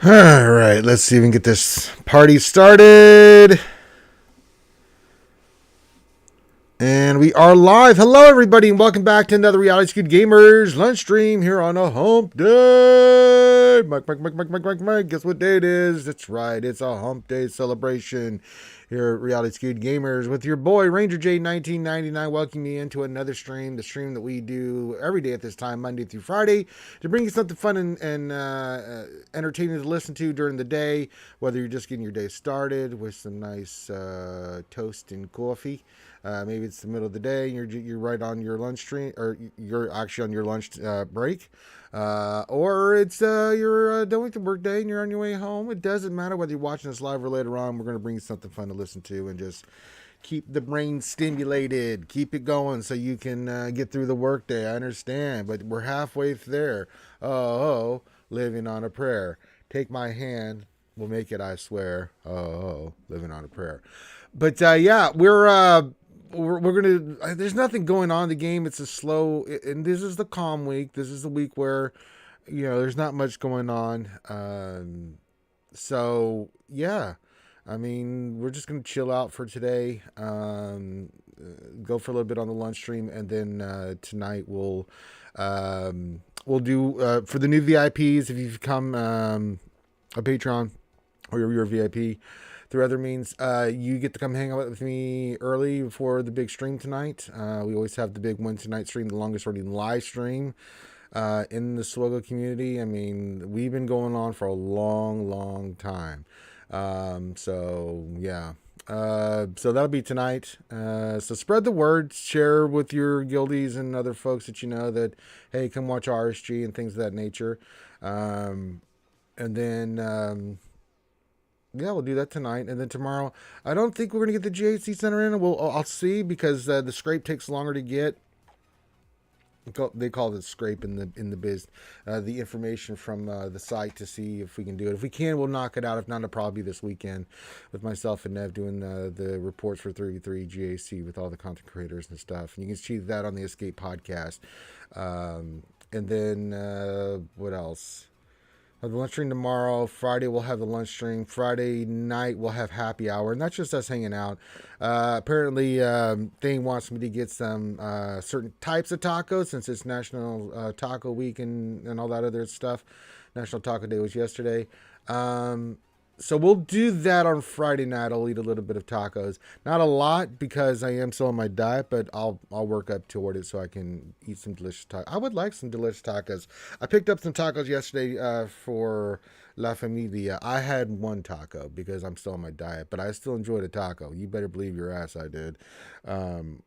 All right, let's see if we can get this party started. And we are live. Hello, everybody, and welcome back to another Reality Skewed Gamers lunch stream here on a hump day. Mike. Guess what day it is? That's right, it's a hump day celebration here at Reality Skewed Gamers with your boy Ranger J 1999 welcoming you into another stream, the stream that we do every day at this time, Monday through Friday, to bring you something fun and entertaining to listen to during the day, whether you're just getting your day started with some nice toast and coffee. Maybe it's the middle of the day and you're right on your lunch stream, or you're actually on your lunch break, or it's you're done with the work day and you're on your way home. It doesn't matter whether you're watching this live or later on. We're going to bring you something fun to listen to and just keep the brain stimulated, keep it going so you can get through the work day. I understand, but we're halfway there. Oh, living on a prayer. Take my hand, we'll make it, I swear. Oh, living on a prayer. But yeah, we're gonna. There's nothing going on in the game. It's a slow, and this is the calm week. This is the week where, there's not much going on. So yeah, I mean, we're just gonna chill out for today. Go for a little bit on the lunch stream, and then tonight we'll do for the new VIPs. If you've come a Patreon or you're a VIP through other means, you get to come hang out with me early before the big stream tonight. We always have the big Wednesday night stream, the longest running live stream in the SWGOH community. I mean, we've been going on for a long time. So yeah. So that'll be tonight. So spread the word, share with your guildies and other folks that you know that, hey, come watch RSG and things of that nature. And then yeah, we'll do that tonight, and then tomorrow. I don't think we're gonna get the GHC Center in. I'll see, because the scrape takes longer to get. They call it scrape in the biz, the information from the site to see if we can do it. If we can, we'll knock it out. If not, it'll probably be this weekend with myself and Nev doing the reports for 33 GAC with all the content creators and stuff. And you can see that on the Escape podcast. And then what else? Have the lunch stream tomorrow. Friday we'll have the lunch stream. Friday night we'll have happy hour, and that's just us hanging out. Apparently, Thane wants me to get some certain types of tacos since it's National Taco Week and all that other stuff. National Taco Day was yesterday. So we'll do that on Friday night. I'll eat a little bit of tacos, not a lot because I am still on my diet, but I'll work up toward it so I can eat some delicious tacos. I would like some delicious tacos. I picked up some tacos yesterday for La Familia. I had one taco because I'm still on my diet, but I still enjoyed a taco. You better believe your ass I did.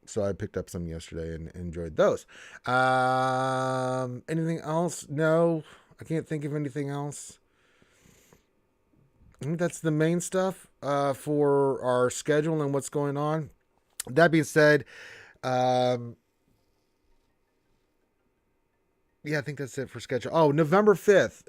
So I picked up some yesterday and enjoyed those. Anything else? No, I can't think of anything else. I think that's the main stuff for our schedule and what's going on. That being said, yeah, I think that's it for schedule. Oh, November 5th,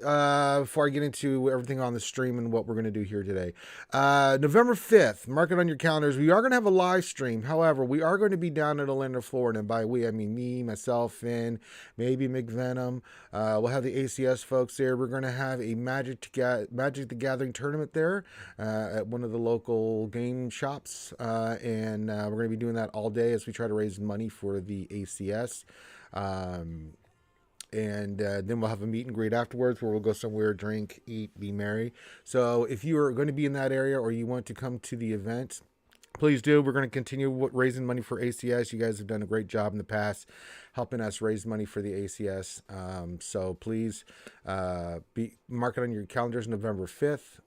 before I get into everything on the stream and what we're going to do here today. November 5th, mark it on your calendars. We are going to have a live stream. However, we are going to be down in Orlando, Florida. And by we, I mean me, myself, Finn, maybe McVenom. We'll have the ACS folks there. We're going to have a Magic the Gathering tournament there at one of the local game shops. And we're going to be doing that all day as we try to raise money for the ACS. And then we'll have a meet and greet afterwards where we'll go somewhere, drink, eat, be merry. So if you are going to be in that area or you want to come to the event, please do. We're going to continue raising money for ACS. You guys have done a great job in the past helping us raise money for the ACS. So please mark it on your calendars, November 5th.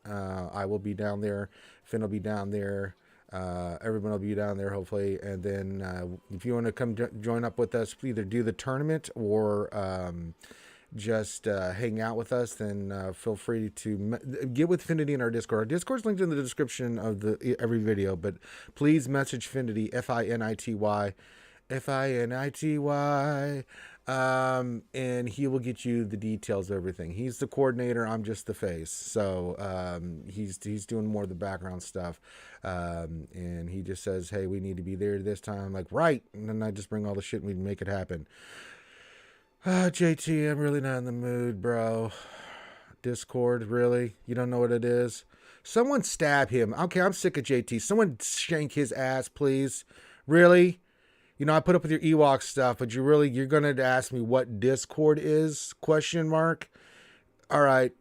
I will be down there. Finn will be down there. Everyone will be down there hopefully, and then if you want to come join up with us, either do the tournament or just hang out with us, then feel free to get with Finity in our Discord. Our Discord's linked in the description of every video, but please message Finity, Finity, Finity, and he will get you the details of everything. He's the coordinator, I'm just the face, so he's doing more of the background stuff, and he just says, hey, we need to be there this time. I'm like, right, and then I just bring all the shit and we make it happen. JT, I'm really not in the mood, bro. Discord, really? You don't know what it is? Someone stab him. Okay, I'm sick of JT. Someone shank his ass, please. Really? You know, I put up with your Ewok stuff, but you're going to ask me what Discord is? Question mark. All right.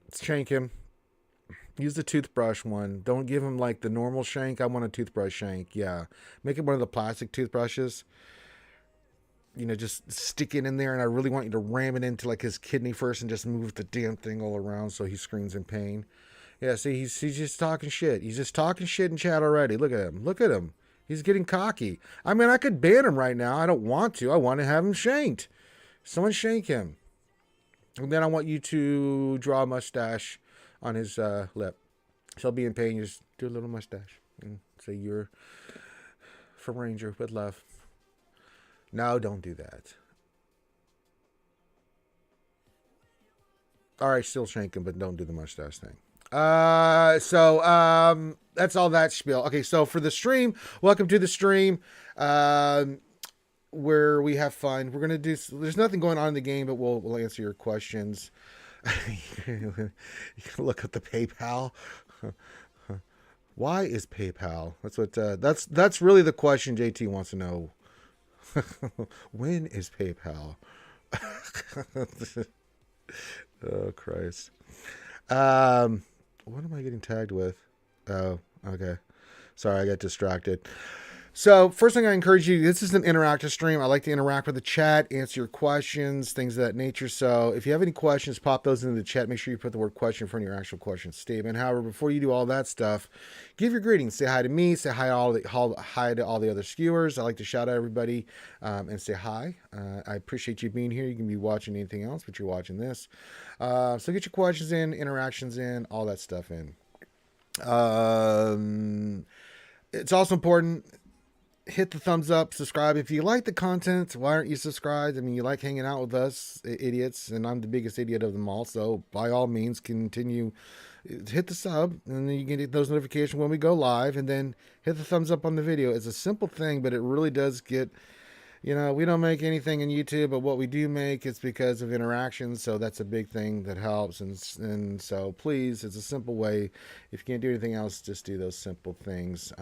Let's shank him. Use the toothbrush one. Don't give him like the normal shank. I want a toothbrush shank. Yeah. Make it one of the plastic toothbrushes. You know, just stick it in there, and I really want you to ram it into like his kidney first and just move the damn thing all around so he screams in pain. Yeah, see, he's just talking shit. He's just talking shit in chat already. Look at him. Look at him. He's getting cocky. I mean, I could ban him right now. I don't want to. I want to have him shanked. Someone shank him. And then I want you to draw a mustache on his lip. So he'll be in pain. You just do a little mustache and say you're from Ranger with love. No, don't do that. All right, still shank him, but don't do the mustache thing. So that's all that spiel. Okay, so for the stream, welcome to the stream where we have fun. We're gonna do. There's nothing going on in the game, but we'll answer your questions. You can look at the PayPal. Why is PayPal? That's what. That's really the question JT wants to know. When is PayPal? Oh Christ. What am I getting tagged with? Oh, okay. Sorry, I got distracted. So first thing I encourage you, this is an interactive stream. I like to interact with the chat, answer your questions, things of that nature. So if you have any questions, pop those into the chat. Make sure you put the word question in front of your actual question statement. However, before you do all that stuff, give your greetings. Say hi to me. Say hi to all the other skewers. I like to shout out everybody and say hi. I appreciate you being here. You can be watching anything else, but you're watching this. So get your questions in, interactions in, all that stuff in. It's also important. Hit the thumbs up, subscribe. If you like the content, why aren't you subscribed? I mean, you like hanging out with us idiots, and I'm the biggest idiot of them all. So by all means, continue. Hit the sub, and then you can get those notifications when we go live, and then hit the thumbs up on the video. It's a simple thing, but it really does get, you know, we don't make anything in YouTube, but what we do make is because of interactions. So that's a big thing that helps. And so please, it's a simple way. If you can't do anything else, just do those simple things.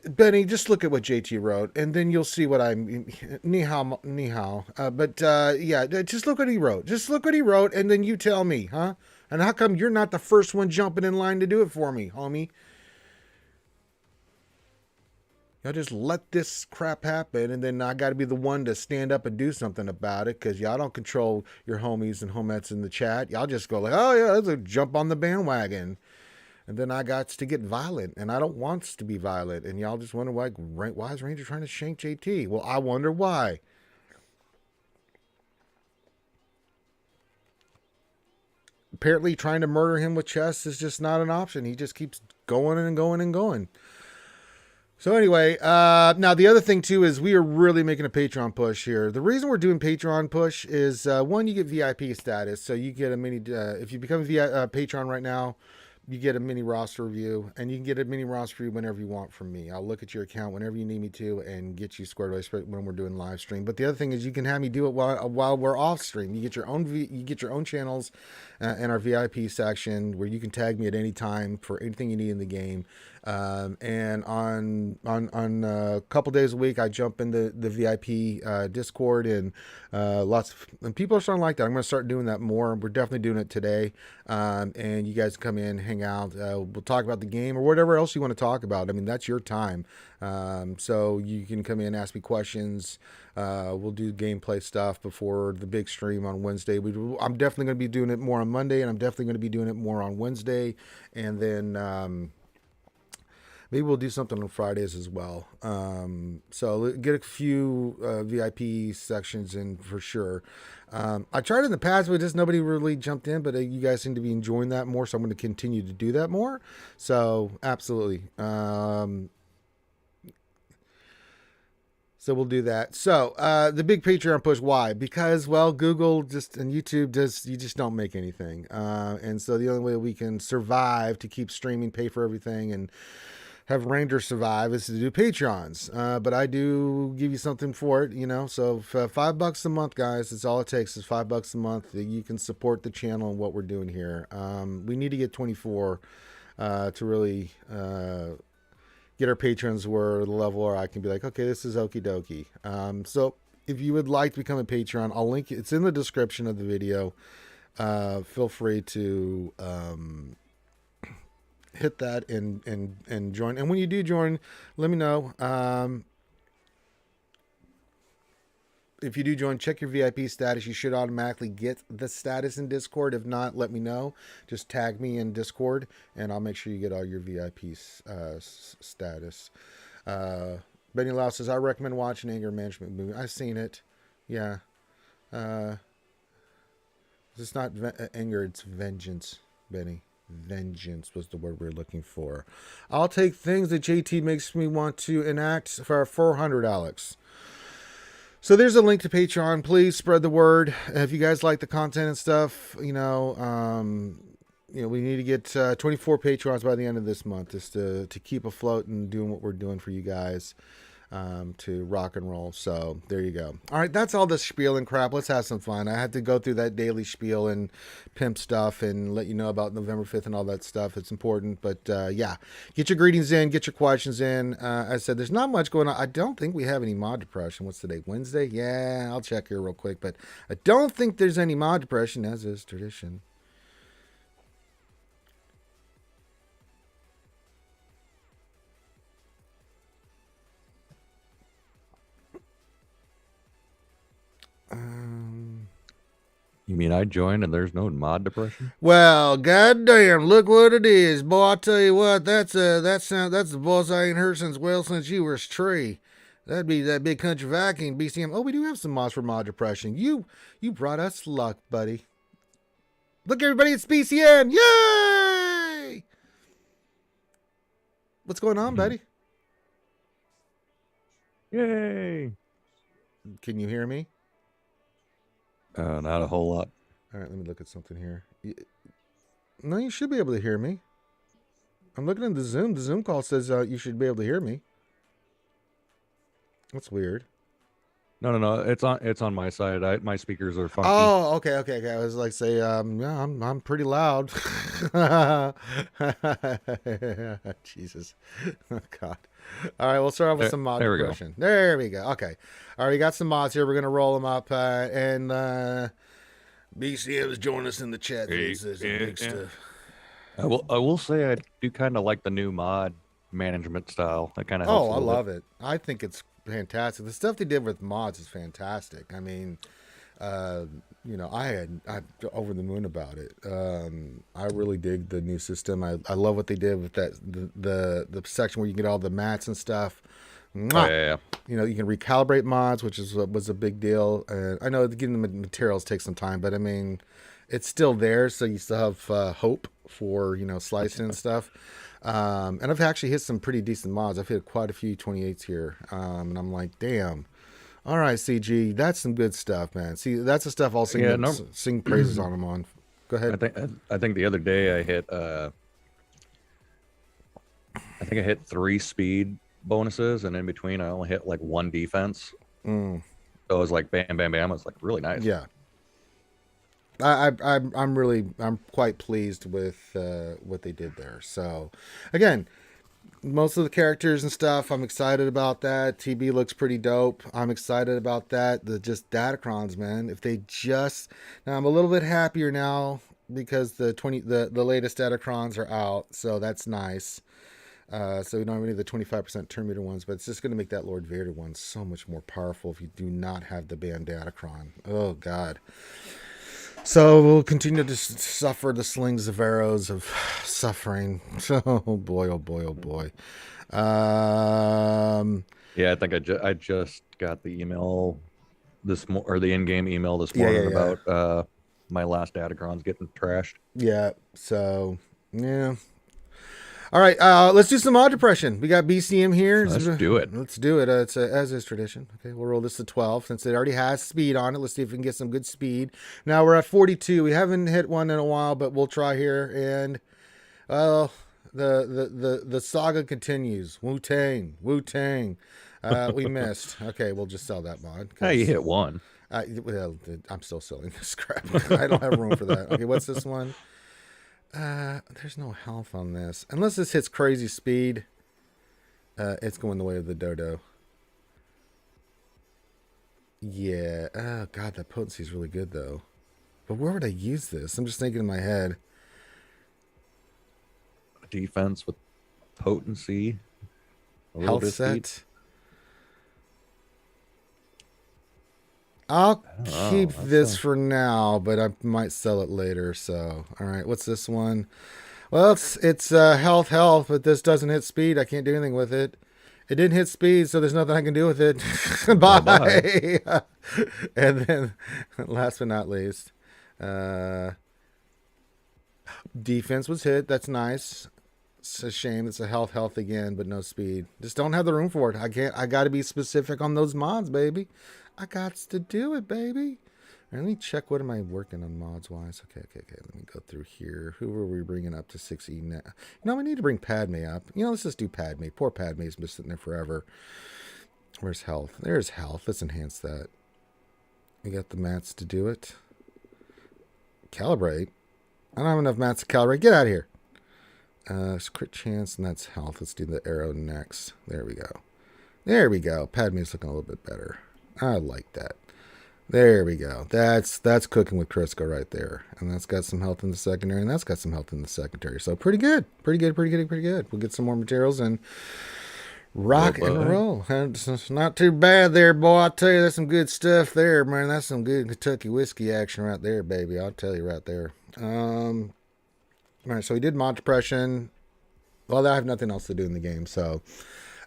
Benny, just look at what JT wrote, and then you'll see what I'm. Ni hao. Yeah, just look what he wrote. Just look what he wrote, and then you tell me, huh? And how come you're not the first one jumping in line to do it for me, homie? Y'all just let this crap happen, and then I got to be the one to stand up and do something about it, because y'all don't control your homies and homettes in the chat. Y'all just go like, oh yeah, let's jump on the bandwagon. And then I got to get violent, and I don't want to be violent. And y'all just wonder why is Ranger trying to shank JT? Well, I wonder why. Apparently trying to murder him with chess is just not an option. He just keeps going and going and going. So anyway, now the other thing too is we are really making a Patreon push here. The reason we're doing Patreon push is one, you get VIP status. So you get a mini, if you become a Patreon right now, you get a mini roster review, and you can get a mini roster review whenever you want from me. I'll look at your account whenever you need me to and get you squared away when we're doing live stream. But the other thing is you can have me do it while we're off stream. You get your own channels in our VIP section where you can tag me at any time for anything you need in the game. And on a couple days a week, I jump into the VIP Discord, and and people are starting to like that. I'm going to start doing that more. We're definitely doing it today. And you guys come in, hang out. We'll talk about the game or whatever else you want to talk about. I mean, that's your time. So you can come in, ask me questions. We'll do gameplay stuff before the big stream on Wednesday. I'm definitely going to be doing it more on Monday, and I'm definitely going to be doing it more on Wednesday. And then maybe we'll do something on Fridays as well. So get a few VIP sections in for sure. I tried in the past, but just nobody really jumped in. But you guys seem to be enjoying that more, so I'm going to continue to do that more. So absolutely. So we'll do that. So the big Patreon push, why? Because, well, Google and YouTube you just don't make anything. And so the only way we can survive to keep streaming, pay for everything, and have Ranger survive is to do Patreons. But I do give you something for it, you know. So $5 a month, guys, it's all it takes is $5 a month that you can support the channel and what we're doing here. We need to get 24 to really get our patrons where the level where I can be like, okay, this is okie dokie. So if you would like to become a Patreon, I'll link it. It's in the description of the video. Feel free to hit that and join. And when you do join, let me know. If you do join, check your VIP status. You should automatically get the status in Discord. If not, let me know. Just tag me in Discord, and I'll make sure you get all your VIP status. Benny Lau says, I recommend watching Anger Management movie. I've seen it. Yeah. It's not anger, it's vengeance, Benny. Vengeance was the word we were looking for. I'll take things that JT makes me want to enact for 400, Alex. So there's a link to Patreon. Please spread the word. If you guys like the content and stuff, you know, we need to get 24 Patreons by the end of this month just to keep afloat and doing what we're doing for you guys, to rock and roll. So there you go. All right, that's all the spiel and crap. Let's have some fun. I had to go through that daily spiel and pimp stuff and let you know about November 5th and all that stuff. It's important, but yeah, get your greetings in, get your questions in. As I said, there's not much going on. I don't think we have any mod depression. What's today, Wednesday? Yeah, I'll check here real quick, but I don't think there's any mod depression, as is tradition. You mean I joined and there's no mod depression? Well, goddamn, look what it is, boy! I tell you what, that's the voice I ain't heard since you were a tree. That'd be that big country Viking BCM. Oh, we do have some mods for mod depression. You brought us luck, buddy. Look, everybody, it's BCM! Yay! What's going on, buddy? Yay! Can you hear me? Not a whole lot. All right, let me look at something here. No, you should be able to hear me. I'm looking at the Zoom. The Zoom call says you should be able to hear me. That's weird. No. It's on my side. My speakers are funky. Oh, okay. I was like, say, yeah, I'm pretty loud. Jesus, oh God. All right, we'll start off with some mod depression. There we go. Okay, all right, we got some mods here. We're gonna roll them up, and BCM's joining us in the chat. This is big stuff. I will say I do kind of like the new mod management style. That kind of helps. Oh, I love it. I think it's fantastic. The stuff they did with mods is fantastic. I mean, you know, I'm over the moon about it. I really dig the new system. I love what they did with that the section where you get all the mats and stuff. Oh, yeah. You know, you can recalibrate mods, which was a big deal. I know getting the materials takes some time, but I mean, it's still there, so you still have hope for, you know, slicing and stuff. And I've actually hit some pretty decent mods. I've hit quite a few 28s here, and I'm like, damn. All right, CG, that's some good stuff, man. See, that's the stuff I'll sing praises on them on. Go ahead. I think the other day I hit I think I hit 3 speed bonuses, and in between I only hit like 1 defense. So it was like bam, bam, bam. It was like really nice. Yeah. I'm quite pleased with what they did there. So, again, most of the characters and stuff, I'm excited about that. TB looks pretty dope. I'm excited about that. Just Datacrons, man. If they just now, I'm a little bit happier now because the latest Datacrons are out, so that's nice. So we don't have any of the 25% turn meter ones, but it's just going to make that Lord Vader one so much more powerful if you do not have the banned Datacron. Oh God. So we'll continue to suffer the slings of arrows of suffering. Oh boy, oh boy, oh boy. Yeah, I think I just got the email or the in-game email this morning about my last Datacrons getting trashed. Yeah. So yeah. All right, let's do some mod depression. We got BCM here. Let's do it. Let's do it. It's as is tradition. Okay, we'll roll this to 12 since it already has speed on it. Let's see if we can get some good speed. Now we're at 42. We haven't hit one in a while, but we'll try here. And The saga continues. Wu-Tang. Wu-Tang. We missed. Okay, we'll just sell that mod. Hey, you hit one. Well, I'm still selling this crap. I don't have room for that. Okay, what's this one? There's no health on this. Unless this hits crazy speed, it's going the way of the dodo. Yeah. Oh, God, that potency is really good, though. But where would I use this? I'm just thinking in my head. Defense with potency. Health set. I'll keep this for now, but I might sell it later. So, all right. What's this one? Well, it's health, but this doesn't hit speed. I can't do anything with it. It didn't hit speed, so there's nothing I can do with it. Bye. And then, last but not least, defense was hit. That's nice. It's a shame. It's a health again, but no speed. Just don't have the room for it. I got to be specific on those mods, baby. I got to do it, baby. Right, let me check. What am I working on mods wise? Okay. Let me go through here. Who are we bringing up to 6E now? No, we need to bring Padme up. Let's just do Padme. Poor Padme's been sitting there forever. Where's health? There's health. Let's enhance that. We got the mats to do it. Calibrate. I don't have enough mats to calibrate. Get out of here. Crit chance, and that's health. Let's do the arrow next. There we go. Padme's looking a little bit better. I like that. There we go. That's cooking with Crisco right there. And that's got some health in the secondary, and that's got some health in the secondary. So pretty good. We'll get some more materials and rock and roll. It's not too bad there, boy. I'll tell you, that's some good stuff there, man. That's some good Kentucky whiskey action right there, baby. I'll tell you right there. All right, so we did mod depression. Well, I have nothing else to do in the game, so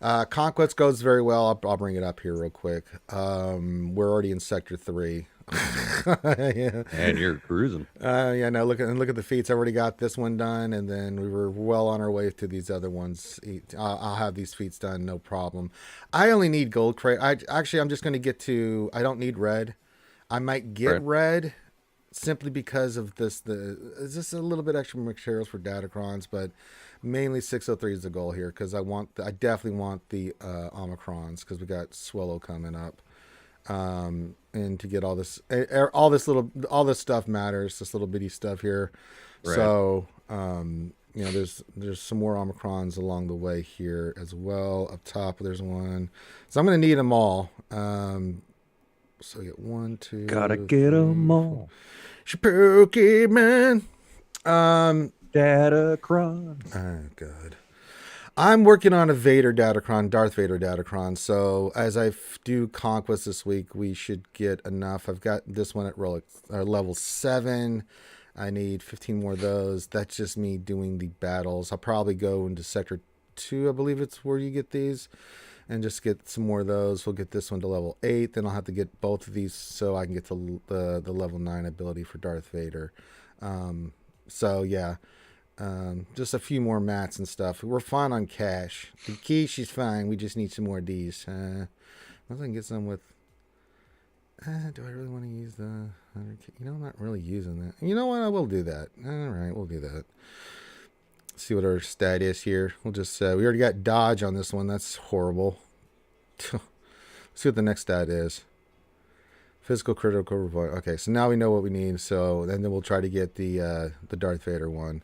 Conquest goes very well. I'll bring it up here real quick. We're already in Sector 3. Yeah. And you're cruising. Yeah, no, look at the feats. I already got this one done, and then we were well on our way to these other ones. I'll have these feats done, no problem. I only need gold crate. I'm just going to get to, I don't need red. I might get red simply because of this. It's just a little bit extra materials for Datacrons, but mainly 603 is the goal here because I definitely want the Omicrons because we got Swallow coming up, and to get all this stuff matters. This little bitty stuff here, right. So there's some more Omicrons along the way here as well. Up top there's one, so I'm gonna need them all. So I get 1, 2. Gotta get them all. Pokemon. Datacron. Oh, God. I'm working on a Darth Vader Datacron. So as I do Conquest this week, we should get enough. I've got this one at level 7. I need 15 more of those. That's just me doing the battles. I'll probably go into Sector 2, I believe it's where you get these, and just get some more of those. We'll get this one to level 8. Then I'll have to get both of these so I can get to the level 9 ability for Darth Vader. So yeah, just a few more mats and stuff. We're fine on cash. The key, she's fine. We just need some more of these. I can get some with. Do I really want to use the 100K? I'm not really using that. You know what? I will do that. All right, we'll do that. See what our stat is here. We'll just we already got dodge on this one. That's horrible. See what the next stat is. Physical critical avoid. Okay, so now we know what we need. So then we'll try to get the Darth Vader one.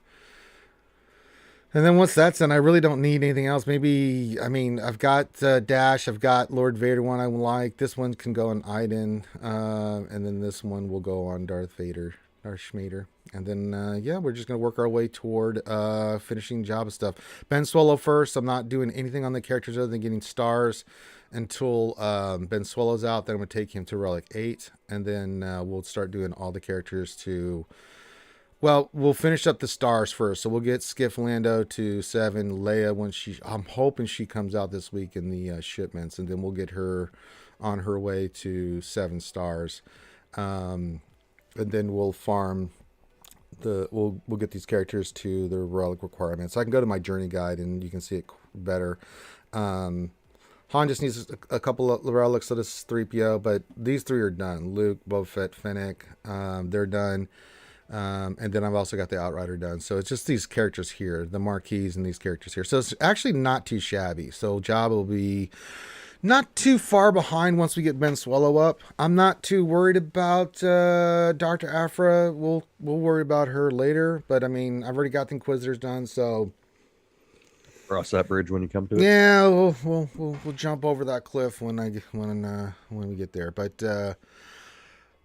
And then once that's done, I really don't need anything else. Maybe, I've got Dash. I've got Lord Vader one I like. This one can go on Iden. And then this one will go on Darth Vader. Darth Schmader. And then, we're just going to work our way toward finishing Jabba stuff. Ben Swallow first. I'm not doing anything on the characters other than getting stars until Ben Swallow's out. Then I'm going to take him to Relic 8. And then we'll start doing all the characters to... Well, we'll finish up the stars first. So we'll get Skiff Lando to 7. Leia, I'm hoping she comes out this week in the shipments. And then we'll get her on her way to 7 stars. And then we'll farm... We'll get these characters to their relic requirements. So I can go to my journey guide and you can see it better. Han just needs a couple of relics, so this is 3PO, but these 3 are done. Luke, Boba Fett, Fennec, they're done. And then I've also got the Outrider done. So it's just these characters here, the marquees and these characters here. So it's actually not too shabby. So Job will be not too far behind once we get Ben Swallow up. I'm not too worried about Dr. Afra. We'll worry about her later. But I mean, I've already got the Inquisitors done, so Cross that bridge when you come to it. yeah, we'll jump over that cliff when we get there. But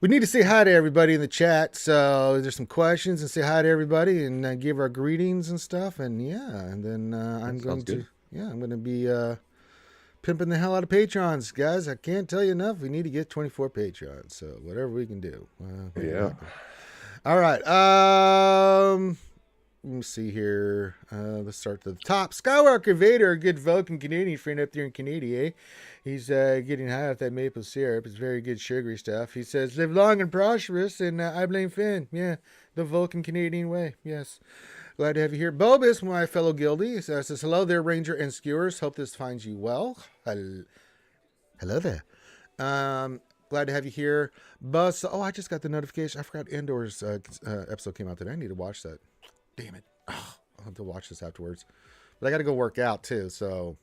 we need to say hi to everybody in the chat. So there's some questions and say hi to everybody and give our greetings and stuff. And yeah, and then I'm going to be pimping the hell out of Patrons, guys. I can't tell you enough. We need to get 24 Patrons. So whatever we can do. Yeah. All right. Let me see here. Let's start to the top. Skywalker Vader, a good Vulcan Canadian friend up there in Canada, eh? He's getting high off that maple syrup. It's very good sugary stuff. He says, live long and prosperous, and I blame Finn. Yeah, the Vulcan Canadian way. Yes. Glad to have you here. Bobus, my fellow guildie, says, hello there, Ranger and Skewers. Hope this finds you well. Hello there. Glad to have you here. Buzz, oh, I just got the notification. I forgot Andor's episode came out today. I need to watch that. Damn it. Oh, I'll have to watch this afterwards. But I got to go work out too, so.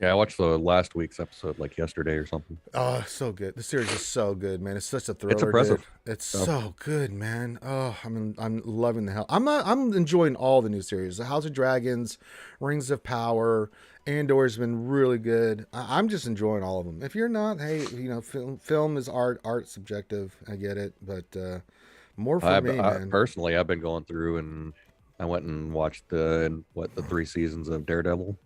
Yeah, I watched the last week's episode like yesterday or something. Oh, so good. The series is so good, man. It's such a thriller. It's impressive. Dude. It's so good, man. Oh, I'm loving the hell. I'm enjoying all the new series. The House of Dragons, Rings of Power, Andor's been really good. I'm just enjoying all of them. If you're not, hey, you know, film is art subjective. I get it, but more for me, man. Personally, I've been going through and I went and watched the 3 seasons of Daredevil.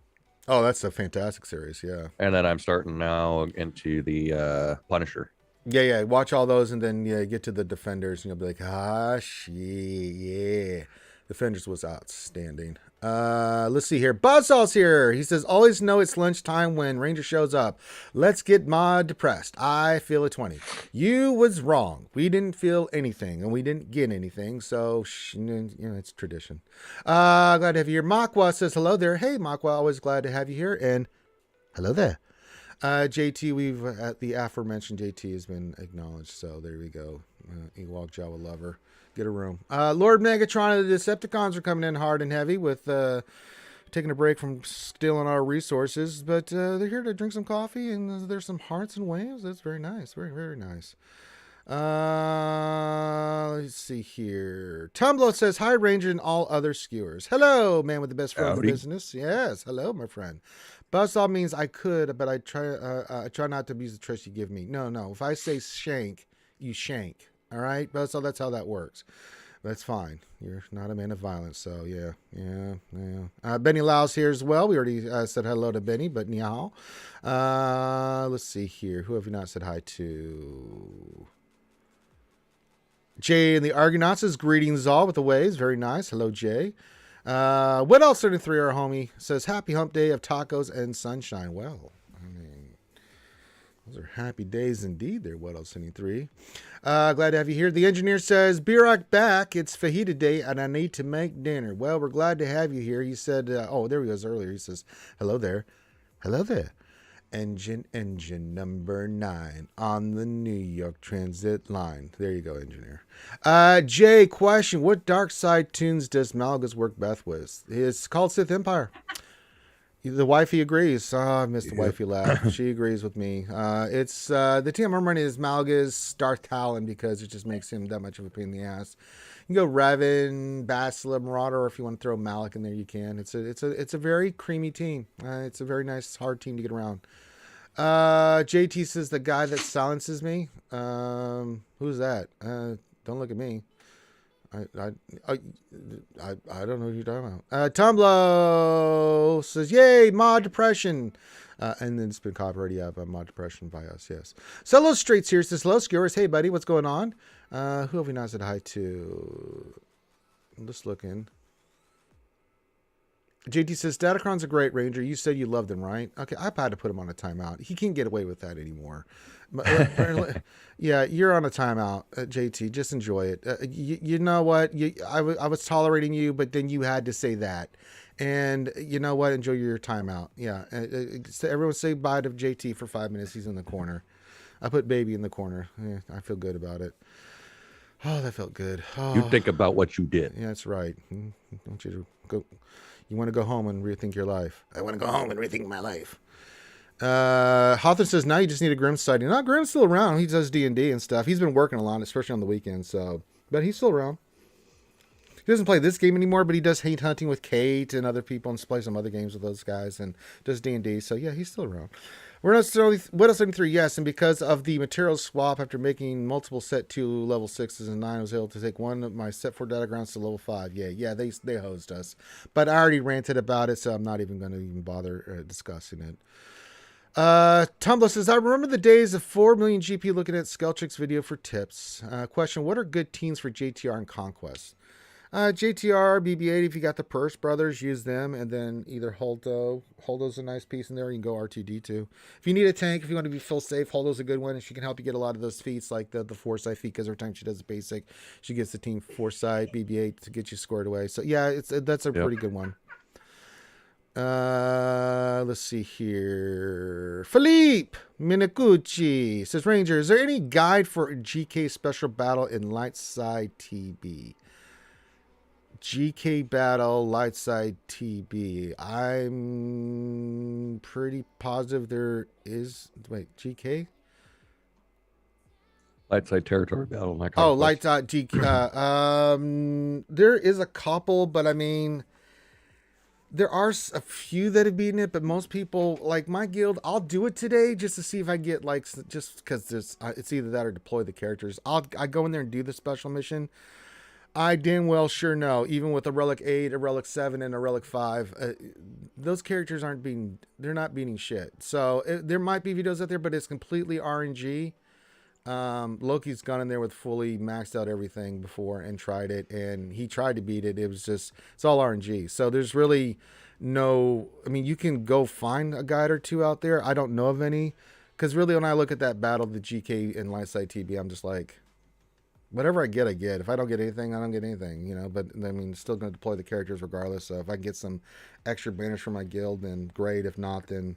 Oh, that's a fantastic series, yeah. And then I'm starting now into the Punisher. Yeah. Watch all those and then get to the Defenders and you'll be like, shit, yeah. Defenders was outstanding. Let's see here. Buzzsaw's here. He says, always know it's lunchtime when Ranger shows up. Let's get Mod depressed. I feel a 20. You was wrong. We didn't feel anything and we didn't get anything. So, it's tradition. Glad to have you here. Makwa says, hello there. Hey, Makwa, always glad to have you here. And hello there. JT, the aforementioned JT has been acknowledged. So there we go. Ewok Java lover. Get a room. Lord Megatron and the Decepticons are coming in hard and heavy with taking a break from stealing our resources, but they're here to drink some coffee and there's some hearts and waves. That's very nice. Very, very nice. Let's see here. Tumblr says, hi, Ranger and all other skewers. Hello, man with the best friend in the business. Yes, hello, my friend. Buzzsaw means I could, but I try not to abuse the trust you give me. No. If I say shank, you shank. All right, so that's how that works. That's fine. You're not a man of violence, so yeah. Benny Lau's here as well. We already said hello to Benny, but ni hao. Let's see here. Who have you not said hi to? Jay and the Argonauts says, greetings all with the waves. Very nice. Hello, Jay. What else? 33, our homie says, happy hump day of tacos and sunshine. Well, those are happy days indeed there, What else? 73. Glad to have you here. The engineer says, be right back. It's fajita day and I need to make dinner. Well, we're glad to have you here. He said, there he goes earlier. He says, hello there. Hello there. Engine number 9 on the New York Transit line. There you go, engineer. Jay, question. What dark side tunes does Malgus work best with? It's called Sith Empire. The wifey agrees. Oh, I missed the wifey laugh. She agrees with me. It's the team I'm running is Malgus, Darth Talon, because it just makes him that much of a pain in the ass. You can go Revan, Bastila, Marauder, or if you want to throw Malik in there, you can. It's a very creamy team. It's a very nice, hard team to get around. JT says the guy that silences me. Who's that? Don't look at me. I don't know what you're talking about. Tumblr says, yay, mod depression. And then it's been copyrighted. Yeah, by mod depression by us, yes. Solo Streets here says, hello, Skewers. Hey, buddy, what's going on? Who have we not said hi to? I'm just looking. JT says, Datacron's a great Ranger. You said you loved him, right? Okay, I've had to put him on a timeout. He can't get away with that anymore. Yeah, you're on a timeout, JT. Just enjoy it. You know what? I was tolerating you, but then you had to say that. And you know what? Enjoy your timeout. Yeah. Everyone say bye to JT for 5 minutes. He's in the corner. I put baby in the corner. Yeah, I feel good about it. Oh, that felt good. You Oh, think about what you did. yeah, that's right. I want you to go. You want to go home and rethink your life. I want to go home and rethink my life. Hawthorne says now you just need a Grim Society. No, Grim's still around. He does D&D and stuff. He's been working a lot, especially on the weekends. So, but he's still around. He doesn't play this game anymore, but he does hate hunting with Kate and other people and plays some other games with those guys and does D&D. So yeah, he's still around. We're not necessarily what else 73, yes, and because of the material swap after making multiple set 2 level 6s and 9, I was able to take one of my set 4 data grounds to level 5. Yeah, they hosed us. But I already ranted about it, so I'm not even going to even bother discussing it. Tumblr says, I remember the days of 4 million GP looking at Skelchik's video for tips. Question, what are good teams for JTR and Conquest? JTR, BB-8, if you got the Purse Brothers, use them, and then either Holdo. Holdo's a nice piece in there. You can go R2-D2. If you need a tank, if you want to be full safe, Holdo's a good one, and she can help you get a lot of those feats, like the Foresight feat, because every time she does a basic, she gets the team Foresight, BB-8 to get you scored away. So yeah, that's a pretty good one. Let's see here. Philippe Minacucci says, Ranger, is there any guide for GK special battle in Lightside TB? GK battle, Lightside TB. I'm pretty positive there is. Wait, GK? Lightside territory battle. Oh, Lightside GK. There is a couple, but I mean, there are a few that have beaten it, but most people, like my guild, I'll do it today just to see if I get like, just because it's either that or deploy the characters. I go in there and do the special mission. I damn well sure know, even with a Relic 8, a Relic 7, and a Relic 5, those characters they're not beating shit. So there might be videos out there, but it's completely RNG. Loki's gone in there with fully maxed out everything before and tried it, and he tried to beat it. It's all RNG. So there's really you can go find a guide or two out there. I don't know of any, because really when I look at that battle, the GK and Lightside TB, I'm just like, whatever I get, I get. If I don't get anything, I don't get anything, But I mean, still going to deploy the characters regardless. So if I get some extra banners from my guild, then great. If not, then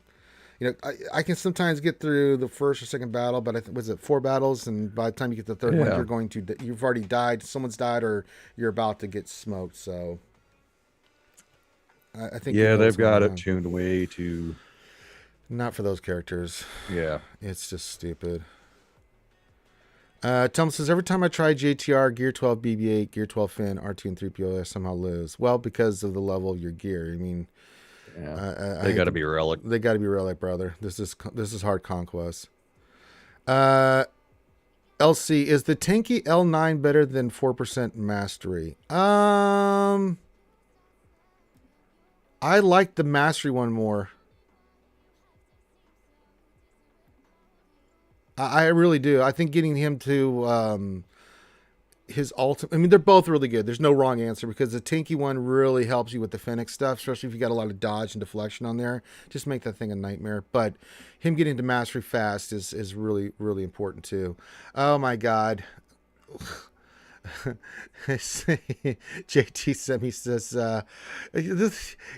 I can sometimes get through the first or second battle. But was it 4 battles? And by the time you get the third one, you've already died. Someone's died, or you're about to get smoked. So I think they've got it tuned way too. Not for those characters. Yeah, it's just stupid. Tom says, every time I try JTR, Gear 12 BB-8, Gear 12 Finn, R2 and 3PO, I somehow lose. Well, because of the level of your gear. I mean, they got to be Relic. They got to be Relic, brother. This is hard conquest. LC, is the tanky L9 better than 4% mastery? I like the mastery one more. I really do. I think getting him to his ultimate. I mean, they're both really good. There's no wrong answer, because the tanky one really helps you with the Phoenix stuff, especially if you got a lot of dodge and deflection on there. Just make that thing a nightmare. But him getting to mastery fast is really, really important too. Oh my God. JT Semi says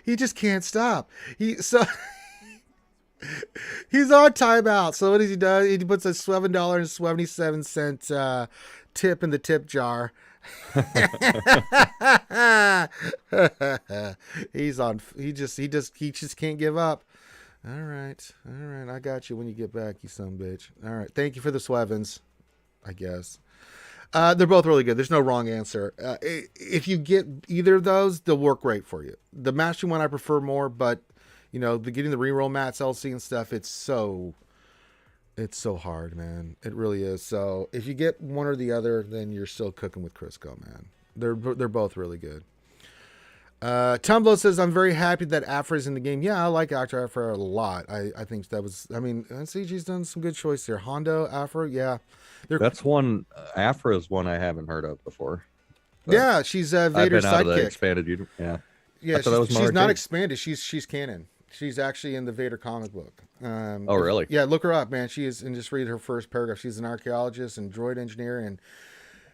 he just can't stop. He's on timeout. So what does he do? He puts a $7.77 tip in the tip jar. He just can't give up. All right. I got you when you get back, you son of a bitch. All right. Thank you for the Swevens, I guess. They're both really good. There's no wrong answer. If you get either of those, they'll work great for you. The mastery one I prefer more, but getting the reroll mats, LC and stuff, it's so hard, man. It really is. So if you get one or the other, then you're still cooking with Crisco, man. They're both really good. Tumblr says, I'm very happy that Afra's in the game. Yeah, I like Actor Afra a lot. I think that was, CG's done some good choice there. Hondo, Afra, yeah. That's one, Afra is one I haven't heard of before. Yeah, she's Vader's sidekick. Out of the expanded, yeah. Yeah, she's not expanded. She's canon. She's actually in the Vader comic book. Oh, really? Yeah, look her up, man. She is, and just read her first paragraph. She's an archaeologist and droid engineer, and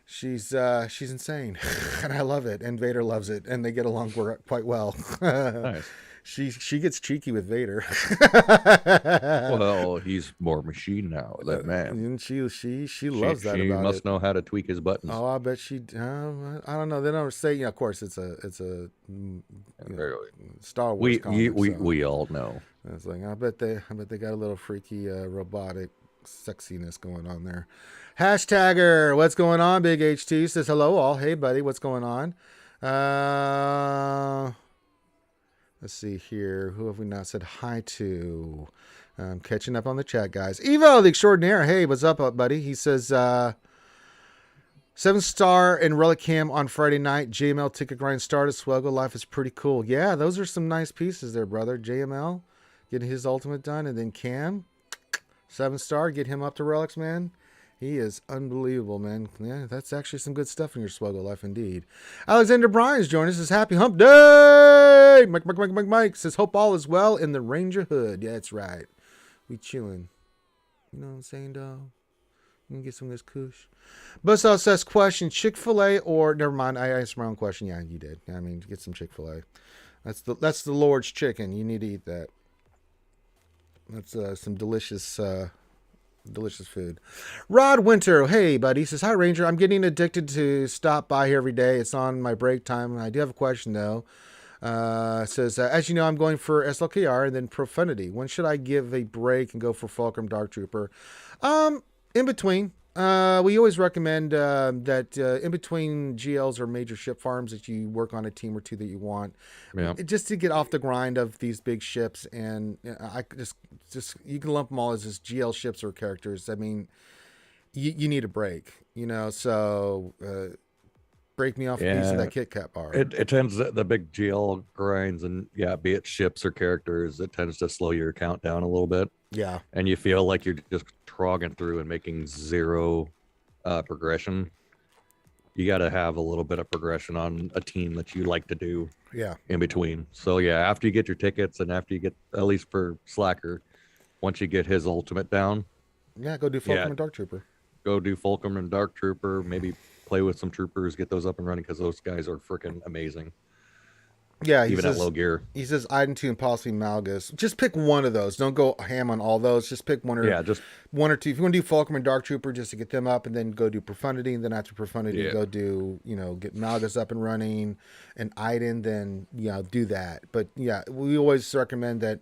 she's insane, and I love it. And Vader loves it, and they get along quite well. Nice. She gets cheeky with Vader. Well, he's more machine now, that man. And she loves that She about must it. know how to tweak his buttons. Oh, I bet she. I don't know. They don't say. Yeah, of course, it's a Star Wars comic. We all know. It's like I bet they got a little freaky robotic sexiness going on there. Hashtagger, what's going on? Big HT says hello all. Hey buddy, what's going on? Let's see here. Who have we not said hi to? Catching up on the chat, guys. Evo, the extraordinaire. Hey, what's up, buddy? He says 7-star and Relic Cam on Friday night. JML ticket grind started. SWGOH life is pretty cool. Yeah, those are some nice pieces there, brother. JML getting his ultimate done, and then Cam 7-star, get him up to relics, man. He is unbelievable, man. Yeah, that's actually some good stuff in your SWGOH life, indeed. Alexander Bryan's joining us. Says happy hump day. Mike says hope all is well in the Ranger hood. Yeah, that's right. We chilling. You know what I'm saying, dog? You can get some of this kush. Buzzsaw says question: Chick-fil-A or never mind? I asked my own question. Yeah, you did. I mean, get some Chick-fil-A. That's the Lord's chicken. You need to eat that. That's some delicious food. Rod Winter, hey buddy, says hi Ranger. I'm getting addicted to stop by here every day. It's on my break time. I do have a question though. Says as you know, I'm going for SLKR and then Profanity. When should I give a break and go for Fulcrum Dark Trooper? In between. We always recommend that in between GLs or major ship farms that you work on a team or two that you want, just to get off the grind of these big ships. And I just you can lump them all as just GL ships or characters. I mean, you need a break, So break me off a piece of that Kit Kat bar. It tends to, the big GL grinds and be it ships or characters, it tends to slow your count down a little bit. Yeah, and you feel like you're just trogging through and making zero progression. You got to have a little bit of progression on a team that you like to do. Yeah, in between. So after you get your tickets and after you get, at least for Slacker, once you get his ultimate down, go do Fulcrum and Dark Trooper. Go do Fulcrum and Dark Trooper. Maybe play with some troopers, get those up and running because those guys are freaking amazing. Yeah, even at low gear. He says Iden and possibly Malgus. Just pick one of those. Don't go ham on all those. Just pick one or just one or two. If you want to do Fulcrum and Dark Trooper just to get them up, and then go do Profundity, and then after Profundity go do get Malgus up and running and Iden, then do that. But we always recommend that.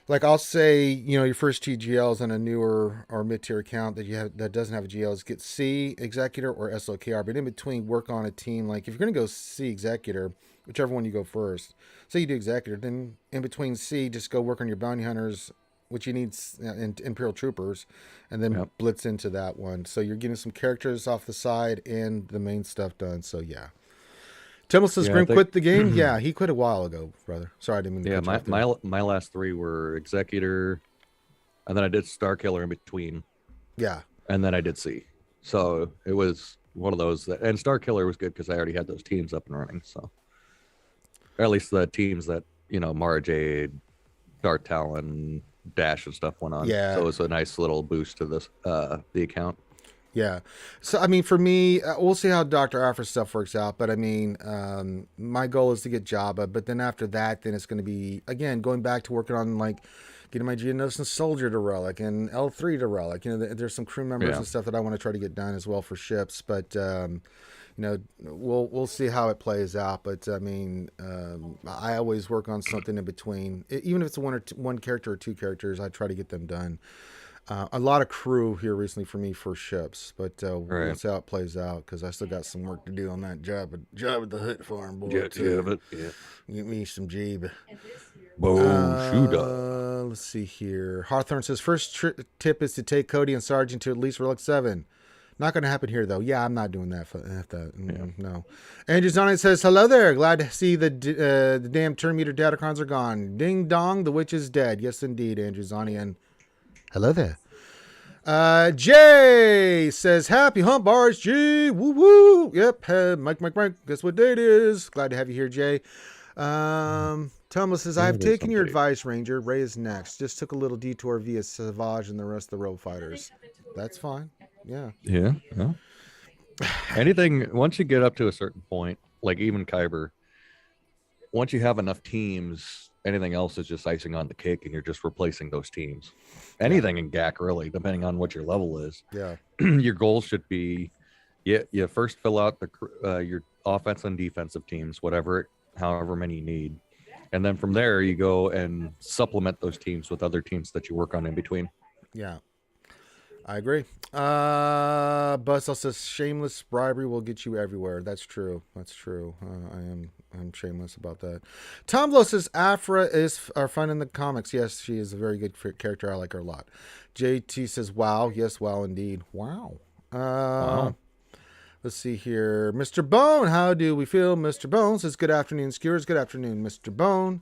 Like I'll say, your first two GLs on a newer or mid-tier account that doesn't have a GLs, get C Executor or SLKR. But in between, work on a team. Like if you're going to go C Executor, whichever one you go first. Say you do Executor, then in between C, just go work on your Bounty Hunters, which you need in Imperial Troopers, and then blitz into that one. So you're getting some characters off the side and the main stuff done. So Timmel says Grim quit the game. Yeah, he quit a while ago, brother. Sorry, I didn't mean to cut you off. My last three were Executor, and then I did Star Killer in between. Yeah. And then I did C. So it was one of those and Star Killer was good because I already had those teams up and running. So or at least the teams that, Mara Jade, Dark Talon, Dash and stuff went on. Yeah. So it was a nice little boost to this the account. Yeah. So, I mean, for me, we'll see how Dr. Afra's stuff works out. But, I mean, my goal is to get Jabba. But then after that, then it's going to be, again, going back to working on, like, getting my Geonosis Soldier to Relic and L3 to Relic. There's some crew members and stuff that I want to try to get done as well for ships. But, we'll see how it plays out. But, I mean, I always work on something in between. Even if it's one character or two characters, I try to get them done. A lot of crew here recently for me for ships, but we'll see how it plays out because I still got some work to do on that job at the Hut Farm, boy. Get me some Jeeb. Let's see here. Hawthorne says first tip is to take Cody and Sergeant to at least Relic 7. Not going to happen here though. Yeah, I'm not doing that. No. Andrew Zonian says hello there. Glad to see the damn turn meter datacrons are gone. Ding dong, the witch is dead. Yes, indeed, Andrew Zonian. Hello there. Jay says, happy hump, RSG. Woo woo. Yep. Mike. Guess what day it is? Glad to have you here, Jay. Thomas says, I have taken your advice, Ranger. Ray is next. Just took a little detour via Savage and the rest of the road fighters. That's fine. Yeah. Anything, once you get up to a certain point, like even Kyber, once you have enough teams anything else is just icing on the cake, and you're just replacing those teams. Anything in GAC, really, depending on what your level is. Yeah. Your goal should be, you first fill out your offense and defensive teams, however many you need. And then from there, you go and supplement those teams with other teams that you work on in between. Yeah. I agree. Buzzsaw says shameless bribery will get you everywhere. That's true. That's true. I'm shameless about that. Tom Blow says Afra is fun in the comics. Yes, she is a very good character. I like her a lot. JT says wow. Yes, wow indeed. Wow. Wow. Let's see here. Mr. Bone, how do we feel? Mr. Bone says good afternoon, Skewers. Good afternoon, Mr. Bone.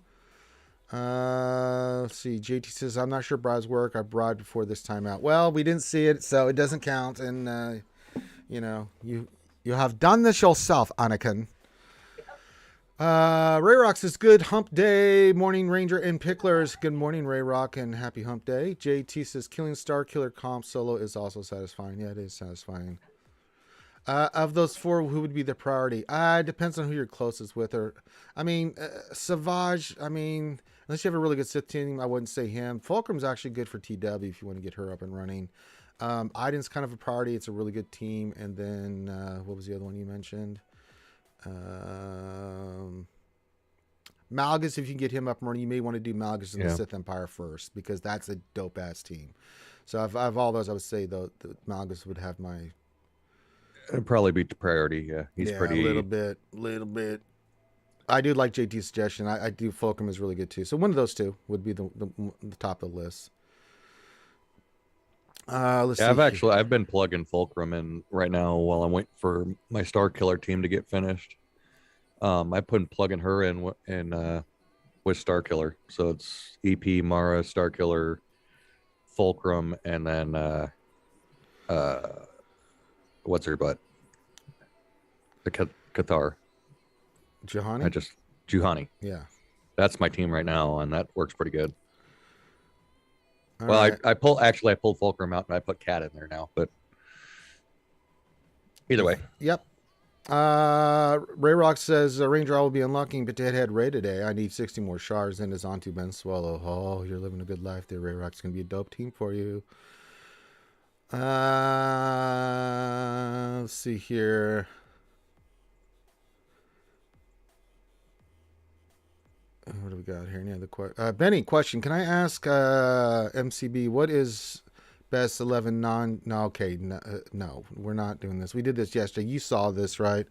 Let's see. JT says, I'm not sure bribe's work. I bribed before this time out. Well, we didn't see it, so it doesn't count. And, you have done this yourself, Anakin. Ray Rock says, good hump day, morning Ranger and Picklers. Good morning, Ray Rock, and happy hump day. JT says, killing Star Killer comp solo is also satisfying. Yeah, it is satisfying. Of those four, who would be the priority? Depends on who you're closest with. Savage, unless you have a really good Sith team, I wouldn't say him. Fulcrum's actually good for TW if you want to get her up and running. Iden's kind of a priority. It's a really good team. And then, what was the other one you mentioned? Malgus, if you can get him up and running, you may want to do Malgus in the Sith Empire first, because that's a dope-ass team. So of all those, I would say, though, the Malgus would have my... It'd probably be the priority. Yeah, he's pretty... a little bit. I do like JT's suggestion. I do. Fulcrum is really good, too. So one of those two would be the top of the list. Let's see. I've been plugging Fulcrum in right now while I'm waiting for my Star Killer team to get finished. I've been plugging her in with Star Killer. So it's EP, Mara, Star Killer, Fulcrum, and then what's her butt? The Qatar. Juhani. Yeah. That's my team right now, and that works pretty good. All well, right. I pulled Fulcrum out and I put Cat in there now, but either way. Yep. Ray Rock says Ranger I will be unlocking Potato Head Ray today. I need 60 more shards and is on to Ben Swallow. Oh, you're living a good life there, Ray Rock's gonna be a dope team for you. Let's see here. What do we got here? Any other question? Benny, question. Can I ask MCB what is best 11 no, we're not doing this. We did this yesterday. You saw this, right?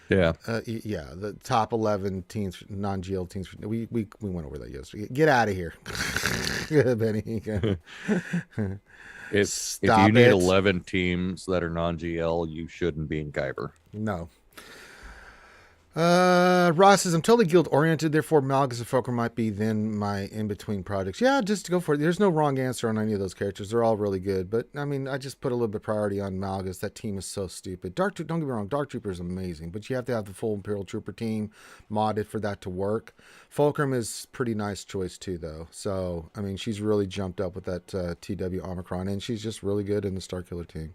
Yeah. Yeah, the top 11 teams, non-GL teams. We went over that yesterday. Get out of here. Benny. If you need 11 teams that are non-GL, you shouldn't be in Kyber. No. Ross says, I'm totally guild oriented, therefore Malgus and Fulcrum might be then my in-between projects. Yeah, just go for it. There's no wrong answer on any of those characters. They're all really good. But, I just put a little bit of priority on Malgus. That team is so stupid. Don't get me wrong, Dark Trooper is amazing. But you have to have the full Imperial Trooper team modded for that to work. Fulcrum is pretty nice choice too, though. So, she's really jumped up with that TW Omicron. And she's just really good in the Starkiller team.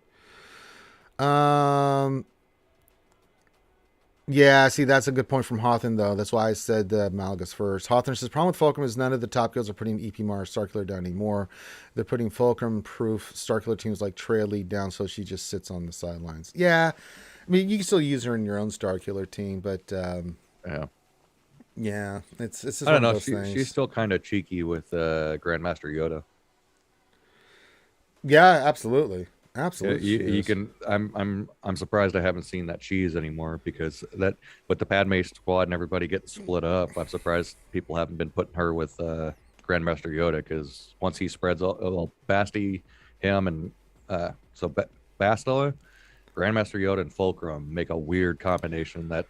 Yeah, see, that's a good point from Hawthorne, though. That's why I said Malgus first. Hawthorne says, problem with Fulcrum is none of the top guilds are putting EP Mara Starkiller down anymore. They're putting Fulcrum-proof Starkiller teams like Treya Lead down, so she just sits on the sidelines. Yeah, you can still use her in your own Starkiller team, but yeah, it's just I don't one know. of those things. She's still kind of cheeky with Grandmaster Yoda. Yeah, absolutely. Absolutely, you can. I'm surprised I haven't seen that cheese anymore, because that with the Padme squad and everybody getting split up, I'm surprised people haven't been putting her with Grandmaster Yoda, because once he spreads all Basti, him, and Basta, Grandmaster Yoda, and Fulcrum make a weird combination that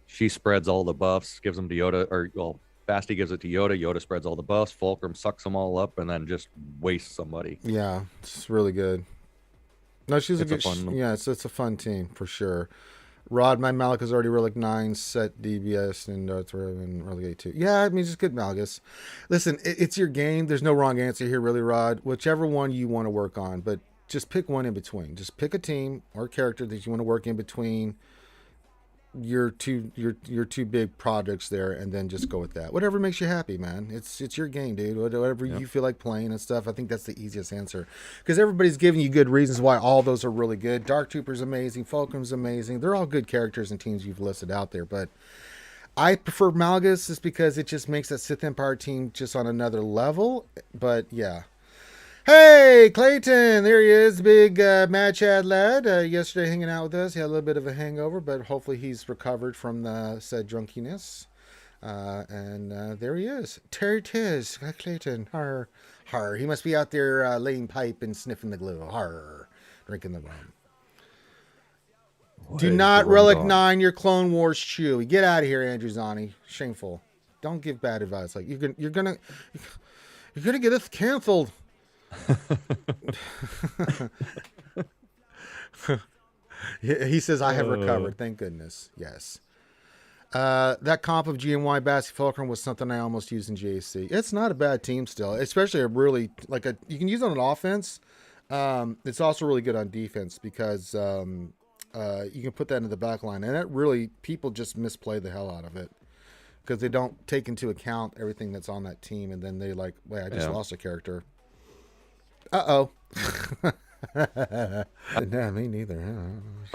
she spreads all the buffs, gives them to Yoda, Basti gives it to Yoda. Yoda spreads all the buffs. Fulcrum sucks them all up and then just wastes somebody. Yeah, it's really good. No, she's a good fun. Yeah, it's a fun team for sure. Rod, my Malak is already relic 9, set DBS, and relegate 2. Yeah, just good Malgus. Listen, it's your game. There's no wrong answer here, really, Rod. Whichever one you want to work on, but just pick one in between. Just pick a team or a character that you want to work in between your two big projects there, and then just go with that. Whatever makes you happy, man. It's your game, dude. Whatever Yep. you feel like playing and stuff. I think that's the easiest answer because everybody's giving you good reasons why all those are really good. Dark Trooper's amazing. Fulcrum's amazing. They're all good characters and teams you've listed out there, but I prefer Malgus just because it just makes that Sith Empire team just on another level. But yeah. Hey, Clayton, there he is, big Mad Chad lad. Yesterday hanging out with us. He had a little bit of a hangover, but hopefully he's recovered from the said drunkiness. And there he is. Terry Tiz, Clayton. Har, har. He must be out there laying pipe and sniffing the glue. Har, drinking the rum. Why Do is the not rum Relic gone? 9 your Clone Wars Chewie. Get out of here, Andrew Zani. Shameful. Don't give bad advice. Like you're gonna get us canceled. He says, I have recovered. Thank goodness. Yes. That comp of GMY Bassi Fulcrum was something I almost used in JC. It's not a bad team still, especially a really, you can use it on offense. It's also really good on defense because you can put that in the back line. And that really, people just misplay the hell out of it because they don't take into account everything that's on that team. And then they like, wait, I just lost a character. Uh-oh. No, me neither.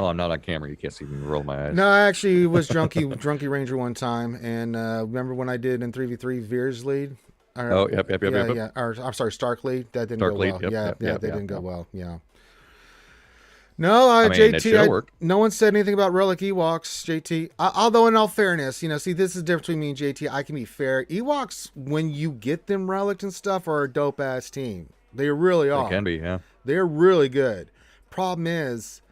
Oh, I'm not on camera. You can't see me roll my eyes. No, I actually was Drunky Ranger one time, and remember when I did in 3v3 Veers lead? Oh, yep. Yeah. Or I'm sorry, Stark lead. That didn't Stark go lead, well. yep, That yep, didn't go yep. well. Yeah. No, I mean, it JT. should've worked. No one said anything about Relic Ewoks, JT. Although, in all fairness, see, this is the difference between me and JT. I can be fair. Ewoks, when you get them relics and stuff, are a dope ass team. They really are. It can be, yeah. They're really good. Problem is,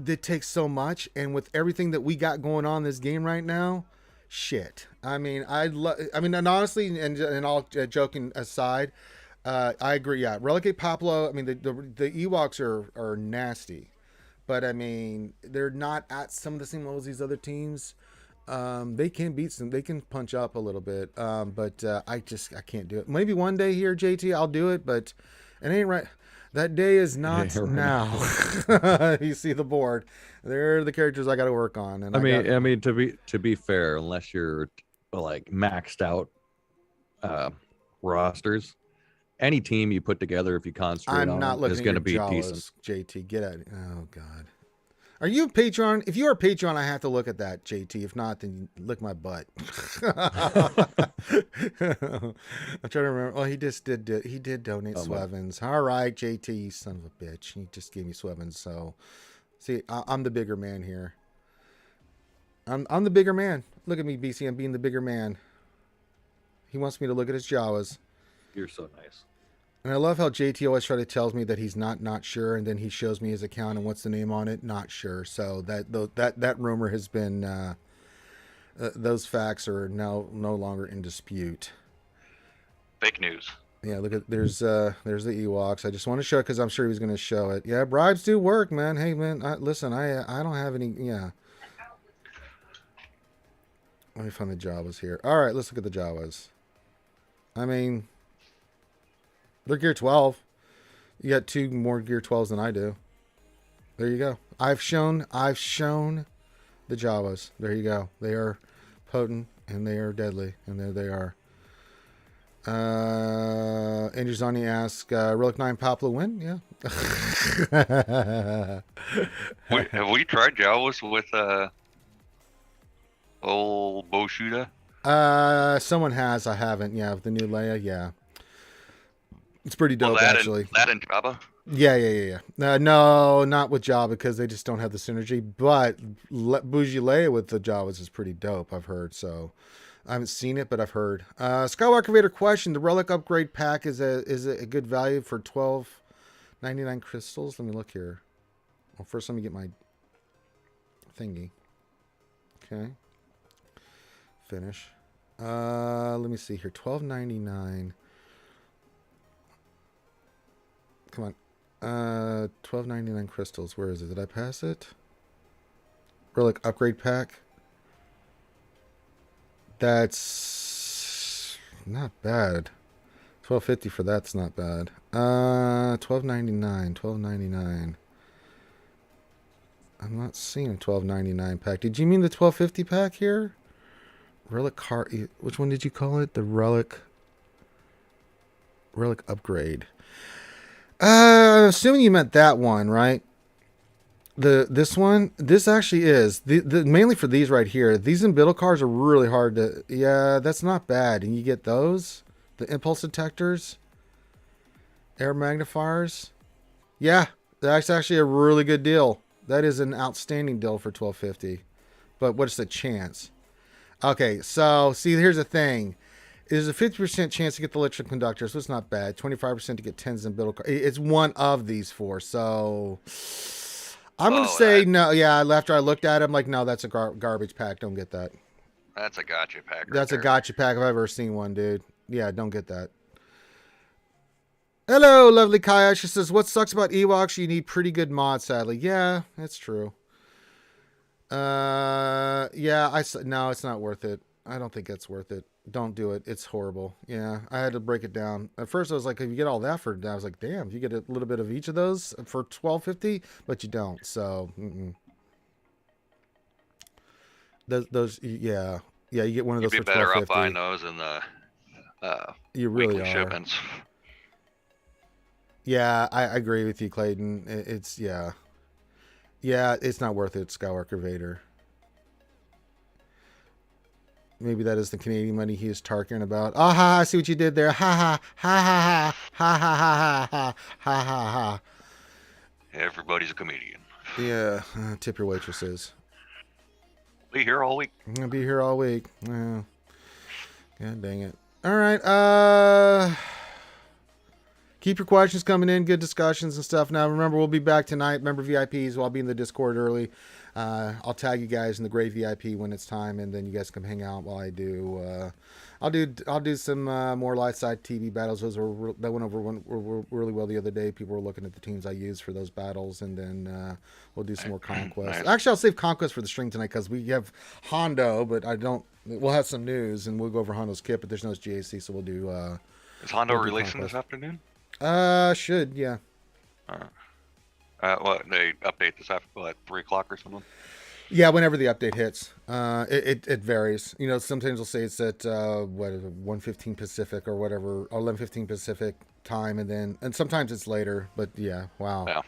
it takes so much, and with everything that we got going on in this game right now, shit. I mean, and honestly, and all joking aside, I agree. Yeah, Relegate Poplo. I mean, the Ewoks are nasty, but I mean, they're not at some of the same levels as these other teams. They can beat some. They can punch up a little bit. But I can't do it. Maybe one day here, JT, I'll do it, but it ain't right. That day is not now. You see the board. They're the characters I got to work on. And I mean, to be fair, unless you're like maxed out rosters, any team you put together, if you concentrate I'm on not them, looking is at going your to be Jawas, decent. JT. Get at it. Oh God. Are you a Patreon? If you are a Patreon, I have to look at that, JT. If not, then lick my butt. I'm trying to remember. Oh, he did donate Swevens. All right, JT, you son of a bitch. He just gave me Swevens. So, see, I'm the bigger man here. I'm the bigger man. Look at me, BC. I'm being the bigger man. He wants me to look at his Jawas. You're so nice. And I love how JT always try to tells me that he's not sure, and then he shows me his account and what's the name on it, not sure. So that rumor has been those facts are now no longer in dispute. Fake news. Yeah, look at there's the Ewoks. I just want to show it because I'm sure he was going to show it. Yeah, bribes do work, man. Hey, man, listen, I don't have any. Yeah. Let me find the Jawas here. All right, let's look at the Jawas. I mean, they're Gear 12. You got 2 more Gear 12s than I do. There you go. I've shown the Jawas. There you go. They are potent and they are deadly. And there they are. Andrew Zani asks, Relic 9 Poplar win? Yeah. Have we tried Jawas with old Boshuda? Someone has. I haven't. Yeah, with the new Leia. Yeah. It's pretty dope, actually. That and Jabba? Yeah. No, not with Jabba because they just don't have the synergy. But Bougie Leia with the Jawas is pretty dope, I've heard. So I haven't seen it, but I've heard. Skywalker Vader question: the Relic upgrade pack is a good value for 12.99 crystals? Let me look here. Well, first let me get my thingy. Okay. Finish. Let me see here. 12.99. Come on. 12.99 crystals. Where is it? Did I pass it? Relic upgrade pack. That's not bad. 12.50 for that's not bad. 12.99. 12.99. I'm not seeing a $12.99 pack. Did you mean the $12.50 pack here? Relic card. Which one did you call it? The relic upgrade. Assuming you meant that one, right? This one. This actually is the mainly for these right here. These Embiddle cards are really hard to. Yeah, that's not bad. And you get those, the impulse detectors, air magnifiers. Yeah, that's actually a really good deal. That is an outstanding deal for $12.50. But what's the chance? Okay, so see, here's the thing. There's a 50% chance to get the electric conductor, so it's not bad. 25% to get 10s and Embiddle cards. It's one of these four, so I'm going to say no. Yeah, after I looked at it, I'm like, no, that's a garbage pack. Don't get that. That's a gotcha pack. That's a gotcha pack if I've ever seen one, dude. Yeah, don't get that. Hello, lovely Kaya. She says, what sucks about Ewoks? You need pretty good mods, sadly. Yeah, that's true. Yeah, no, it's not worth it. I don't think it's worth it. Don't do it. It's horrible. Yeah, I had to break it down. At first, I was like, if you get all that for, I was like, damn, you get a little bit of each of those for $12.50, but you don't. So, those, yeah, you get one of those You'd for be better $12.50. off buying those in the You really weekly are. shipments. Yeah, I agree with you, Clayton. It's yeah, it's not worth it. Skywalker Vader. Maybe that is the Canadian money he is talking about. Ah ha! I see what you did there. Ha ha ha ha ha ha ha ha ha ha ha. Everybody's a comedian. Yeah, tip your waitresses. Be here all week. I'm gonna be here all week. God dang it! All right. Keep your questions coming in. Good discussions and stuff. Now, remember, we'll be back tonight. Remember, VIPs, I'll be in the Discord early. I'll tag you guys in the Great VIP when it's time, and then you guys come hang out while I do. I'll do some more light side TV battles. That went over really well the other day. People were looking at the teams I used for those battles, and then we'll do some more Conquest. Nice. Actually, I'll save Conquest for the stream tonight because we have Hondo, but I don't. We'll have some news, and we'll go over Hondo's kit, but there's no GAC, so we'll do. Is Hondo we'll do releasing Conquest. this afternoon? Should, yeah. What they update this after what, 3 o'clock or something? Yeah, whenever the update hits. It varies. You know, sometimes they'll say it's at 1:15 Pacific or whatever, or 11:15 Pacific time, and sometimes it's later. But yeah, wow. Yeah.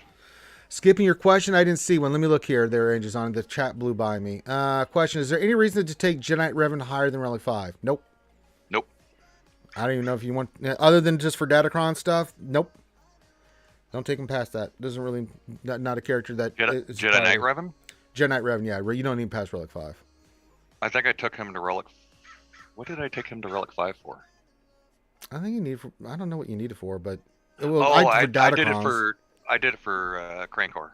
Skipping your question, I didn't see one. Let me look here. There, Angels on the chat blew by me. Question: is there any reason to take Jedi Revan higher than Relic 5? Nope. Nope. I don't even know if you want, other than just for Datacron stuff. Nope. Don't take him past that. Doesn't really, not a character that. Jedi Knight Revan? Jedi Knight Revan, yeah. You don't need past Relic 5. I think I took him to Relic. What did I take him to Relic 5 for? I think you need for. I don't know what you need it for, but I did it for. I did it for Crankor.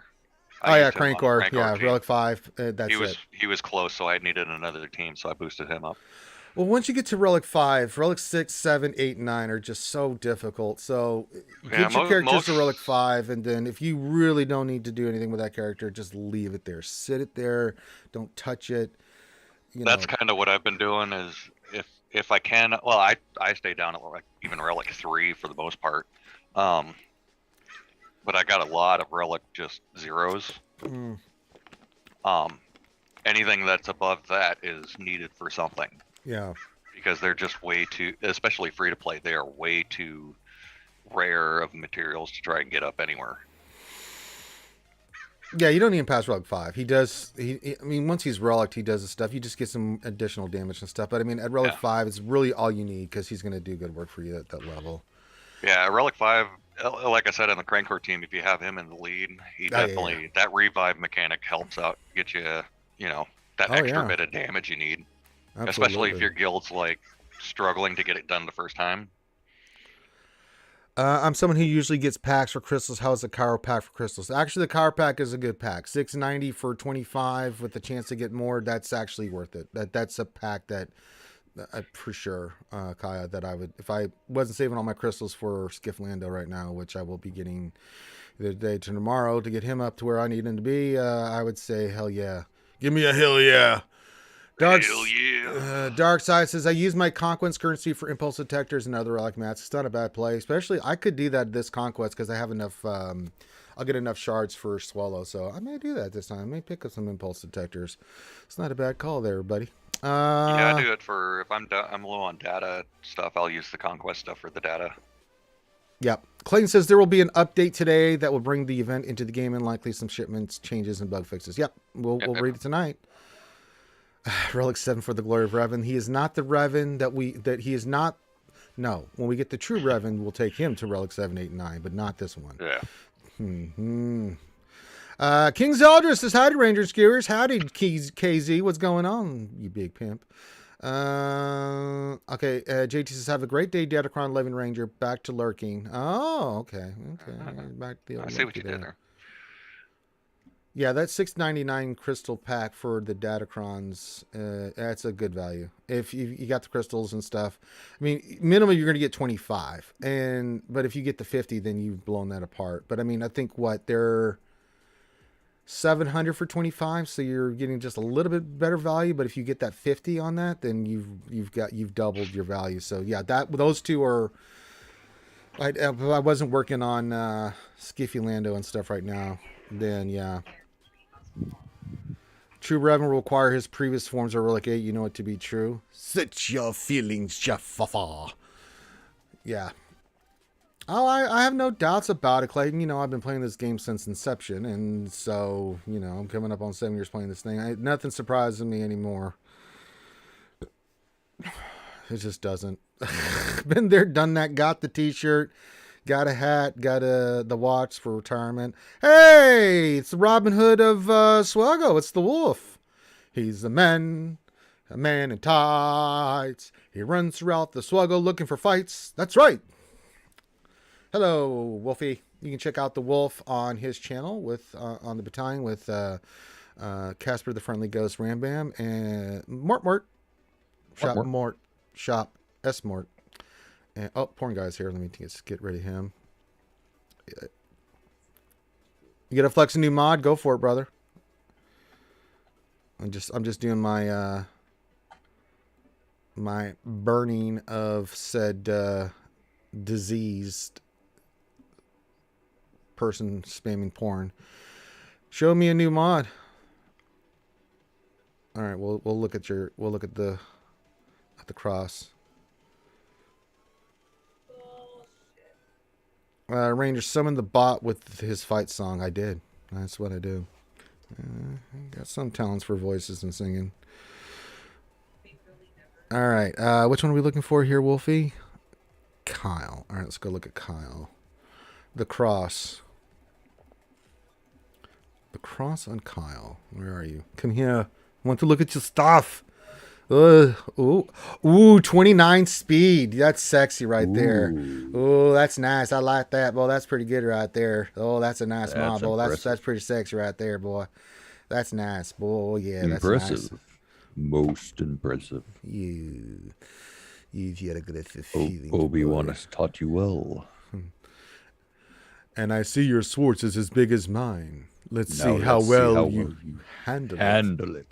Oh yeah, Crankor. Yeah, team. Relic 5. That's it. He was close, so I needed another team, so I boosted him up. Well, once you get to Relic 5, Relic 6, 7, 8, 9 are just so difficult. So get your characters to Relic 5, and then if you really don't need to do anything with that character, just leave it there. Sit it there. Don't touch it. That's kind of what I've been doing is if I can, well, I stay down at even Relic 3 for the most part. But I got a lot of Relic just zeros. Anything that's above that is needed for something. Yeah. Because they're just way too, especially free to play, they are way too rare of materials to try and get up anywhere. Yeah, you don't need him past Relic 5. He does, I mean, once he's Relic, he does the stuff. You just get some additional damage and stuff. But I mean, at Relic 5, it's really all you need because he's going to do good work for you at that level. Yeah, Relic 5, like I said, on the Crankor team, if you have him in the lead, he definitely, that revive mechanic helps out, get you, that extra bit of damage you need. Absolutely. Especially if your guild's like struggling to get it done the first time. I'm someone who usually gets packs for crystals. How is the Kyro pack for crystals? Actually, the Kyro pack is a good pack. $6.90 for 25 with the chance to get more. That's actually worth it. That's a pack that for sure, Kaya, that I would, if I wasn't saving all my crystals for Skiff Lando right now, which I will be getting either today to tomorrow to get him up to where I need him to be, I would say hell yeah. Give me a hell yeah. Dark Side says, I use my Conquest currency for impulse detectors and other relic mats. It's not a bad play. Especially, I could do that this Conquest because I have enough I'll get enough shards for Swallow. So I may do that this time. I may pick up some impulse detectors. It's not a bad call there, buddy. Yeah, I do it for if I'm low on data stuff. I'll use the conquest stuff for the data. Yep. Clayton says there will be an update today that will bring the event into the game and likely some shipments, changes, and bug fixes. Yep. We'll read it tonight. Relic 7 for the glory of Revan. He is not the Revan that he is not. No. When we get the true Revan, we'll take him to Relic 7, 8, and 9, but not this one. Yeah. Mm-hmm. King Zeldris says, howdy, Ranger Skewers. Howdy, KZ. What's going on, you big pimp? Okay. JT says, have a great day, Datacron 11 Ranger. Back to lurking. Oh, okay. Back to the I see what you did there. Yeah, that $6.99 crystal pack for the Datacrons, that's a good value. If you got the crystals and stuff, I mean, minimum you're going to get 25, but if you get the 50, then you've blown that apart. But I mean, I think they're 700 for 25, so you're getting just a little bit better value. But if you get that 50 on that, then you've doubled your value. So yeah, those two are. I wasn't working on Skiffy Lando and stuff right now. Then yeah. True Revan will require his previous forms of Relic 8. You know it to be true. Set your feelings, Jaffa. Yeah. Oh, I have no doubts about it, Clayton. You know, I've been playing this game since inception. And so, you know, I'm coming up on 7 years playing this thing. Nothing surprises me anymore. It just doesn't. Been there, done that, got the t-shirt. Got a hat, got the watch for retirement. Hey, it's the Robin Hood of SWGOH. It's the wolf. He's a man in tights. He runs throughout the SWGOH looking for fights. That's right. Hello, Wolfie. You can check out the wolf on his channel on the battalion with Casper the Friendly Ghost Rambam and Mort. Shop S Mort. And, porn guy's here. Let me get rid of him. You get to flex a new mod? Go for it, brother. I'm just doing my my burning of said diseased person spamming porn. Show me a new mod. All right, we'll look at the cross. Ranger summoned the bot with his fight song. I did. That's what I do. Got some talents for voices and singing. All right. Which one are we looking for here, Wolfie? Kyle. All right, let's go look at Kyle. The cross. The cross on Kyle. Where are you? Come here. I want to look at your stuff. Ooh, 29 speed. That's sexy right there. Ooh, that's nice. I like that. Boy, that's pretty good right there. Oh, that's a nice mod. Boy, that's pretty sexy right there, boy. That's nice. Boy, yeah, that's impressive. Nice. Most impressive. You've had aggressive feelings. Obi-Wan has taught you well. And I see your Swartz is as big as mine. Let's see how well you handle it.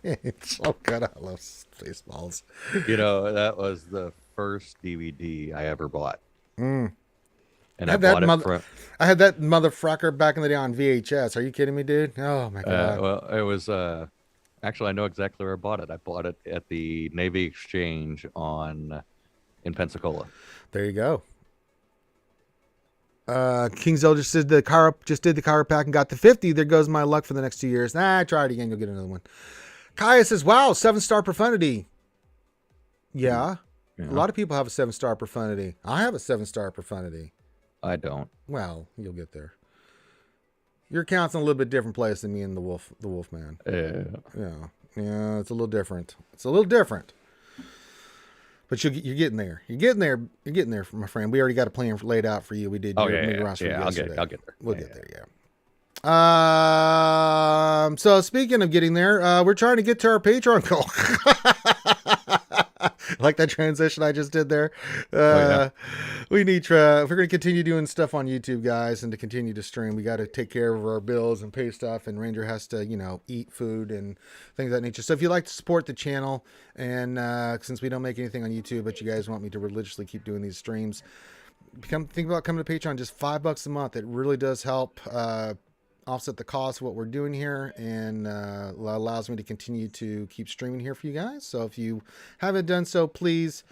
It's so good. I love Spaceballs. You know, that was the first DVD I ever bought. And I bought it from... I had that motherfucker back in the day on VHS. Are you kidding me, dude? Oh, my God. Well, it was... Actually, I know exactly where I bought it. I bought it at the Navy Exchange in Pensacola. There you go. King Zelda just did the Kyra pack and got the 50. There goes my luck for the next 2 years. Try it again. You'll get another one. Kaya says, wow, 7-star profundity. Yeah. A lot of people have a 7-star profundity. I have a 7-star profundity. I don't. Well, you'll get there. Your account's in a little bit different place than me and the wolf man. Yeah, it's a little different. But you're getting there. You're getting there, my friend. We already got a plan laid out for you. We did. I'll get there. We'll get there. Yeah. So speaking of getting there, we're trying to get to our Patreon goal. Like that transition I just did there. We need if we're going to continue doing stuff on YouTube, guys, and to continue to stream, we got to take care of our bills and pay stuff, and Ranger has to, eat food and things of that nature. So if you'd like to support the channel, and since we don't make anything on YouTube, but you guys want me to religiously keep doing these streams, think about coming to Patreon. Just $5 a month. It really does help offset the cost of what we're doing here, and allows me to continue to keep streaming here for you guys. So if you haven't done so, please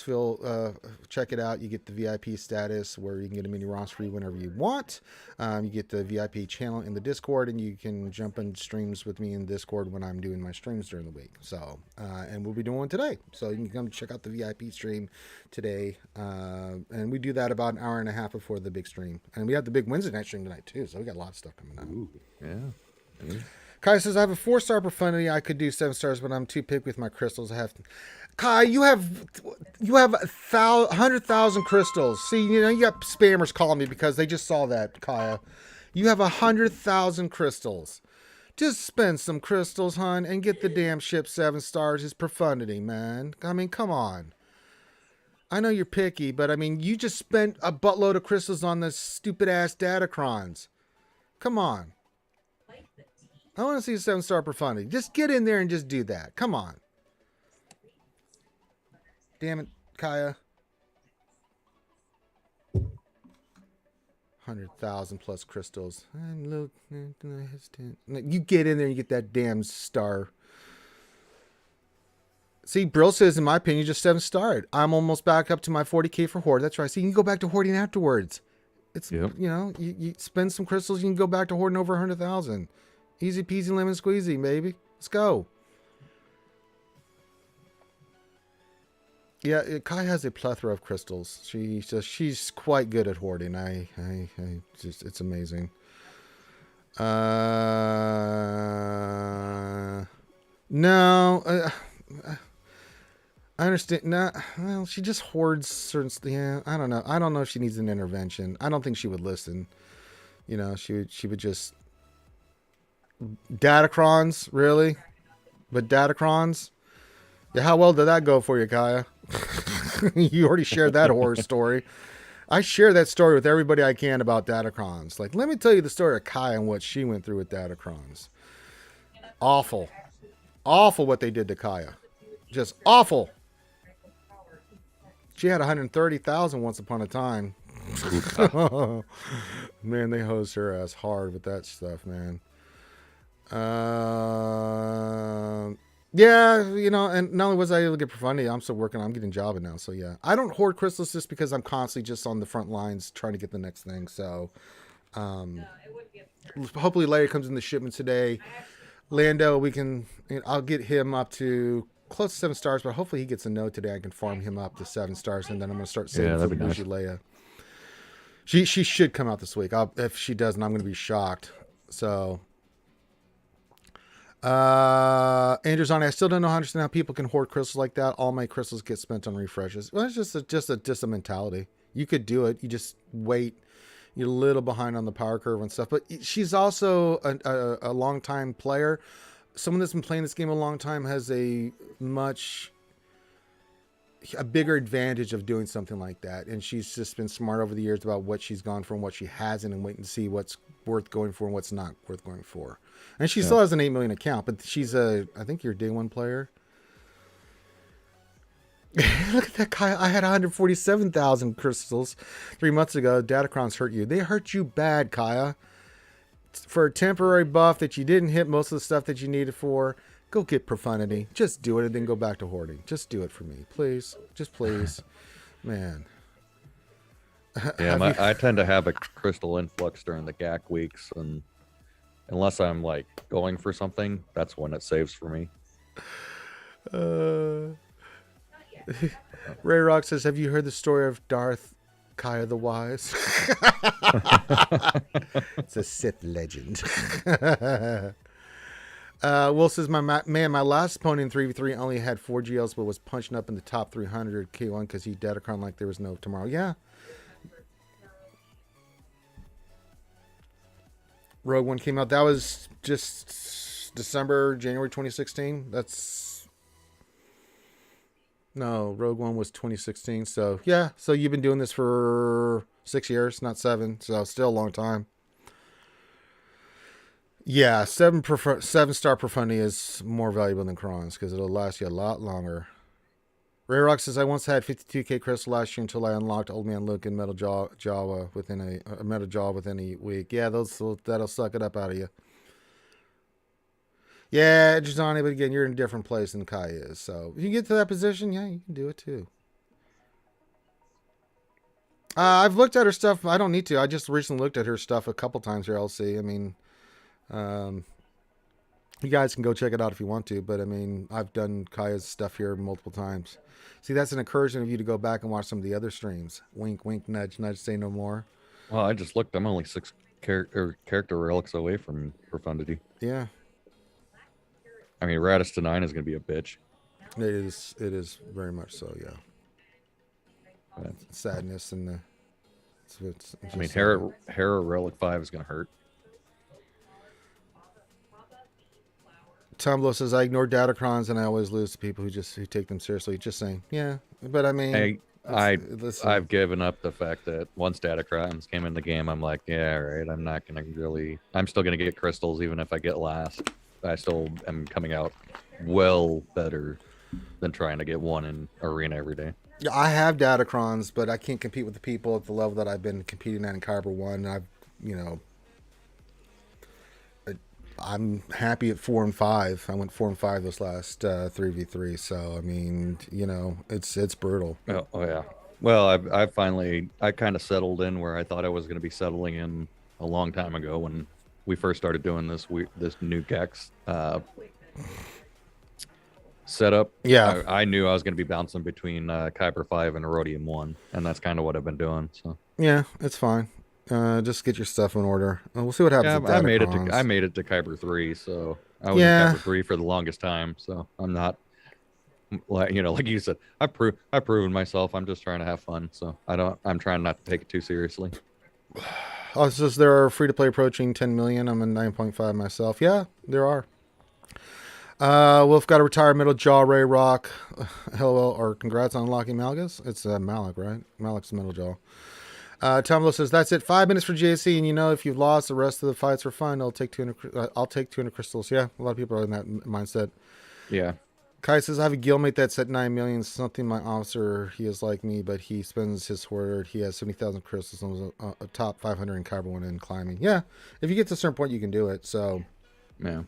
feel check it out. You get the VIP status where you can get a mini roster free whenever you want. You get the VIP channel in the Discord, and you can jump in streams with me in Discord when I'm doing my streams during the week. So and we'll be doing one today, so you can come check out the VIP stream today. And we do that about an hour and a half before the big stream, and we have the big Wednesday night stream tonight too. So we got a lot of stuff coming up. Ooh, yeah. Kai says, I have a 4-star profundity. I could do 7 stars, but I'm too picky with my crystals. Kai, you have 100,000 crystals. See, you got spammers calling me because they just saw that, Kaya. You have 100,000 crystals. Just spend some crystals, hon, and get the damn ship 7 stars. It's profundity, man. I mean, come on. I know you're picky, but I mean, you just spent a buttload of crystals on this stupid-ass Datacrons. Come on. I want to see a 7-star profundity. Just get in there and just do that. Come on. Damn it, Kaya. 100,000 plus crystals. I'm a little hesitant. You get in there and you get that damn star. See, Brill says, in my opinion, just 7-starred. I'm almost back up to my 40K for Horde. That's right. So you can go back to hoarding afterwards. It's, you spend some crystals, you can go back to hoarding over 100,000. Easy peasy lemon squeezy, baby. Let's go. Yeah, Kai has a plethora of crystals. She's quite good at hoarding. I just, it's amazing. No, I understand. No, well, she just hoards certain. Yeah, I don't know. I don't know if she needs an intervention. I don't think she would listen. She would just. Datacrons, really? But Datacrons? Yeah, how well did that go for you, Kaya? You already shared that horror story. I share that story with everybody I can about Datacrons. Like, let me tell you the story of Kaya and what she went through with Datacrons. Awful. Awful what they did to Kaya. Just awful. She had 130,000 once upon a time. Man, they hosed her ass hard with that stuff, man. Yeah, and not only was I able to get profundity, I'm still working. I'm getting jobbing now, so yeah. I don't hoard crystals just because I'm constantly just on the front lines trying to get the next thing. So, hopefully, Larry comes in the shipment today. Lando, I'll get him up to close to 7 stars, but hopefully he gets a no today. I can farm him up to 7 stars, and then I'm gonna start saving for Bougie Leia. She should come out this week. If she doesn't, I'm gonna be shocked. So. Andrew's on. I still don't understand how people can hoard crystals like that. All my crystals get spent on refreshes. Well, it's just a mentality. You could do it. You just wait. You're a little behind on the power curve and stuff. But she's also a long time player. Someone that's been playing this game a long time has a bigger advantage of doing something like that. And she's just been smart over the years about what she's gone for and what she hasn't, and waiting to see what's worth going for and what's not worth going for. And she still has an 8 million account, but she's I think you're a day one player. Look at that guy. I had 147,000 crystals 3 months ago. Datacrons hurt you. They hurt you bad, Kaya. For a temporary buff that you didn't hit most of the stuff that you needed for, go get profundity. Just do it and then go back to hoarding. Just do it for me, please. Just please. Man. Yeah, I tend to have a crystal influx during the GAC weeks, and unless I'm like going for something, that's when it saves for me. Ray Rock says, have you heard the story of Darth Kaya the Wise? It's a Sith legend. Will says, my last opponent in 3v3 only had 4 GLs, but was punching up in the top 300 K1 because he Datacron like there was no tomorrow. Yeah. Rogue One came out. That was just January 2016. Rogue One was 2016. So yeah. So you've been doing this for 6 years, not 7. So still a long time. Yeah, 7-star profundity is more valuable than Crons because it'll last you a lot longer. Ray Rock says, I once had 52k crystal last year until I unlocked Old Man Luke and Metal Jaw within a Metal Jaw within a week. Yeah, that'll suck it up out of you. Yeah, Johnny, but again, you're in a different place than Kai is. So if you get to that position, yeah, you can do it too. I've looked at her stuff. I don't need to. I just recently looked at her stuff a couple times here, LC. I mean, you guys can go check it out if you want to, but I mean, I've done Kaya's stuff here multiple times. See, that's an encouragement of you to go back and watch some of the other streams. Wink, wink, nudge, nudge, say no more. Well, I just looked. I'm only 6 character relics away from profundity. Yeah. I mean, Radis to 9 is going to be a bitch. It is very much so, yeah. But, sadness and the... I mean, Hera Relic 5 is going to hurt. Tumblr says, I ignore datacrons and I always lose to people who take them seriously. Just saying. Yeah, but I mean... I've given up the fact that once datacrons came in the game, I'm like, yeah, right, I'm not going to really... I'm still going to get crystals even if I get last. I still am coming out well better than trying to get one in arena every day. Yeah, I have datacrons, but I can't compete with the people at the level that I've been competing at in Kyber 1. I'm happy at 4 and 5. I went 4 and 5 this last 3v3. So I mean, it's brutal. Oh yeah. Well, I finally kind of settled in where I thought I was going to be settling in a long time ago when we first started doing this new Gex setup. Yeah, I knew I was going to be bouncing between Kyber 5 and Erodium 1, and that's kind of what I've been doing. So yeah, it's fine. Just get your stuff in order. We'll see what happens. Yeah, I made it to Kyber 3, so I was in Kyber 3 for the longest time. So I'm not like you said, I've proven myself. I'm just trying to have fun. So I'm trying not to take it too seriously. Oh, it's just there are free to play approaching 10 million. I'm in 9.5 myself. Yeah, there are. Wolf got to retire Middle Jaw, Ray Rock. Hello, or congrats on unlocking Malgus. It's Malik, right? Malik's Middle Jaw. Tumblr says, that's it. 5 minutes for JC, and if you've lost, the rest of the fights are fine. I'll take 200 crystals. Yeah, a lot of people are in that mindset. Yeah. Kai says, I have a guildmate that's at 9 million. Something my officer, he is like me, but he spends his hoard. He has 70,000 crystals and was a top 500 in Kyber 1 and climbing. Yeah, if you get to a certain point, you can do it. So, yeah.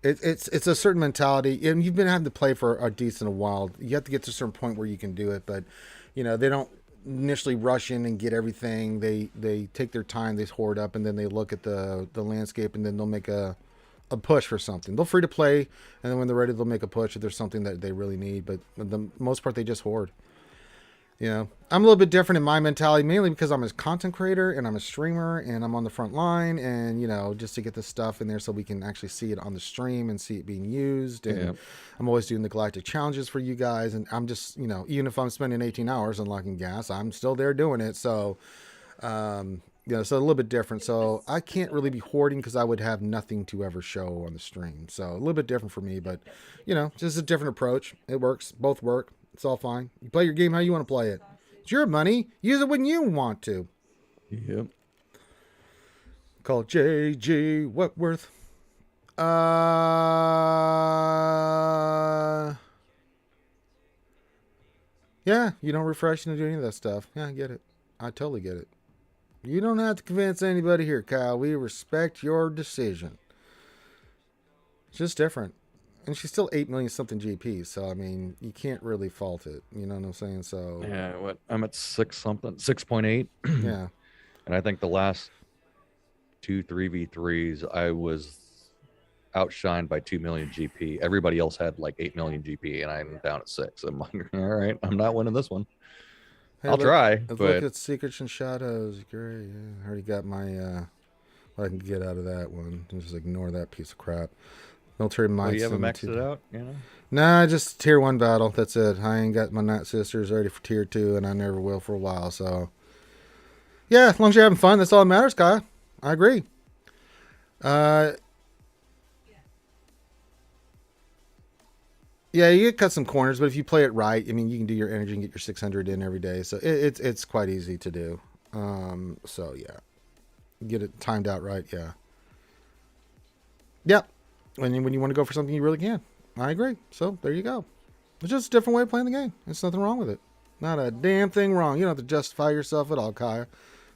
It's a certain mentality, and you've been having to play for a decent while. You have to get to a certain point where you can do it, but they don't initially rush in and get everything. They take their time, they hoard up, and then they look at the landscape, and then they'll make a push for something. They'll free to play, and then when they're ready, they'll make a push if there's something that they really need. But for the most part, they just hoard. I'm a little bit different in my mentality, mainly because I'm a content creator and I'm a streamer and I'm on the front line, and just to get this stuff in there so we can actually see it on the stream and see it being used. And I'm always doing the galactic challenges for you guys, and I'm just even if I'm spending 18 hours unlocking gas, I'm still there doing it. So so a little bit different. So I can't really be hoarding because I would have nothing to ever show on the stream. So a little bit different for me, but just a different approach. It works. Both work. It's all fine. You play your game how you want to play it. It's your money. Use it when you want to. Yep. Call JG Wentworth. Yeah, you don't refresh and do any of that stuff. Yeah, I get it. I totally get it. You don't have to convince anybody here, Kyle. We respect your decision. It's just different. And she's still 8 million something GP, so I mean, you can't really fault it. You know what I'm saying? So yeah, I'm at 6.8. Yeah. And I think the last 2 3v3s, I was outshined by 2 million GP. Everybody else had like 8 million GP, and I'm down at 6. I'm like, all right, I'm not winning this one. Hey, I'll try. But look at Secrets and Shadows. Great. Yeah, I already got my what I can get out of that one. Just ignore that piece of crap. Military Mites. You haven't maxed it out, Nah, just tier 1 battle. That's it. I ain't got my Night Sisters ready for tier 2, and I never will for a while. So, yeah, as long as you're having fun, that's all that matters, Kyle. I agree. Yeah, you get cut some corners, but if you play it right, I mean, you can do your energy and get your 600 in every day. So it's quite easy to do. So yeah, get it timed out right. Yeah. Yep. When you want to go for something, you really can. I agree. So there you go. It's just a different way of playing the game. There's nothing wrong with it. Not a damn thing wrong. You don't have to justify yourself at all, Kaya.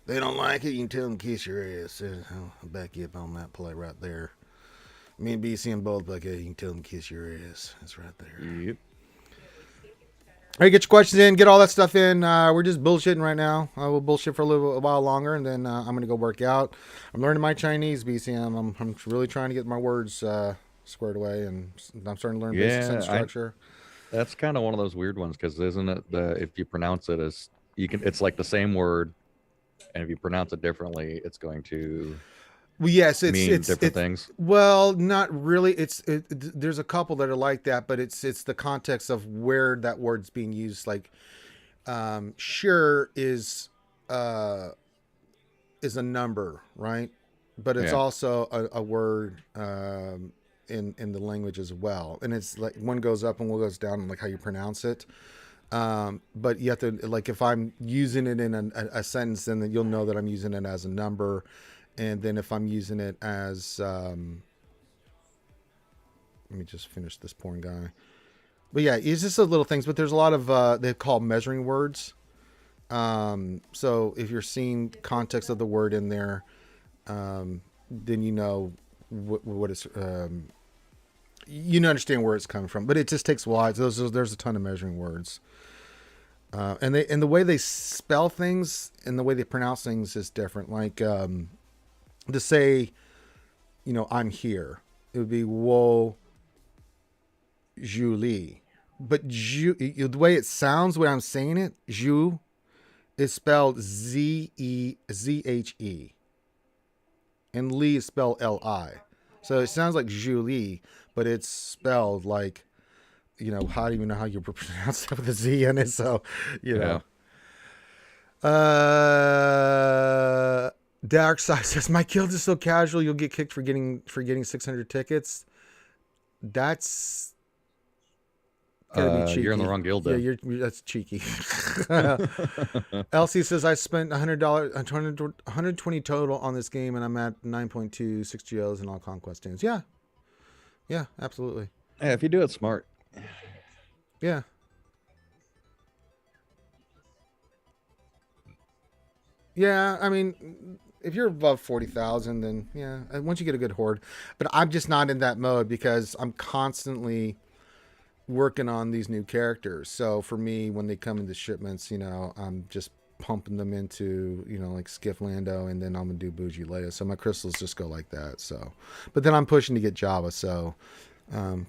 They don't like it, you can tell them kiss your ass. I'll back you up on that play right there. Me and BC and both like, hey, you can tell them kiss your ass. That's right there. Yep. All right, get your questions in. Get all that stuff in. We're just bullshitting right now. We'll bullshit for a while longer, and then I'm going to go work out. I'm learning my Chinese, BC. I'm really trying to get my words squared away, and I'm starting to learn basic sentence structure. That's kind of one of those weird ones, because isn't it if you pronounce it as it's like the same word, and if you pronounce it differently, it's going to yes, mean different things. Well, not really. There's a couple that are like that, but it's the context of where that word's being used. Like, sure is a number, right? But it's also a word in the language as well, and it's like one goes up and one goes down, like how you pronounce it. But you have to, like, if I'm using it in a sentence, then you'll know that I'm using it as a number. And then if I'm using it as, let me just finish this porn guy. But yeah, it's just the little things, but there's a lot of, they call measuring words. So if you're seeing context of the word in there, then you know what it's, you understand where it's coming from, but it just takes a while. There's a ton of measuring words. And the way they spell things and the way they pronounce things is different. Like, to say, you know, I'm here, it would be wo Julie. But the way it sounds when I'm saying it, Ju, is spelled Z-E-Z-H-E. And Li is spelled L-I. So it sounds like Julie, but it's spelled like, you know, how do you know how you pronounce it with a Z in it? So, you know. Dark Side says, my guild is so casual, you'll get kicked for getting 600 tickets. That's gotta be cheeky. You're in the wrong guild, then. Yeah, that's cheeky. Elsie says, I spent $100, 120 total on this game, and I'm at 9.2 6GOs in all conquest games. Yeah, absolutely. Yeah, if you do it smart. Yeah. Yeah, I mean, if you're above 40,000, then yeah, once you get a good horde. But I'm just not in that mode because I'm constantly working on these new characters. So for me, when they come into shipments, you know, I'm just pumping them into, you know, like Skiff Lando, and then I'm gonna do Bougie Leia. So my crystals just go like that. So, but then I'm pushing to get Java. So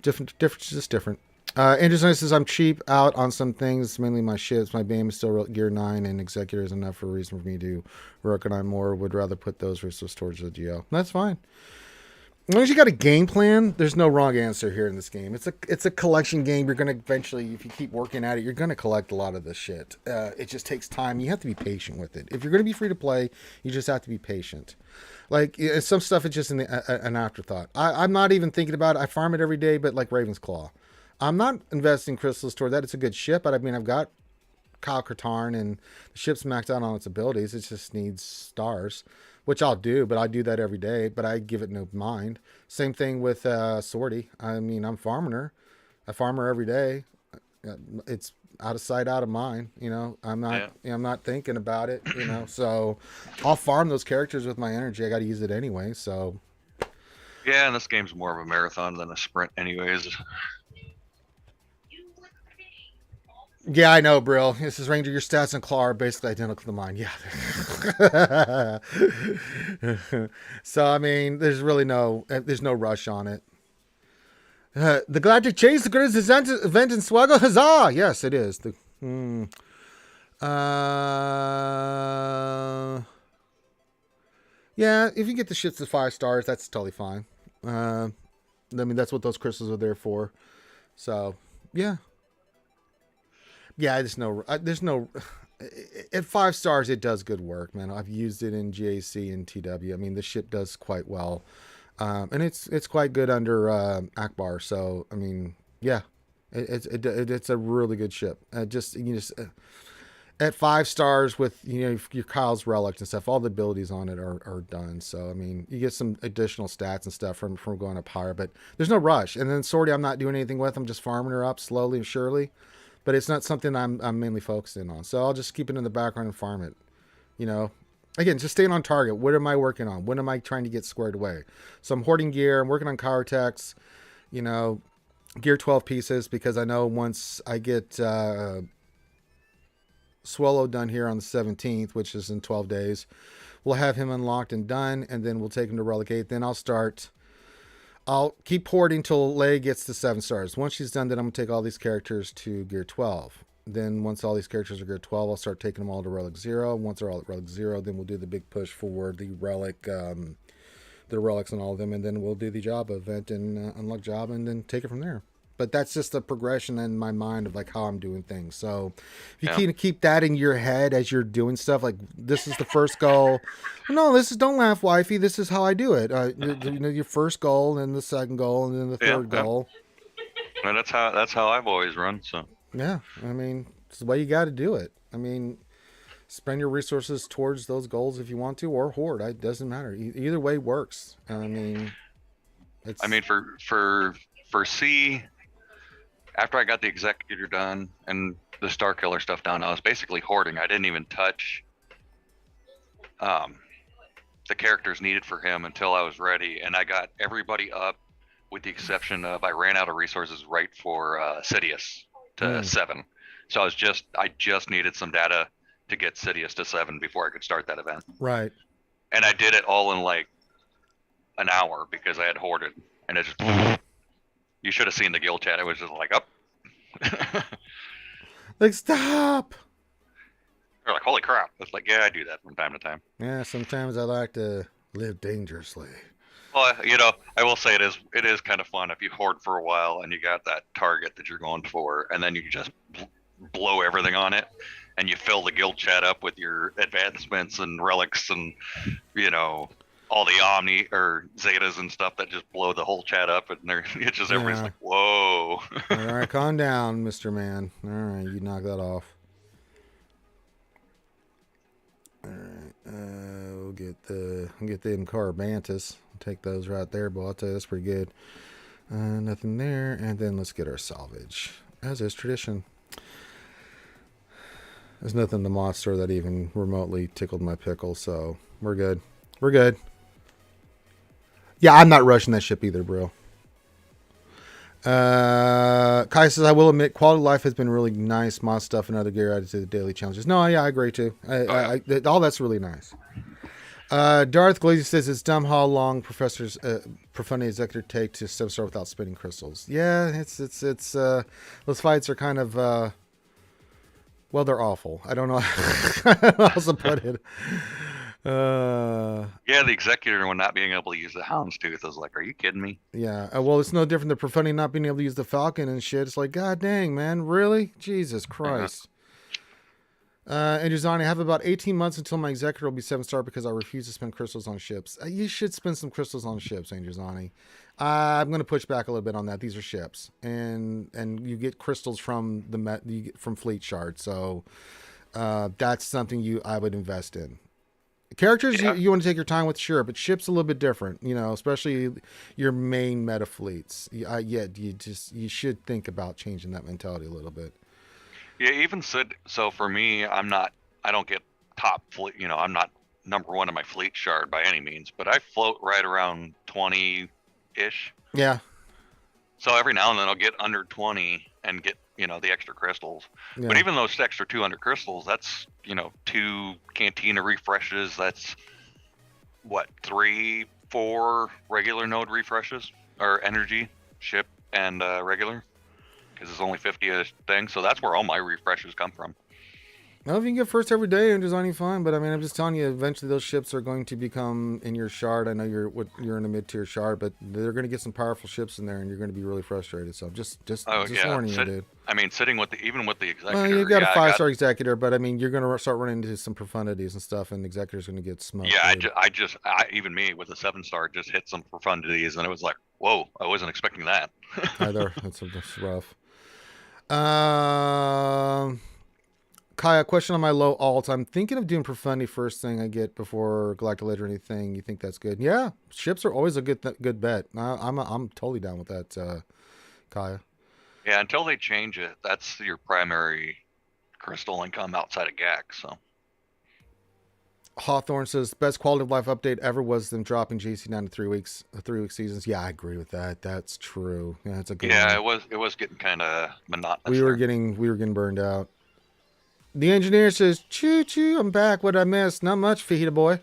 different, just different. Anderson says, I'm cheap out on some things, mainly my ships. My BAM is still gear 9, and Executor is enough for a reason for me to work on more. Would rather put those resources towards the GO. That's fine. As long as you got a game plan, there's no wrong answer here in this game. It's a collection game. You're going to eventually, if you keep working at it, you're going to collect a lot of this shit. It just takes time. You have to be patient with it. If you're going to be free to play, you just have to be patient. Like, some stuff is just an afterthought. I'm not even thinking about it. I farm it every day, but like Raven's Claw. I'm not investing crystals toward that. It's a good ship, but I mean, I've got Kyle Katarn, and the ship's maxed out on its abilities. It just needs stars, which I'll do, but I do that every day, but I give it no mind. Same thing with Sortie. I mean, I'm farming her. I farm her every day. It's out of sight, out of mind. You know, I'm not thinking about it, you know, so I'll farm those characters with my energy. I got to use it anyway, so. Yeah, and this game's more of a marathon than a sprint anyways. Yeah, I know, Brill. This is Ranger. Your stats and claw are basically identical to mine. Yeah. So, I mean, there's no rush on it. The Galactic Chase, the greatest event in SWGOH. Huzzah! Yes, it is. Yeah, if you get the shits to 5 stars, that's totally fine. I mean, that's what those crystals are there for. So, yeah. Yeah, there's no at 5 stars, it does good work, man. I've used it in GAC and TW. I mean, the ship does quite well. And it's quite good under Akbar. So, I mean, yeah, it's a really good ship. at 5 stars with your Kyle's relics and stuff, all the abilities on it are done. So I mean, you get some additional stats and stuff from going up higher, but there's no rush. And then Swordy, I'm not doing anything with. I'm just farming her up slowly and surely, but it's not something I'm mainly focusing on. So I'll just keep it in the background and farm it. Again, just staying on target. What am I working on? What am I trying to get squared away? So I'm hoarding gear. I'm working on Chirotex, gear 12 pieces, because I know once I get Swallow done here on the 17th, which is in 12 days, we'll have him unlocked and done, and then we'll take him to Relegate. Then I'll keep hoarding till Leigh gets to 7 stars. Once she's done, then I'm going to take all these characters to gear 12. Then once all these characters are gear 12, I'll start taking them all to Relic 0. Once they're all at Relic 0, then we'll do the big push for the Relic, the relics and all of them, and then we'll do the job event and unlock job, and then take it from there. But that's just the progression in my mind of like how I'm doing things. So if you can keep that in your head as you're doing stuff, like this is the first goal. No, don't laugh, wifey. This is how I do it. Your first goal, and then the second goal, and then the third goal. And that's how I've always run. So yeah, I mean, it's the way you got to do it. I mean, spend your resources towards those goals if you want to, or hoard. It doesn't matter. Either way works. I mean, for C. After I got the Executor done and the Starkiller stuff done, I was basically hoarding. I didn't even touch the characters needed for him until I was ready, and I got everybody up with the exception of I ran out of resources right for Sidious to 7. So I just needed some data to get Sidious to 7 before I could start that event. Right. And I did it all in like an hour because I had hoarded, and it just... You should have seen the guild chat. It was just like, up. Like, stop. They're like, holy crap. It's like, yeah, I do that from time to time. Yeah, sometimes I like to live dangerously. Well, I will say it is kind of fun if you hoard for a while and you got that target that you're going for, and then you just blow everything on it, and you fill the guild chat up with your advancements and relics and, all the Omni or Zetas and stuff that just blow the whole chat up, and it's just everybody's like, whoa. All right, calm down, Mr. Man. All right, you knock that off. All right, we'll get them Carabantus. Take those right there, boy. I'll tell you, that's pretty good. Nothing there, and then let's get our salvage, as is tradition. There's nothing in the mod store that even remotely tickled my pickle, so we're good. We're good. Yeah, I'm not rushing that ship either, bro. Kai says, I will admit, quality of life has been really nice. Mod stuff and other gear added to the daily challenges. No, yeah, I agree too. All that's really nice. Darth Glazy says, it's dumb how long Professor's Profundity Executor take to 7-star without spinning crystals. Yeah, it's those fights are kind of, well, they're awful. I don't know how else to put it. Yeah, the Executor one not being able to use the Houndstooth is like, are you kidding me? Yeah, well, it's no different than Profundity not being able to use the Falcon and shit. It's like, god dang, man, really? Jesus Christ. And Juzani, I have about 18 months until my Executor will be 7-star because I refuse to spend crystals on ships. You should spend some crystals on ships, Angel Zani. I'm going to push back a little bit on that. These are ships, and you get crystals from from Fleet Shard, so that's something I would invest in. Characters, yeah. you want to take your time with, sure, but ships a little bit different, especially your main meta fleets. You should think about changing that mentality a little bit. Yeah, even so for me, I don't get top fleet, I'm not number 1 in my fleet shard by any means, but I float right around 20-ish. Yeah. So every now and then I'll get under 20 and get, the extra crystals. Yeah. But even those extra 200 crystals, that's, 2 Cantina refreshes. That's what, 3, 4 regular node refreshes or energy, ship, and regular. Because it's only 50 a thing, so that's where all my refreshes come from. Well, if you can get first every day, and designing fine. But I mean, I'm just telling you, eventually those ships are going to become in your shard. I know you're in a mid-tier shard, but they're going to get some powerful ships in there, and you're going to be really frustrated. So just warning you, dude. I mean, sitting with even with the Executor. Well, you've got a 5-star Executor, but I mean, you're going to start running into some profundities and stuff, and the Executor's going to get smoked. Yeah, even me with a 7-star just hit some profundities, and it was like, whoa, I wasn't expecting that. Either that's rough. Kaya, question on my low alt. I'm thinking of doing Profundity first thing I get before Galactolate or anything. You think that's good? Yeah, ships are always a good bet. I'm totally down with that, Kaya. Yeah, until they change it, that's your primary crystal income outside of GAC. So Hawthorne says best quality of life update ever was them dropping GC9 to 3 weeks, 3-week seasons. Yeah, I agree with that. That's true. Yeah, that's a good one. It was getting kind of monotonous. We were getting burned out. The engineer says, choo choo, I'm back. What did I miss? Not much, Fajita boy.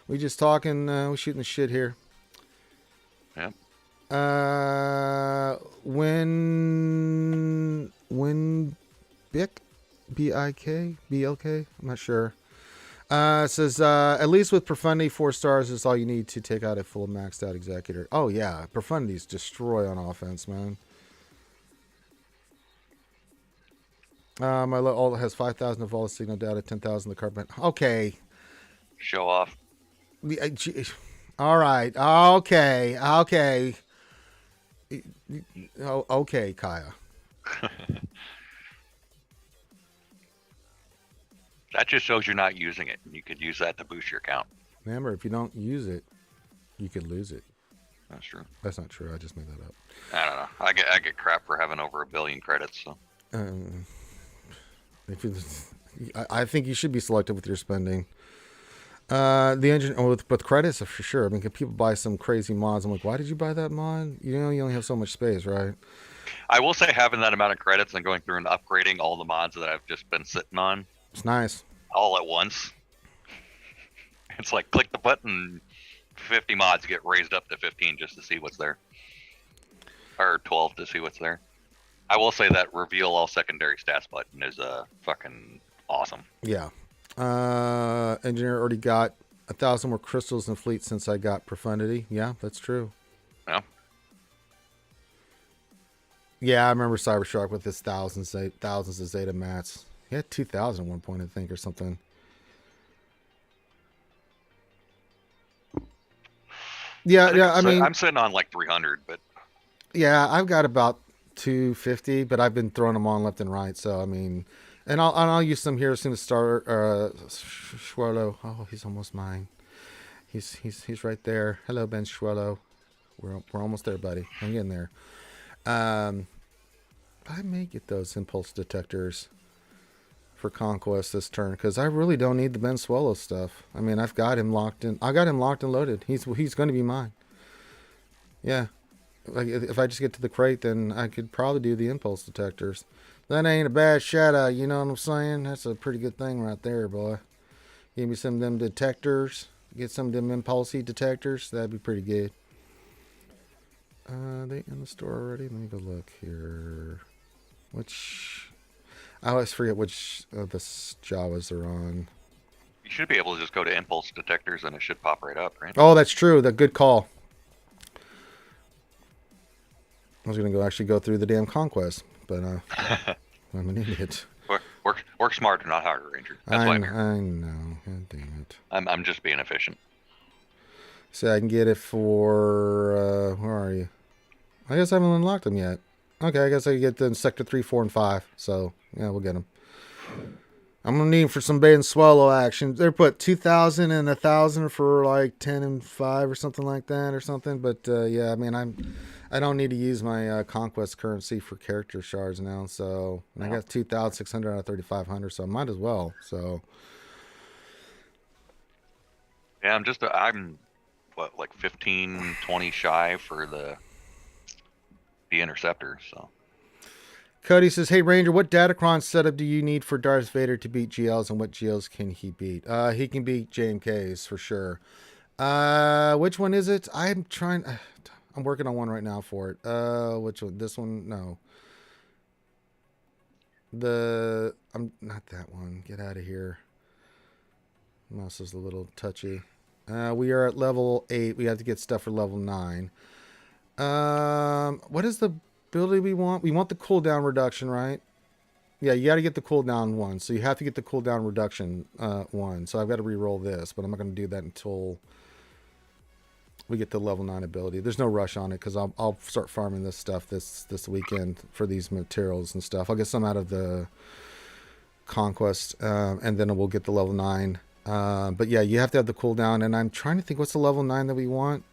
We just talking, we shooting the shit here. Yep. When BIK, BLK, I'm not sure. Says, at least with Profundity, 4 stars is all you need to take out a full maxed out Executor. Oh yeah, Profundity's destroy on offense, man. My alt has 5,000 of all the signal data, 10,000 the carbon. Okay. Show off. All right. Okay. Okay, Kaya. That just shows you're not using it. You could use that to boost your count. Remember, if you don't use it, you could lose it. That's true. That's not true. I just made that up. I don't know. I get crap for having over 1 billion credits. So. I think you should be selective with your spending. The engine with credits for sure. I mean, people buy some crazy mods. I'm like, why did you buy that mod? You know, you only have so much space, right? I will say having that amount of credits and going through and upgrading all the mods that I've just been sitting on. It's nice. All at once. It's like click the button, 50 mods get raised up to 15 just to see what's there. Or 12 to see what's there. I will say that reveal all secondary stats button is fucking awesome. Yeah. Engineer already got 1,000 more crystals in fleet since I got Profundity. Yeah, that's true. Yeah. Yeah, I remember Cybershark with his thousands of Zeta mats. He had 2,000 at one point, I think, or something. Yeah. I mean, I'm sitting on like 300, but yeah, I've got about 250, but I've been throwing them on left and right. So I mean, and I'll use some here as soon as start. Schwello, oh, he's almost mine. He's right there. Hello, Ben Schwello. We're almost there, buddy. Hang in there. I may get those impulse detectors for Conquest this turn because I really don't need the Ben Swallow stuff. I mean, I've got him locked in. I got him locked and loaded. He's going to be mine. Yeah. Like if I just get to the crate, then I could probably do the impulse detectors. That ain't a bad shout out, you know what I'm saying? That's a pretty good thing right there, boy. Give me some of them detectors. Get some of them impulse detectors. That'd be pretty good. They in the store already? Let me go look here. I always forget which of the Jawas are on. you should be able to just go to impulse detectors and it should pop right up, right? Oh, that's true. The good call. I was going to actually go through the damn Conquest, but I'm an idiot. Work smarter, not harder, Ranger. That's why I'm here. I know. God damn it. I'm just being efficient. So I can get it for, where are you? I guess I haven't unlocked them yet. Okay, I guess I can get them Sector 3, 4, and 5. So, yeah, we'll get them. I'm going to need them for some bait and swallow action. They're put 2,000 and 1,000 for like 10 and 5 or something like that or something. But, yeah, I mean, I don't need to use my Conquest currency for character shards now. So, and I got 2,600 out of 3,500, so I might as well. So, yeah, I'm what, like 15, 20 shy for the Interceptor, so. Cody says, hey, Ranger, what Datacron setup do you need for Darth Vader to beat GLs, and what GLs can he beat? He can beat JMKs for sure. Which one is it? I'm working on one right now for it. Which one? This one? No. I'm not that one. Get out of here. Mouse is a little touchy. We are at level 8. We have to get stuff for level 9. What is the ability we want? We want the cooldown reduction, right? Yeah, you got to get the cooldown one. So you have to get the cooldown reduction one. So I've got to re-roll this, but I'm not going to do that until we get the level 9 ability. There's no rush on it because I'll start farming this stuff this weekend for these materials and stuff. I'll get some out of the conquest, and then we'll get the level 9. But yeah, you have to have the cooldown, and I'm trying to think what's the level 9 that we want.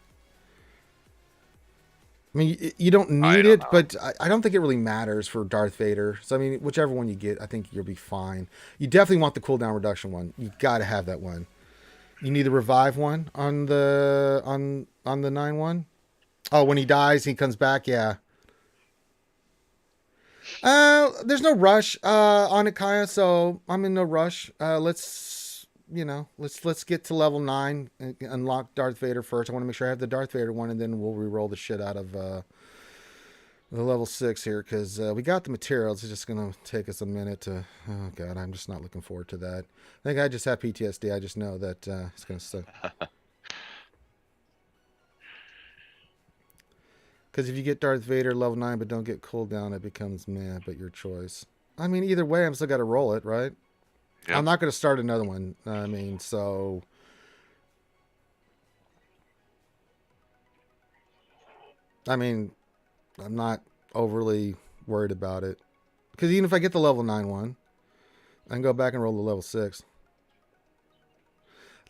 I mean, you don't need it, but I don't think it really matters for Darth Vader. So I mean, whichever one you get, I think you'll be fine. You definitely want the cooldown reduction one. You got to have that one. You need the revive one on the 9-1. Oh, when he dies, he comes back. Yeah. There's no rush on it, Kaya. So I'm in no rush. Let's get to level 9 and unlock Darth Vader first. I want to make sure I have the Darth Vader one, and then we'll re-roll the shit out of the level 6 here, because we got the materials. It's just gonna take us a minute to. Oh god, I'm just not looking forward to that. I think I just have PTSD. I just know that it's gonna suck. Because if you get Darth Vader level 9 but don't get cooldown, it becomes meh, but your choice. I mean, either way, I'm still got to roll it, right? Yep. I'm not going to start another one. I mean, so... I mean, I'm not overly worried about it. Because even if I get the level 9 one, I can go back and roll the level 6.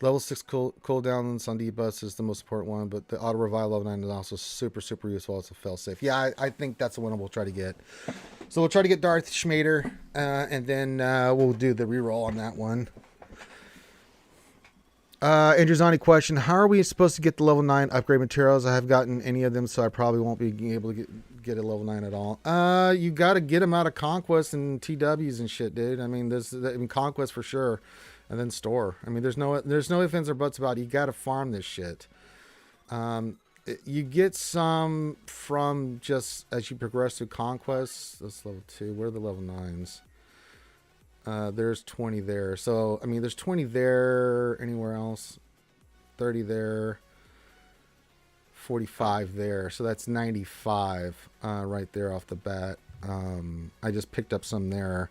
Level 6 cooldowns on debuffs is the most important one, but the auto revive level 9 is also super, super useful. It's a fail safe. Yeah, I think that's the one we'll try to get. So we'll try to get Darth Schmader, and then we'll do the reroll on that one. Andrew Zani question: how are we supposed to get the level 9 upgrade materials? I have gotten any of them, so I probably won't be able to get a level 9 at all. You got to get them out of Conquest and TWs and shit, dude. I mean, Conquest for sure. And then store. I mean, there's no ifs, ands, or buts about it. You got to farm this shit. You get some from just as you progress through Conquest. That's level 2. Where are the level 9s? There's 20 there. So, I mean, there's 20 there. Anywhere else? 30 there. 45 there. So that's 95 right there off the bat. I just picked up some there.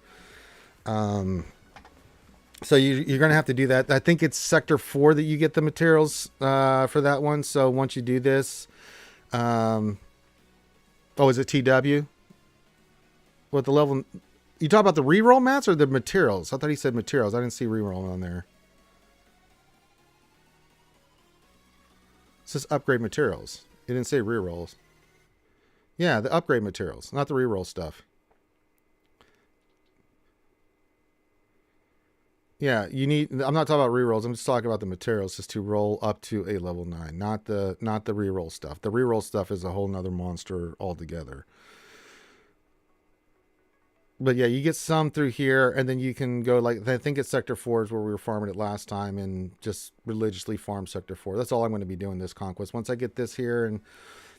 So you're going to have to do that. I think it's Sector 4 that you get the materials for that one. So once you do this... is it TW? What the level... You talk about the reroll mats or the materials? I thought he said materials. I didn't see reroll on there. It says upgrade materials. It didn't say rerolls. Yeah, the upgrade materials, not the reroll stuff. Yeah, you need... I'm not talking about rerolls. I'm just talking about the materials just to roll up to a level 9, not the reroll stuff. The reroll stuff is a whole nother monster altogether. But yeah, you get some through here, and then you can go, like, I think it's Sector 4 is where we were farming it last time, and just religiously farm Sector 4. That's all I'm going to be doing this Conquest. Once I get this here, and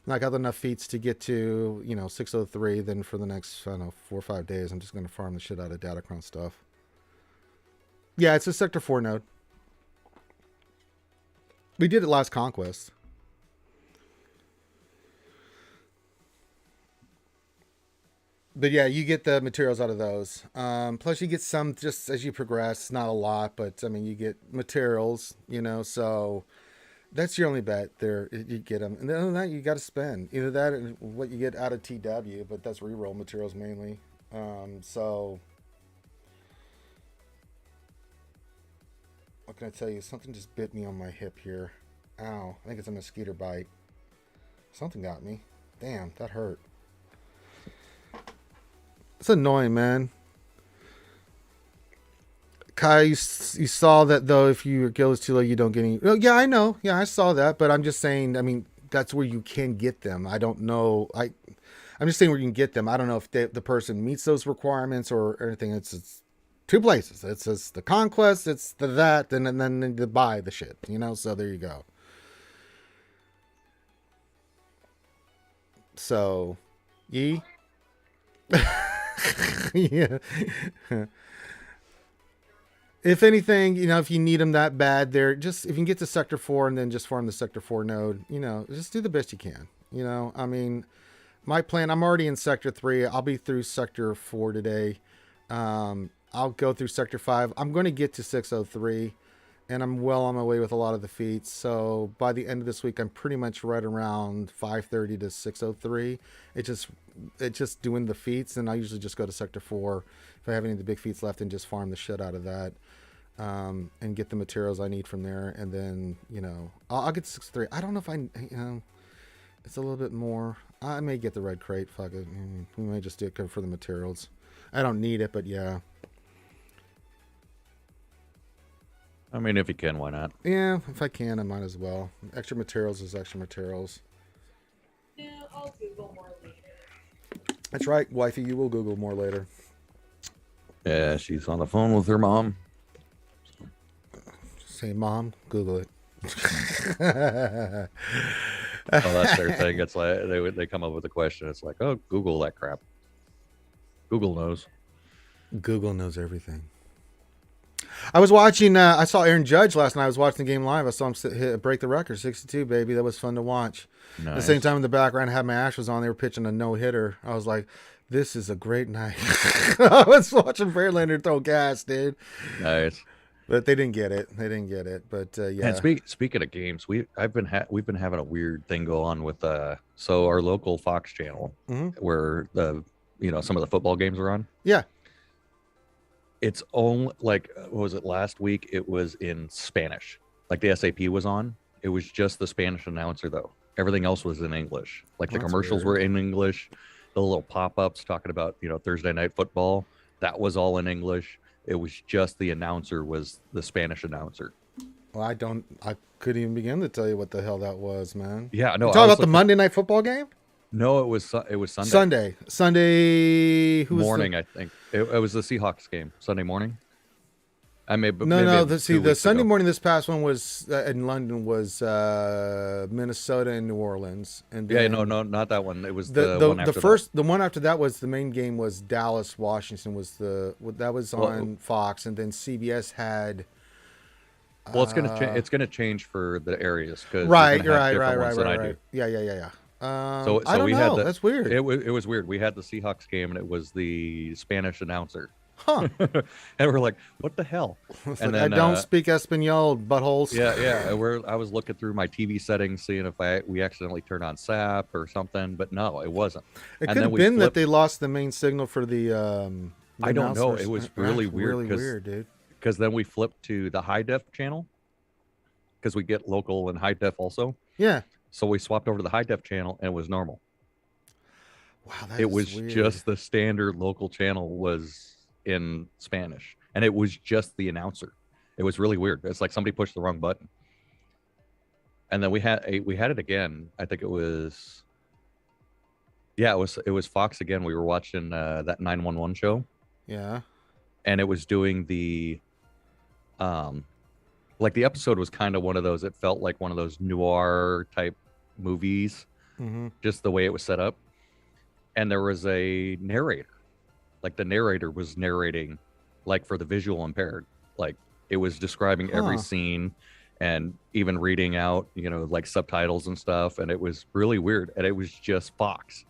I got enough feats to get to, 603, then for the next, 4 or 5 days, I'm just going to farm the shit out of Datacron stuff. Yeah, it's a Sector 4 node. We did it last Conquest. But yeah, you get the materials out of those. Plus you get some just as you progress. Not a lot, but I mean, you get materials, so that's your only bet there. You get them. And other than that, you got to spend. Either that or what you get out of TW, but that's reroll materials mainly. So... What can I tell you? Something just bit me on my hip here. Ow. I think it's a mosquito bite. Something got me. Damn, that hurt. It's annoying, man. Kai, you saw that, though, if your guild is too low, you don't get any... Oh, yeah, I know. Yeah, I saw that. But I'm just saying, I mean, that's where you can get them. I don't know. I'm just saying where you can get them. I don't know if the person meets those requirements or anything. It's 2 places. It's the Conquest, it's the that, and then the buy the shit, so there you go. So, yeah. If anything, if you need them that bad, if you can get to Sector 4 and then just farm the Sector 4 node, just do the best you can. I mean, my plan, I'm already in Sector 3. I'll be through Sector 4 today. I'll go through Sector 5. I'm going to get to 603. and I'm well on my way with a lot of the feats. So by the end of this week, I'm pretty much right around 5:30 to 6:03. It's just doing the feats, and I usually just go to Sector 4 if I have any of the big feats left and just farm the shit out of that, and get the materials I need from there. And then I'll get to 6:03. I don't know if it's a little bit more. I may get the red crate. Fuck it. We may just do it for the materials. I don't need it, but yeah. I mean, if you can, why not? Yeah, if I can, I might as well. Extra materials is extra materials. Yeah, I'll Google more later. That's right, wifey. You will Google more later. Yeah, she's on the phone with her mom. Say, Mom, Google it. Oh, that's their thing. It's like they come up with a question. It's like, oh, Google that crap. Google knows. Google knows everything. I was watching. I saw Aaron Judge last night. I was watching the game live. I saw him break the record, 62, baby. That was fun to watch. Nice. At the same time, in the background, I had my Astros on. They were pitching a no-hitter. I was like, this is a great night. I was watching Verlander throw gas, dude. Nice. But they didn't get it. But yeah. And speaking of games, we've been having a weird thing go on with so our local Fox channel, where some of the football games are on. Yeah. It's only what was it last week? It was in Spanish. Like the SAP was on. It was just the Spanish announcer though. Everything else was in English. Like the commercials were in English. The little pop-ups talking about Thursday night football, that was all in English. It was just the announcer was the Spanish announcer. Well, I couldn't even begin to tell you what the hell that was, man. Yeah, no. You talking about the Monday night football game? No, it was Sunday. Sunday. Morning, I think. It was the Seahawks game. Sunday morning. The Sunday morning. This past one was in London. Was Minnesota and New Orleans. And then not that one. It was the one after that. The one after that was the main game was Dallas Washington that was on Fox, and then CBS had. Well, it's gonna change for the areas because right. Yeah. So I don't we know. had That's weird. It was weird. We had the Seahawks game, and it was the Spanish announcer. Huh? And we're like, what the hell? And then, I don't speak Espanol, buttholes. Yeah. I was looking through my TV settings, seeing if we accidentally turned on SAP or something, but no, it wasn't. It could have been that they lost the main signal for the. I don't know. It was really weird. Really weird, dude. Because then we flipped to the high def channel, because we get local and high def also. Yeah. So we swapped over to the high def channel, and it was normal. Wow, that it was weird. Just the standard local channel was in Spanish, and it was just the announcer. It was really weird. It's like somebody pushed the wrong button. And then we had it again. I think it was. Yeah, it was Fox again. We were watching that 911 show. Yeah. And it was doing the. Like the episode was kind of one of those. It felt like one of those noir type movies, just the way it was set up. And there was a narrator. Like the narrator was narrating, like for the visual impaired. Like it was describing every scene, and even reading out, like subtitles and stuff. And it was really weird. And it was just Fox,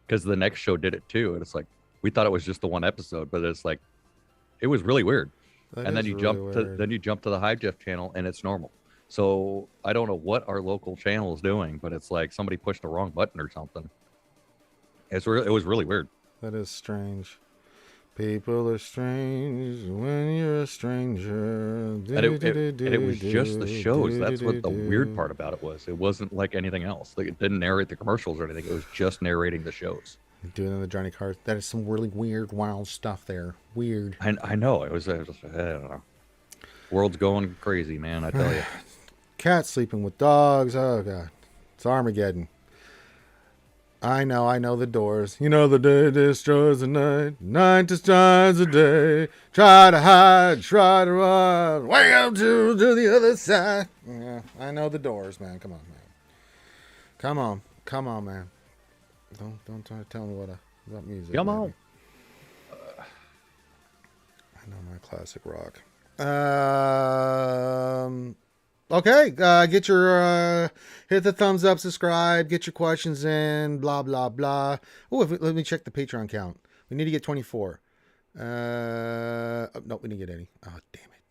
because the next show did it too. And it's like we thought it was just the one episode, but it's like it was really weird. And then you jump to the high def channel, and it's normal. So I don't know what our local channel is doing, but it's like somebody pushed the wrong button or something. It was really weird. That is strange. People are strange when you're a stranger. And it was just the shows. That's what the weird part about it was. It wasn't like anything else. Like it didn't narrate the commercials or anything. It was just narrating the shows. Doing the Johnny Carson. That is some really weird, wild stuff there. Weird. I know. It was I don't know. World's going crazy, man. I tell you. Cats sleeping with dogs. Oh god, it's Armageddon. I know the Doors. The day destroys the night. Night destroys the day. Try to hide, try to run. Way up to the other side. Yeah, I know the Doors, man. Come on, man. Come on, man. Don't try to tell me about music. Come on. I know my classic rock. Okay, get your hit the thumbs up, subscribe, get your questions in, blah blah blah. Oh, let me check the Patreon count. We need to get 24. No, we didn't get any. Oh, damn it.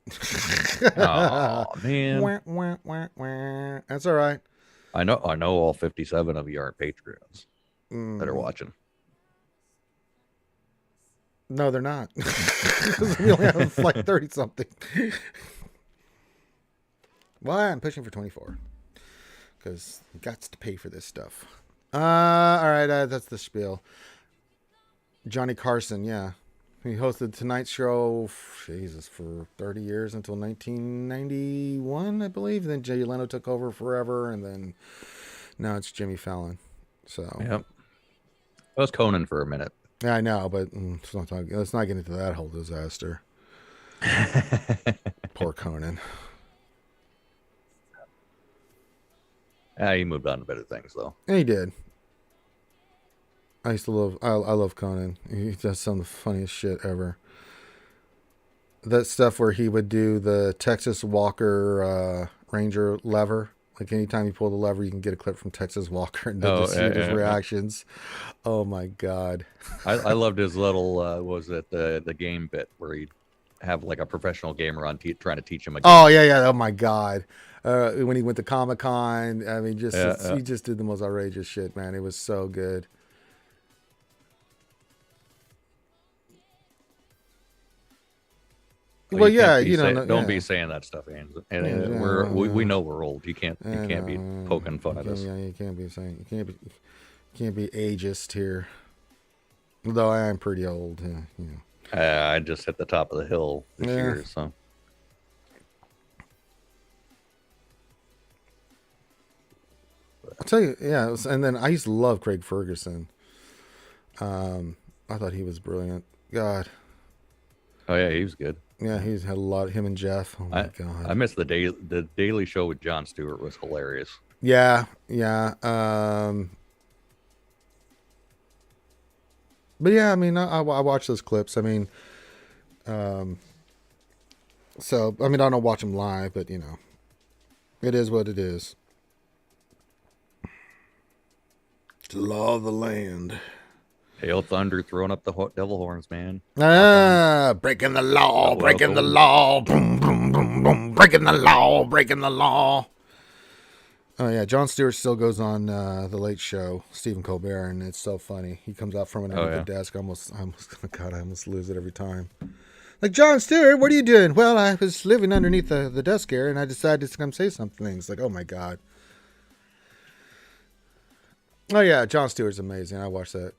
Oh man, Wah, wah, wah, wah. That's all right. I know all 57 of you aren't Patreons that are Mm, watching. no, they're not. We only have like 30 something. Well, I'm pushing for 24 because you got to pay for this stuff. All right, that's the spiel. Johnny Carson, yeah. He hosted Tonight Show, Jesus, for 30 years until 1991, I believe. Then Jay Leno took over forever, and then now it's Jimmy Fallon. So Yep. It was Conan for a minute. yeah, I know, but let's not get into that whole disaster. Poor Conan. He moved on to better things, though. Yeah, he did. I love Conan. He does some of the funniest shit ever. That stuff where he would do the Texas Walker Ranger lever. Like anytime you pull the lever, you can get a clip from Texas Walker and just see his reactions. Oh my God. I loved his little, the game bit where he'd have like a professional gamer on trying to teach him a game. Oh yeah. Oh my God. When he went to Comic-Con, I mean, he just did the most outrageous shit, man. It was so good. Well, yeah, don't be saying that stuff, Ames. And we know we're old. You can't be poking fun at us. Yeah, you can't be saying you can't be ageist here. Though I am pretty old, I just hit the top of the hill this year, so. I'll tell you, yeah. And then I used to love Craig Ferguson. I thought he was brilliant. God. Oh yeah, he was good. Yeah, he's had a lot of him and Jeff. Oh my God. I missed the Daily Show with Jon Stewart was hilarious. Yeah. But yeah, I mean, I watch those clips. I mean, so I mean, I don't watch them live, but it is what it is. It's the law of the land. Hail Thunder throwing up the devil horns, man. Breaking the law, breaking the law, boom, boom, boom, boom, breaking the law, breaking the law. Oh yeah, Jon Stewart still goes on the Late Show, Stephen Colbert, and it's so funny. He comes out from underneath the desk. I almost lose it every time. Like, Jon Stewart, what are you doing? Well, I was living underneath the desk here, and I decided to come say something. It's like, oh my God. Oh yeah, Jon Stewart's amazing. I watched that.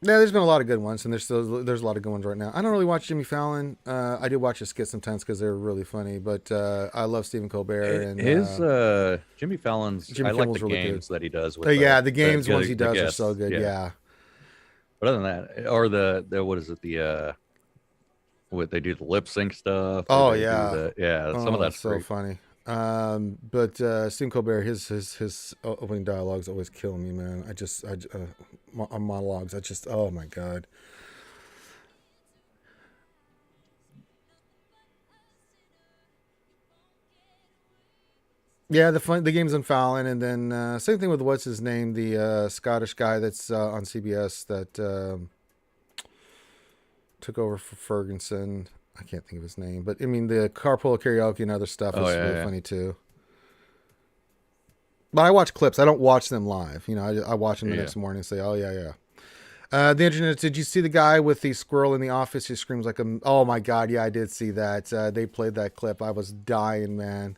Yeah, there's been a lot of good ones, and there's a lot of good ones right now. I don't really watch Jimmy Fallon. I do watch his skits sometimes because they're really funny, but I love Stephen Colbert and Jimmy Fallon's. I like the really games good. that he does with. The games ones he does are so good. Yeah. But other than that, or the what is it what they do the lip sync stuff? Oh yeah, some of that's so great. funny. But Stephen Colbert, his opening dialogues always kill me, man. Monologues. Oh my God. Yeah, the game's on Fallon, and then same thing with what's his name, the Scottish guy that's on CBS that took over for Ferguson. I can't think of his name, but I mean the carpool karaoke and other stuff is really funny too. But I watch clips. I don't watch them live. I watch them the next morning and say, "Oh yeah." The internet. Did you see the guy with the squirrel in the office? He screams like a. Oh my God! Yeah, I did see that. They played that clip. I was dying, man.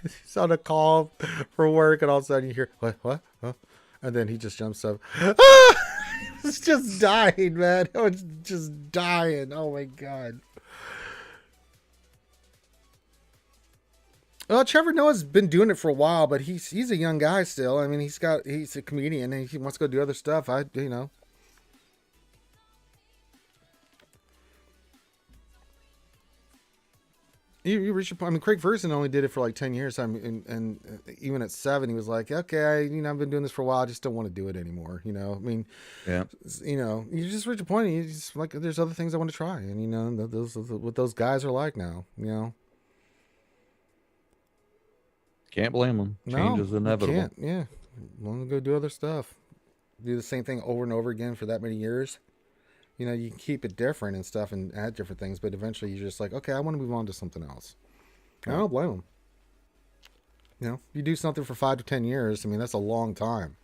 He's on a call for work, and all of a sudden you hear what? Huh? And then he just jumps up. It's just dying, man. I was just dying. Oh my God. Well, Trevor Noah's been doing it for a while, but he's a young guy still. I mean, he's a comedian and he wants to go do other stuff. You reach your point. I mean, Craig Ferguson only did it for like 10 years. And even at 7, he was like, okay, I've been doing this for a while. I just don't want to do it anymore. I mean, you just reach a point. And you just like, there's other things I want to try. And, those what those guys are like now, Can't blame them. Change is inevitable. Can't. Yeah. Want to go do other stuff. Do the same thing over and over again for that many years. You know, you can keep it different and stuff and add different things, but eventually you're just like, okay, I want to move on to something else. And I don't blame them. You know, you do something for 5 to 10 years. I mean, that's a long time.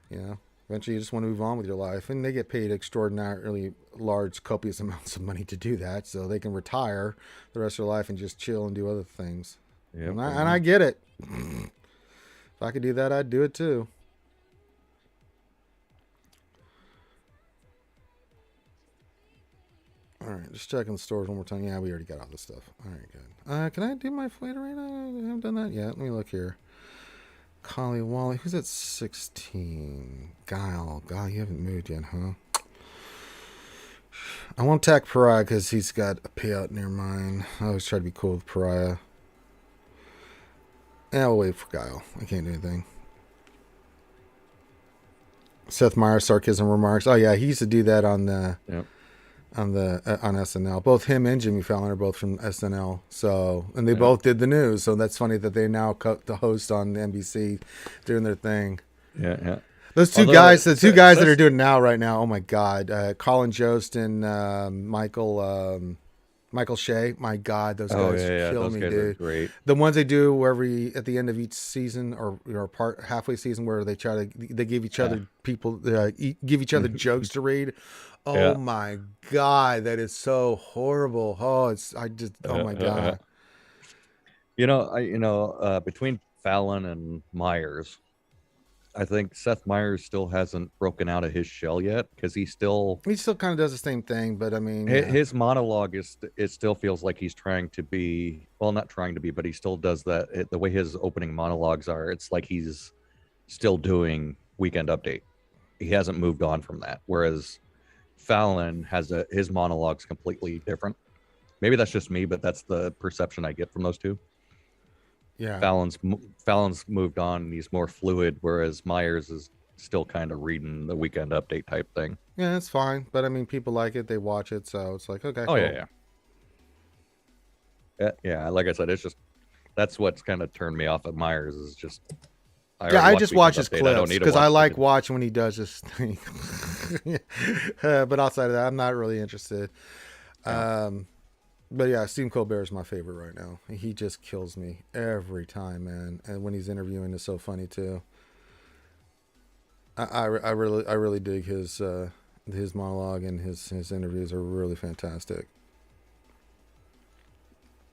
You know, eventually you just want to move on with your life, and they get paid extraordinarily large, copious amounts of money to do that, so they can retire the rest of their life and just chill and do other things. Yep. And I get it. If I could do that, I'd do it too. All right, just checking the stores one more time. Yeah, we already got all this stuff. All right, good. Can I do my flight arena? I haven't done that yet. Let me look here. Collie Wally, who's at 16? Guile, you haven't moved yet, huh? I won't attack Pariah because he's got a payout near mine. I always try to be cool with Pariah. Yeah, I'll wait for Guile. I can't do anything. Seth Meyers, sarcasm remarks. Oh yeah, he used to do that on the. Yep. On SNL. Both him and Jimmy Fallon are both from SNL. So, and they both did the news. So that's funny that they now cut the host on NBC doing their thing. Yeah. Those two guys, the two guys that are doing it now right now. Oh my God. Colin Jost and Michael Shea. My God, those guys kill those me, guys dude. Are great. The ones they do at the end of each season or halfway season where they give each other give each other jokes to read. Oh my God, that is so horrible. Oh my God. Between Fallon and Myers, I think Seth Meyers still hasn't broken out of his shell yet because he still kind of does the same thing, but I mean, his monologue it still feels like he's trying to be, well, not trying to be, but he still does that. The way his opening monologues are, it's like he's still doing Weekend Update. He hasn't moved on from that. Whereas Fallon has his monologue's completely different. Maybe that's just me, but that's the perception I get from those two. Yeah, Fallon's moved on and he's more fluid, whereas Myers is still kind of reading the Weekend Update type thing. Yeah, that's fine, but I mean, people like it, they watch it, so it's like, okay. Oh, cool. Yeah. Like I said, it's just that's what's kind of turned me off at Myers is just. I just watch his clips because I like watching when he does this thing. But outside of that, I'm not really interested. But yeah, Stephen Colbert is my favorite right now. He just kills me every time, man. And when he's interviewing, it's so funny too. I really dig his monologue, and his interviews are really fantastic.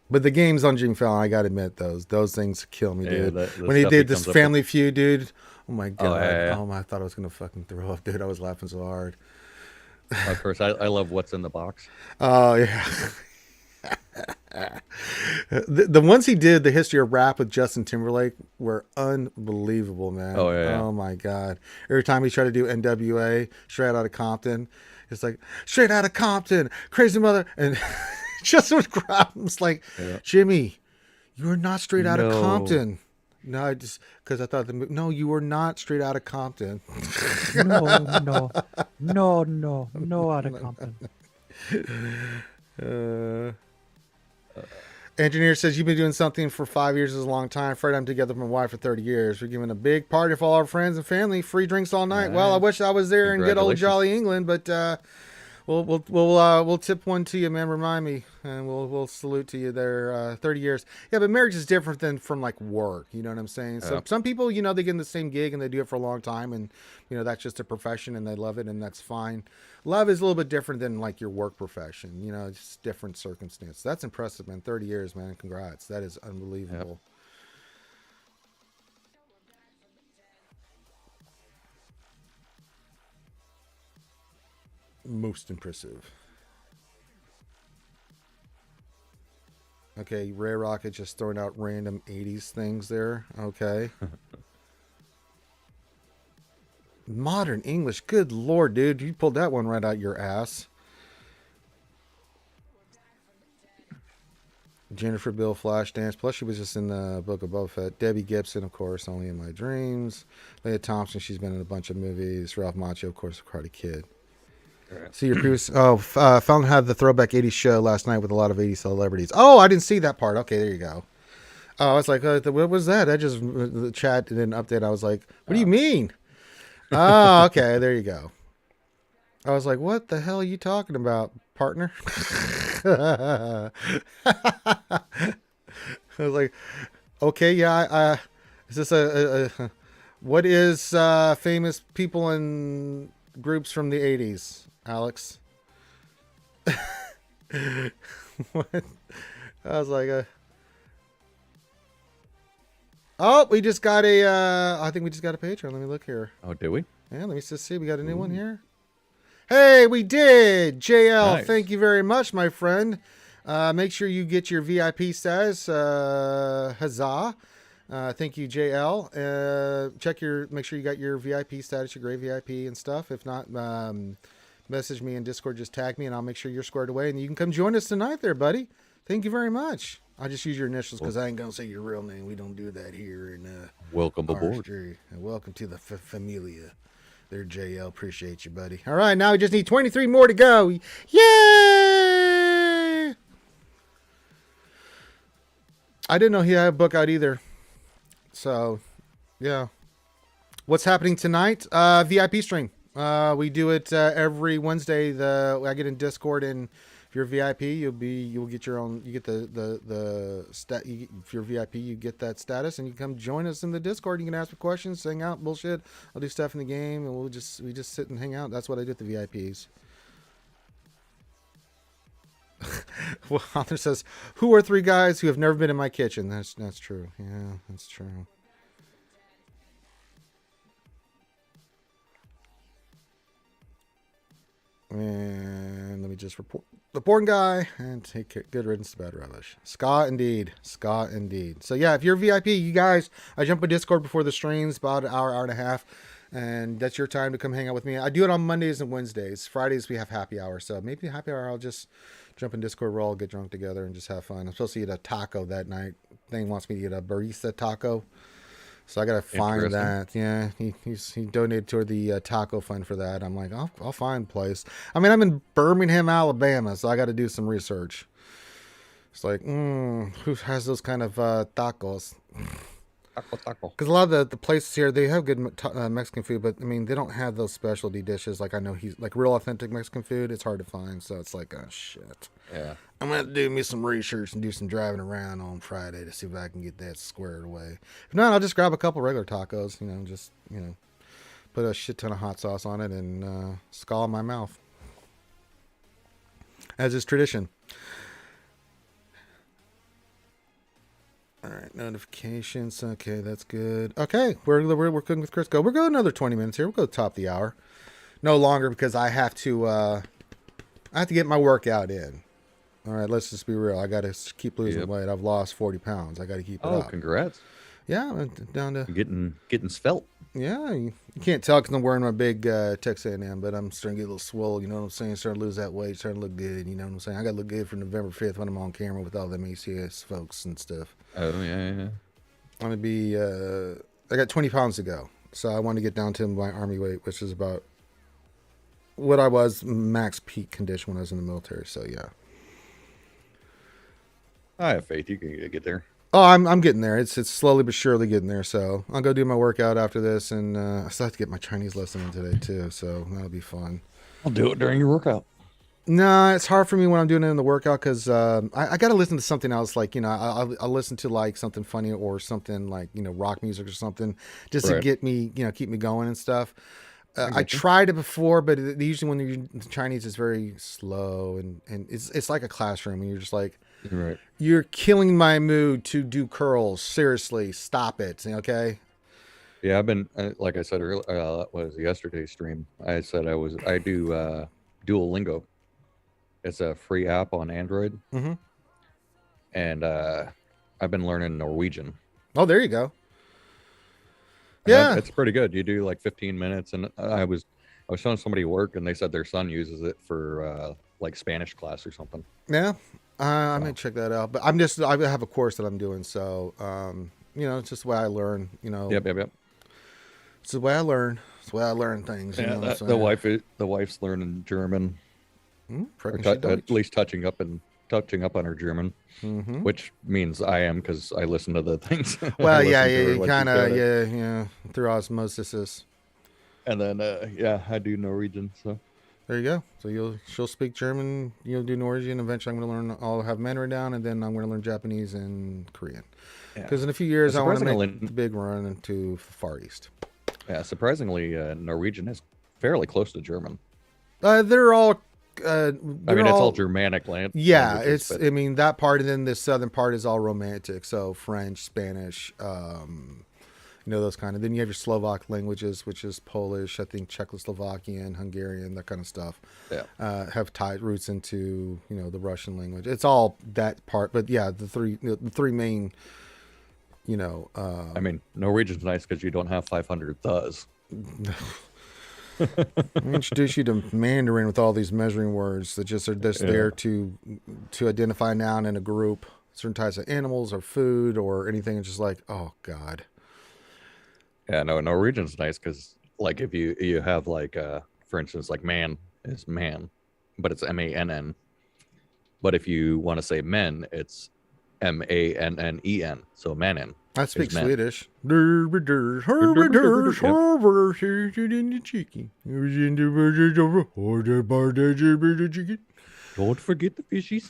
But the games on Jimmy Fallon, I gotta admit, those things kill me, dude. When he did this Family Feud, dude, oh my God, I thought I was gonna fucking throw up, dude. I was laughing so hard. Of course, I love What's in the Box. Oh yeah. The ones he did, the history of rap with Justin Timberlake, were unbelievable, man. Oh my God. Every time he tried to do NWA, Straight Outta Compton, it's like, Straight Outta Compton, Crazy Mother, and Justin would grab him. It's like, Jimmy, you are not straight out of Compton. No, I just because I thought no, you were not straight out of Compton. No, out of Compton. Engineer says, you've been doing something for 5 years is a long time. Fred, I'm together with my wife for 30 years. We're giving a big party for all our friends and family. Free drinks all night. Nice. Well, I wish I was there in good old jolly England, but we'll tip one to you, man. Remind me, and we'll salute to you there. 30 years. Yeah, but marriage is different than from like work. You know what I'm saying? So some people, they get in the same gig and they do it for a long time, and that's just a profession and they love it, and that's fine. Love is a little bit different than like your work profession. It's just different circumstance. That's impressive, man. 30 years, man. Congrats. That is unbelievable. Most impressive. Okay, Ray Rocket just throwing out random 80s things there. Okay. Modern English. Good Lord, dude. You pulled that one right out your ass. Jennifer Bill Flashdance. Plus, she was just in the Book of Boba Fett. Debbie Gibson, of course, Only in My Dreams. Leah Thompson, she's been in a bunch of movies. Ralph Macchio, of course, Karate Kid. See your previous. Fallon had the Throwback 80s show last night with a lot of 80s celebrities. Oh, I didn't see that part. Okay, there you go. Oh, I was like, what was that? I just the chat did an update. I was like, what do you mean? Oh, okay, there you go. I was like, what the hell are you talking about, partner? I was like, okay, yeah, is this what is famous people and groups from the 80s, Alex? What? I was like, oh, we just got I think we just got a Patreon. Let me look here. Oh, did we? Yeah, let me just see. We got a new one here. Hey, we did. JL, Nice. Thank you very much, my friend. Make sure you get your VIP status. Huzzah. Thank you, JL. Make sure you got your VIP status, your gray VIP and stuff. If not, message me in Discord, just tag me and I'll make sure you're squared away and you can come join us tonight there, buddy. Thank you very much. I'll just use your initials because I ain't going to say your real name. We don't do that here in Welcome aboard. RSG. And welcome to the familia. There, JL. Appreciate you, buddy. All right, now we just need 23 more to go. Yay! I didn't know he had a book out either. So, yeah. What's happening tonight? VIP stream. We do it every Wednesday. I get in Discord, and if you're VIP, you'll get your own. You get the stat. If you're VIP, you get that status, and you come join us in the Discord. You can ask me questions, hang out, bullshit. I'll do stuff in the game, and we just sit and hang out. That's what I do with the VIPs. Well, author says, "Who are 3 guys who have never been in my kitchen?" That's true. Yeah, that's true. And let me just report the porn guy and take good riddance to bad rubbish. Scott indeed. So yeah, if you're VIP, you guys, I jump on Discord before the streams, about an hour and a half, and that's your time to come hang out with me. I do it on Mondays and Wednesdays. Fridays we have happy hour, so maybe happy hour I'll just jump in Discord, we'll all get drunk together and just have fun. I'm supposed to eat a taco that night. Thing wants me to eat a barista taco. So I gotta find that. Yeah, he donated toward the taco fund for that. I'm like, I'll find a place. I mean, I'm in Birmingham, Alabama, so I got to do some research. It's like, who has those kind of tacos? Taco. Because a lot of the places here, they have good Mexican food, but I mean, they don't have those specialty dishes. Like I know he's like real authentic Mexican food. It's hard to find, so it's like, oh shit. Yeah. I'm gonna do me some research and do some driving around on Friday to see if I can get that squared away. If not, I'll just grab a couple regular tacos. Put a shit ton of hot sauce on it and scald my mouth, as is tradition. All right, notifications. Okay, that's good. Okay, we're cooking with Chris. We're going another 20 minutes here. We'll go top the hour. No longer because I have to get my workout in. All right, let's just be real. I got to keep losing weight. I've lost 40 pounds. I got to keep it up. Oh, congrats. Yeah, I'm down to getting svelte. Yeah, you can't tell because I'm wearing my big Texas A&M, but I'm starting to get a little swole. You know what I'm saying? Starting to lose that weight, starting to look good. You know what I'm saying? I got to look good for November 5th when I'm on camera with all them ACS folks and stuff. Oh yeah. I'm gonna be. I got 20 pounds to go, so I want to get down to my army weight, which is about what I was max peak condition when I was in the military. So yeah. I have faith you can get there. Oh, I'm getting there. It's slowly but surely getting there. So I'll go do my workout after this, and I still have to get my Chinese lesson in today too. So that'll be fun. I'll do it during your workout. No, it's hard for me when I'm doing it in the workout because I got to listen to something else. Like I'll listen to like something funny or something like rock music or something just to get me keep me going and stuff. I tried it before, but usually when you're Chinese, it's very slow and it's like a classroom, and you're just like. Right. You're killing my mood to do curls. Seriously, stop it. Okay. Yeah, I've been like I said earlier. Was yesterday's stream? I said I do Duolingo. It's a free app on Android. Mm-hmm. And I've been learning Norwegian. Oh, there you go. Yeah, it's pretty good. You do like 15 minutes, and I was showing somebody work, and they said their son uses it for like Spanish class or something. Yeah. I may check that out, but I have a course that I'm doing. So, it's just the way I learn, Yep. It's the way I learn. It's the way I learn things. Yeah, the wife's learning German, or at least touching up on her German, which means I am, because I listen to the things. Well, you kind of, through osmosis. And then, I do Norwegian, so. There you go. So she'll speak German. You'll do Norwegian. Eventually, I'm going to learn. I'll have Mandarin down, and then I'm going to learn Japanese and Korean. Because in a few years, I want to make the big run into the Far East. Yeah, surprisingly, Norwegian is fairly close to German. They're all. I mean, it's all Germanic land. Yeah, it's. But... I mean, that part, and then the southern part is all Romantic. So French, Spanish, those kind of. Then you have your Slovak languages, which is Polish, I think Czechoslovakian, Hungarian, that kind of stuff. Yeah, have tied roots into the Russian language. It's all that part, but yeah, the three main. I mean, Norwegian's nice because you don't have 500 thes. I introduce you to Mandarin with all these measuring words that just are there to identify a noun in a group, certain types of animals or food or anything. It's just like, oh God. Yeah, no, Norwegian's nice because like if you have like for instance, like man is man, but it's MANN. But if you want to say men, it's MANNEN. So mannen. I speak Swedish. Don't forget the fishies.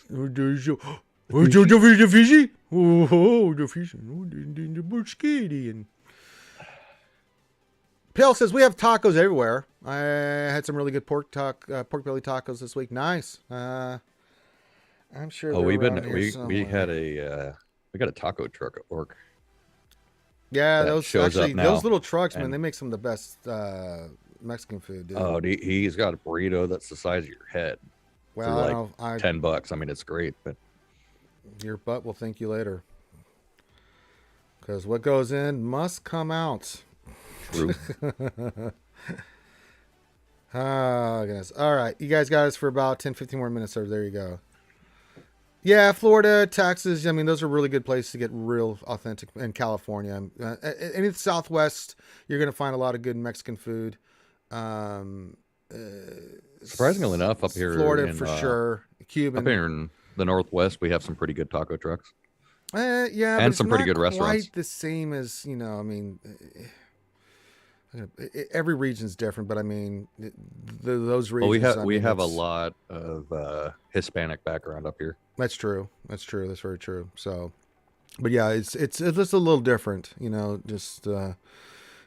The fishy? Oh, the fishy. The Pale says we have tacos everywhere. I had some really good pork belly tacos this week. Nice. I'm sure. Oh, we got a taco truck at work. Yeah, those little trucks, man, they make some of the best Mexican food, dude. Oh, he's got a burrito that's the size of your head. Well, for like $10. I mean, it's great, but your butt will thank you later. Because what goes in must come out. True. Oh, goodness. All right. You guys got us for about 10, 15 more minutes. So there you go. Yeah, Florida, Texas. I mean, those are really good places to get real authentic. In California, in the Southwest, you're going to find a lot of good Mexican food. Surprisingly enough, up here, Florida for sure. Cuban. Up here in the Northwest, we have some pretty good taco trucks. Yeah, and some pretty good restaurants. Quite the same as I mean, every region's different, but I mean, those regions. Well, we have a lot of Hispanic background up here. That's true. That's very true. So, but yeah, it's just a little different, just in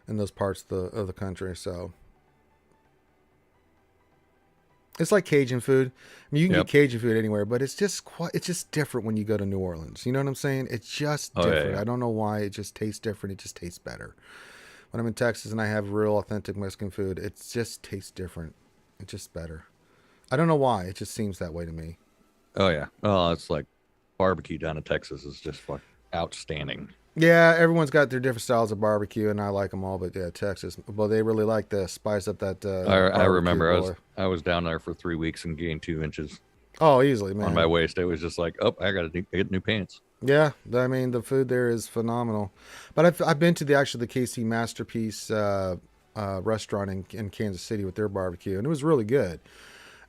those parts of the country. So, it's like Cajun food. I mean, you can get Cajun food anywhere, but it's just different when you go to New Orleans. You know what I'm saying? It's just different. Yeah. I don't know why. It just tastes different. It just tastes better. When I'm in Texas and I have real authentic Mexican food, it just tastes different. It's just better. I don't know why. It just seems that way to me. Oh yeah. Oh, it's like barbecue down in Texas is just outstanding. Yeah, everyone's got their different styles of barbecue, and I like them all. But yeah, Texas, well, they really like to spice up that. I remember I was down there for 3 weeks and gained 2 inches. Oh, easily, man. On my waist, it was just like, oh, I got to get new pants. Yeah, I mean the food there is phenomenal. But I've been to the KC Masterpiece restaurant in Kansas City with their barbecue, and it was really good.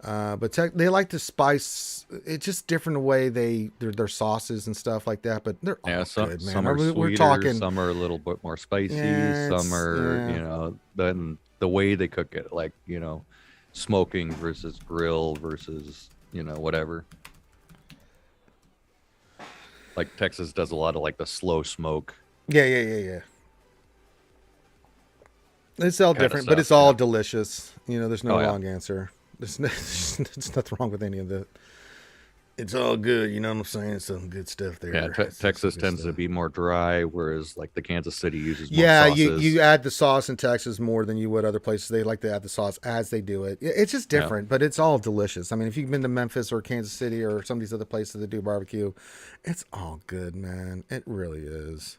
But they like to spice. It's just different the way their sauces and stuff like that. But they're all good, man. Some are sweeter, we're talking, some are a little bit more spicy. Some are then the way they cook it, like smoking versus grill versus whatever. Like Texas does a lot of like the slow smoke. Yeah. It's all different, but it's all delicious. There's no wrong answer. There's nothing wrong with any of that. It's all good. You know what I'm saying? It's some good stuff there. Yeah, Texas tends to be more dry, whereas like the Kansas City uses more sauces. you add the sauce in Texas more than you would other places. They like to add the sauce as they do it. It's just different, but it's all delicious. I mean, if you've been to Memphis or Kansas City or some of these other places that do barbecue, it's all good, man. It really is.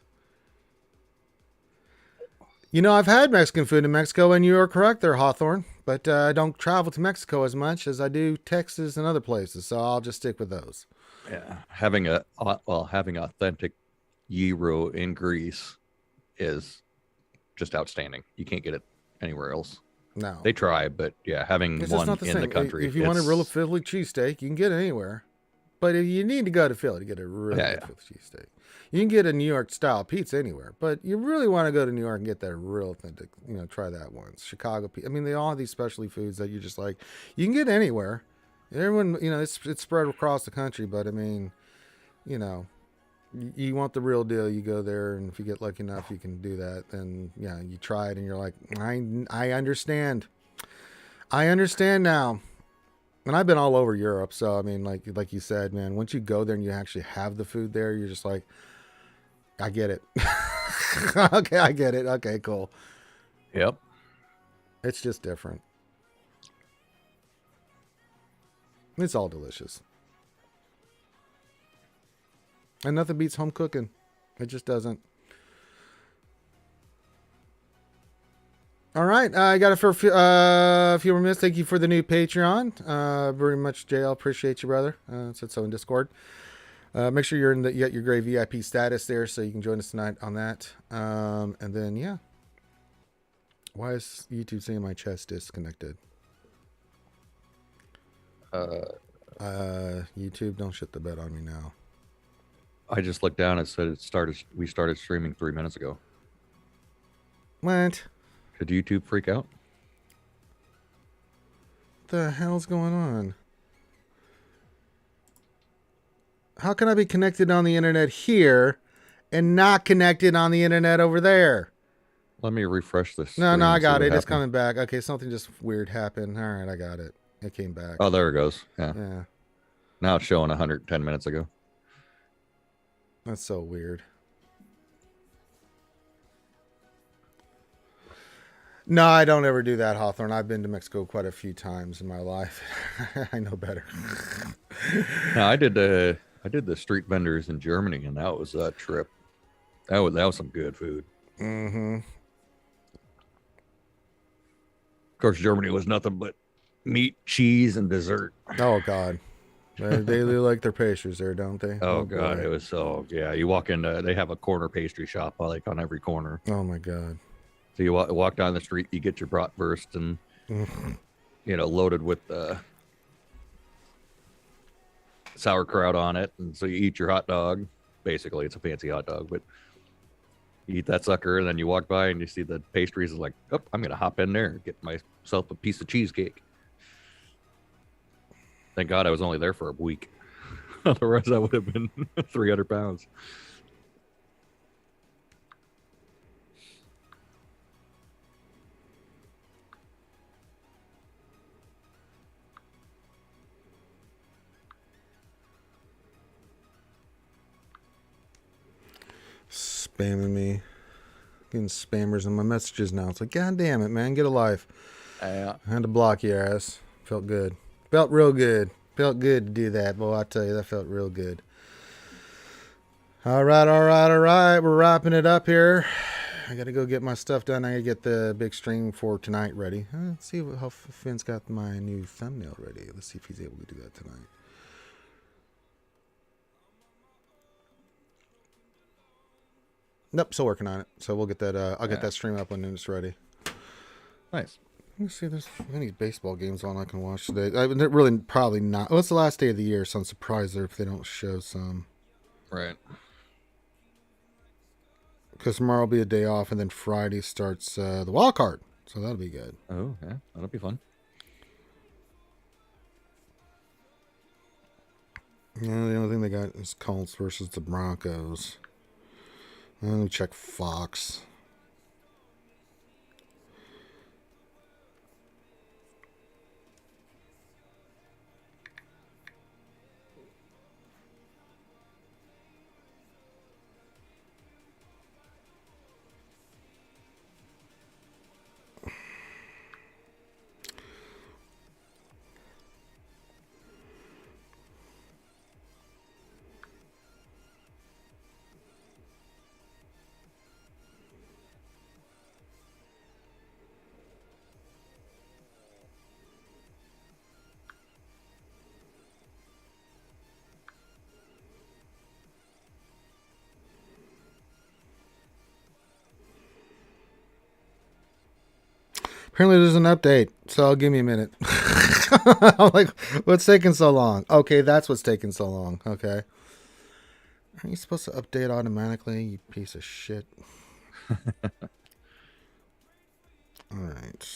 I've had Mexican food in Mexico, and you are correct there, Hawthorne. But I don't travel to Mexico as much as I do Texas and other places, so I'll just stick with those. Yeah, having authentic gyro in Greece is just outstanding. You can't get it anywhere else. No, they try, but yeah, having one in the country. If you want a real Philly cheesesteak, you can get it anywhere. But if you need to go to Philly to get a really good Philly cheesesteak, you can get a New York style pizza anywhere. But you really want to go to New York and get that real authentic. Try that once. Chicago pizza. I mean, they all have these specialty foods that you're just like you can get anywhere. Everyone, it's spread across the country. But I mean, you want the real deal, you go there, and if you get lucky enough, you can do that. Then you try it, and you're like, I understand. I understand now. And I've been all over Europe, so I mean, like you said, man, once you go there and you actually have the food there, you're just like, I get it. Okay, I get it. Okay, cool. Yep. It's just different. It's all delicious. And nothing beats home cooking. It just doesn't. All right. I got it for a few more minutes. Thank you for the new Patreon. Very much, JL. Appreciate you, brother. Said so in Discord. Make sure you got your gray VIP status there so you can join us tonight on that. And then, yeah. Why is YouTube saying my chest disconnected? YouTube, don't shit the bed on me now. I just looked down and said we started streaming 3 minutes ago. What? Did YouTube freak out? What the hell's going on? How can I be connected on the internet here and not connected on the internet over there? Let me refresh this. No, I got it. It's coming back. Okay, something just weird happened. All right, I got it. It came back. Oh, there it goes. Yeah. Yeah. Now it's showing 110 minutes ago. That's so weird. No, I don't ever do that, Hawthorne. I've been to Mexico quite a few times in my life. I know better. No, I did the street vendors in Germany, and that was a trip. That was some good food. Mm-hmm. Of course, Germany was nothing but meat, cheese, and dessert. Oh God, they like their pastries there, don't they? Oh God, boy. it was so You walk in, they have a corner pastry shop like on every corner. Oh my God. So you walk down the street, you get your bratwurst and loaded with sauerkraut on it, and so you eat your hot dog. Basically, it's a fancy hot dog, but you eat that sucker, and then you walk by and you see the pastries. Is like, oh, I'm gonna hop in there and get myself a piece of cheesecake. Thank God I was only there for a week. Otherwise, I would have been 300 pounds. Spamming me. Getting spammers in my messages now. It's like, God damn it, man. Get a life. I had to block your ass. Felt good. Felt real good. Felt good to do that, boy. I tell you, that felt real good. All right. We're wrapping it up here. I got to go get my stuff done. I got to get the big stream for tonight ready. Let's see how Finn's got my new thumbnail ready. Let's see if he's able to do that tonight. Nope, still working on it. So we'll get that. I'll get that stream up when it's ready. Nice. Let me see. There's any baseball games on I can watch today. They're really probably not. Well, it's the last day of the year, so I'm surprised if they don't show some. Right. Because tomorrow will be a day off, and then Friday starts the wild card, so that'll be good. Oh yeah, that'll be fun. Yeah, the only thing they got is Colts versus the Broncos. Let me check Fox. Apparently there's an update, so give me a minute. I'm like, what's taking so long? Okay, that's what's taking so long. Okay. Aren't you supposed to update automatically, you piece of shit? All right.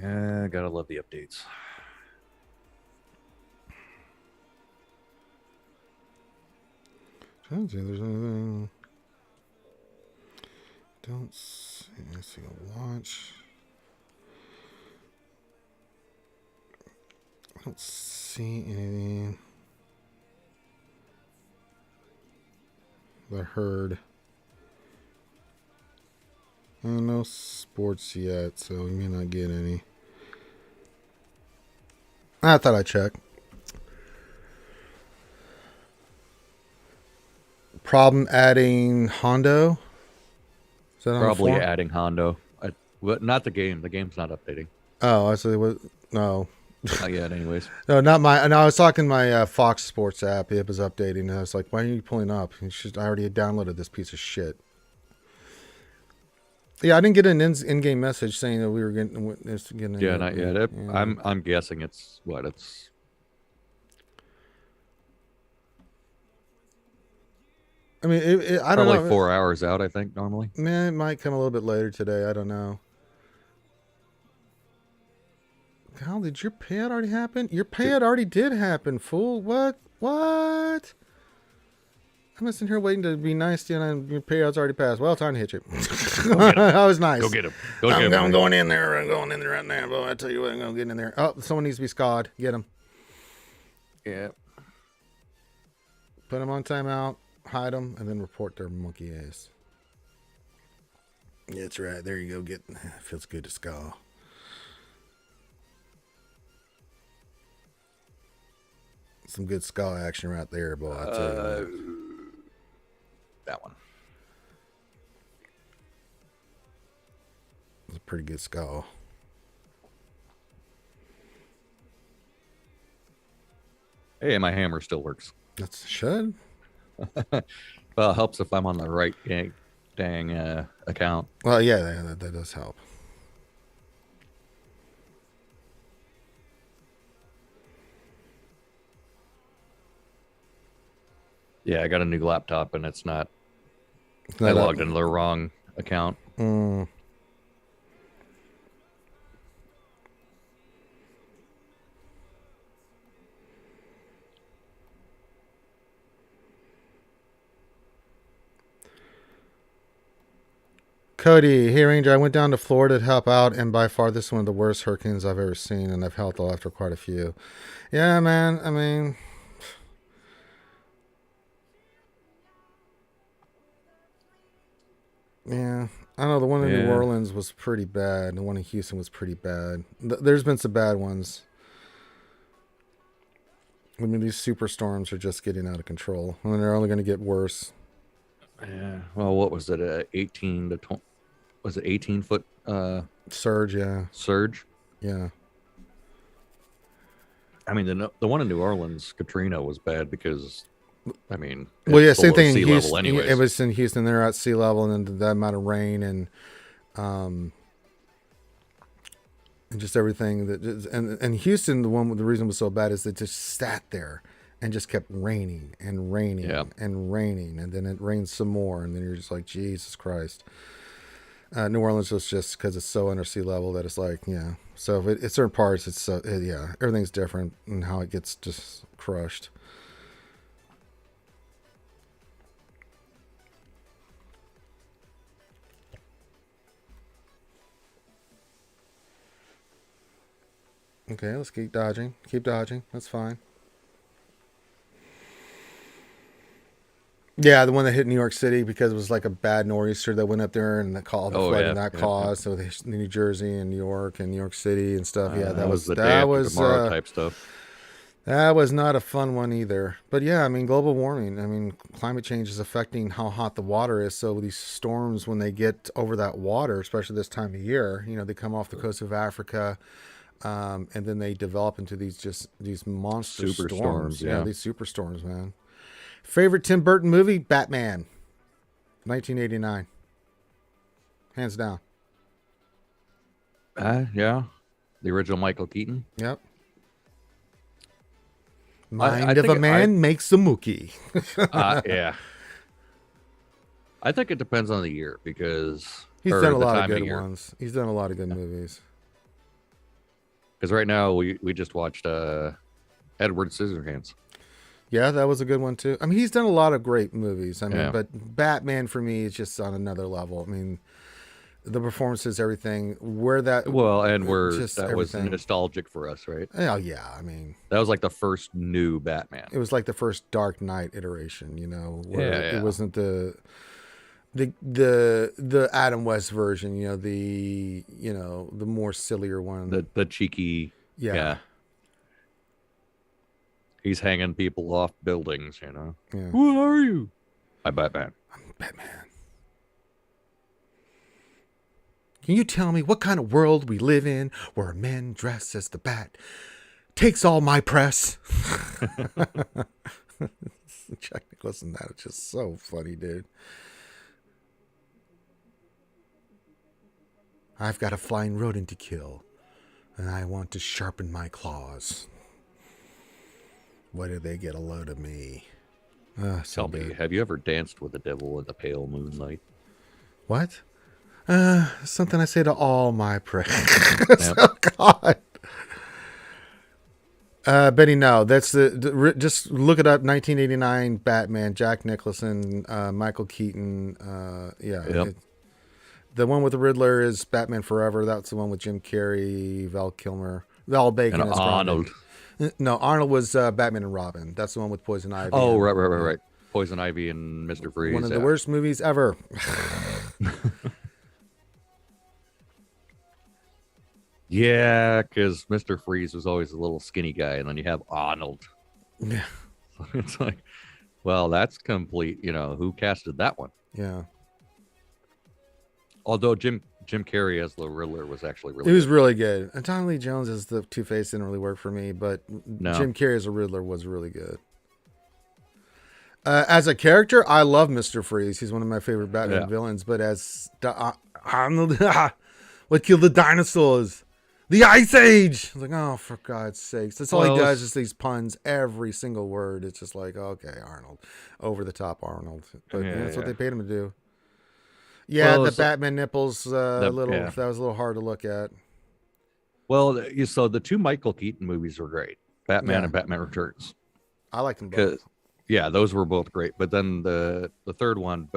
Yeah, gotta love the updates. Don't see there's anything. Don't see. Let's see a watch. I don't see anything. The herd. No sports yet, so we may not get any. I thought I'd check. Problem adding Hondo? Is that on Probably the form? adding Hondo. But not the game. The game's not updating. Oh, I see. What? No. Not yet, anyways. No, not my. No, I was talking my Fox Sports app. It was updating. And I was like, "Why are you pulling up?" I already had downloaded this piece of shit. Yeah, I didn't get an in-game message saying that we were getting. Yeah, not yet. Yeah. I'm guessing it's what it's. I mean, I don't Probably know. 4 hours out, I think, normally. Man, it might come a little bit later today. I don't know. Hell, did your payout already happen? Your payout already did happen, fool. What? What? I'm just in here waiting to be nice to you, and your payout's already passed. Well, time to hit you. That was nice. Go get him. Go get him. I'm going in there. I'm going in there right now. But I tell you what, I'm going to get in there. Oh, someone needs to be scawed. Get him. Yeah. Put him on timeout. Hide them, and then report their monkey ass. That's right. There you go. Feels good to scaw. Some good skull action right there, boy. I tell you. That one. It's a pretty good skull. Hey, my hammer still works. That's should. Well, it helps if I'm on the right dang account. Well, yeah, that does help. Yeah, I got a new laptop, and it's not. It's I not logged into the wrong account. Cody, hey Ranger, I went down to Florida to help out, and by far this is one of the worst hurricanes I've ever seen, and I've helped after quite a few. Yeah, man. I mean, yeah. I know the one in New Orleans was pretty bad. The one in Houston was pretty bad. There's been some bad ones. I mean, these superstorms are just getting out of control, and they're only going to get worse. Yeah. Well, what was it? 18 to 20. Was it 18-foot surge? Yeah. Surge. Yeah. I mean, the one in New Orleans, Katrina, was bad because, I mean, well, yeah, same thing in Houston. Houston. It was in Houston. They're at sea level, and then that amount of rain and just everything that and Houston, the reason it was so bad is it just sat there and just kept raining and raining and raining, and then it rains some more, and then you're just like, Jesus Christ. New Orleans was just because it's so under sea level that it's like, yeah. So if it's certain parts, it's yeah, everything's different and how it gets just crushed. Okay, let's keep dodging. Keep dodging. That's fine. Yeah, the one that hit New York City because it was like a bad nor'easter that went up there and all the flooding that caused. So New Jersey and New York City and stuff. Yeah, that was tomorrow type stuff. That was not a fun one either. But yeah, I mean, global warming. I mean, climate change is affecting how hot the water is. So these storms, when they get over that water, especially this time of year, they come off the coast of Africa. And then they develop into these monster storms. Yeah, these superstorms, man. Favorite Tim Burton movie? Batman, 1989. hands down. Yeah, the original Michael Keaton. Yep. I Mind of a think man makes a Mookie. Yeah. I think it depends on the year because He's or done a the lot of time good year. ones. He's done a lot of good movies. Because right now we just watched Edward Scissorhands. Yeah, that was a good one too. I mean, he's done a lot of great movies. I mean, Yeah. but Batman for me is just on another level. I mean, the performances, everything. Where that Well, and just that was everything. nostalgic for us, right? Oh yeah, I mean, That was like the first new Batman. it was like the first Dark Knight iteration. You know, where Yeah, yeah. it wasn't the Adam West version. You know, the more sillier one. The cheeky, yeah. He's hanging people off buildings, you know. Yeah. Who are you? I'm Batman. Batman. Can you tell me what kind of world we live in where a man dressed as the bat takes all my press? Jack Nicholson, that is just so funny, dude. I've got a flying rodent to kill, and I want to sharpen my claws. Why do they get a load of me? Tell me, have you ever danced with the devil in the pale moonlight? What? Something I say to all my prey. Yep. Oh, God. Benny, no. That's just look it up. 1989 Batman, Jack Nicholson, Michael Keaton. Yeah. Yep. The one with the Riddler is Batman Forever. That's the one with Jim Carrey, Val Bacon And as Arnold. Robin. No, Arnold was Batman and Robin. That's the one with Poison Ivy. Oh, right. Poison Ivy and Mr. Freeze. One of the worst movies ever. Yeah, because Mr. Freeze was always a little skinny guy, and then you have Arnold. Yeah. So it's like, well, that's complete. You know, who casted that one? Yeah. Although Jim Carrey as the Riddler was actually really It was good. really good. And Tommy Lee Jones as the Two-Face didn't really work for me, but No. Jim Carrey as a Riddler was really good. As a character, I love Mr. Freeze. He's one of my favorite Batman villains. But as Arnold, what killed the dinosaurs? The Ice Age. I was like, oh, for God's sakes. That's all he does is these puns every single word. It's just like, okay, Arnold. Over the top Arnold. But that's what they paid him to do. Yeah, Well, the Batman nipples, that was a little hard to look at. Well, so the two Michael Keaton movies were great, Batman and Batman Returns. I like them both. Yeah, those were both great. But then the third one,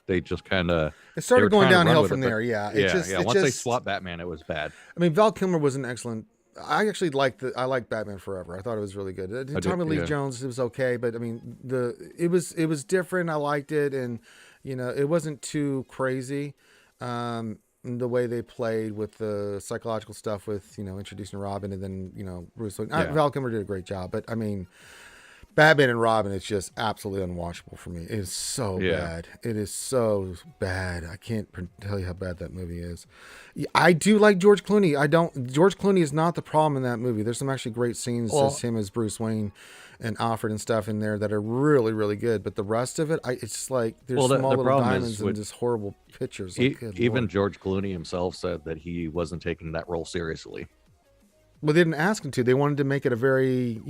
they just kind of It started going downhill from there. Once they swapped Batman, it was bad. I mean, Val Kilmer was an excellent. I actually liked Batman Forever. I thought it was really good. Tommy Lee Jones, it was okay, but I mean, it was different. I liked it, and it wasn't too crazy. The way they played with the psychological stuff with introducing Robin and then Bruce Wayne. Val Kilmer did a great job, but I mean, Batman and Robin is just absolutely unwatchable for me. It is so bad. It is so bad. I can't tell you how bad that movie is. I do like George Clooney. George Clooney is not the problem in that movie. There's some actually great scenes as him as Bruce Wayne and Alfred and stuff in there that are really, really good. But the rest of it, it's like there's small little diamonds and just horrible pictures. Like, even Lord. George Clooney himself said that he wasn't taking that role seriously. Well, they didn't ask him to. They wanted to make it a very,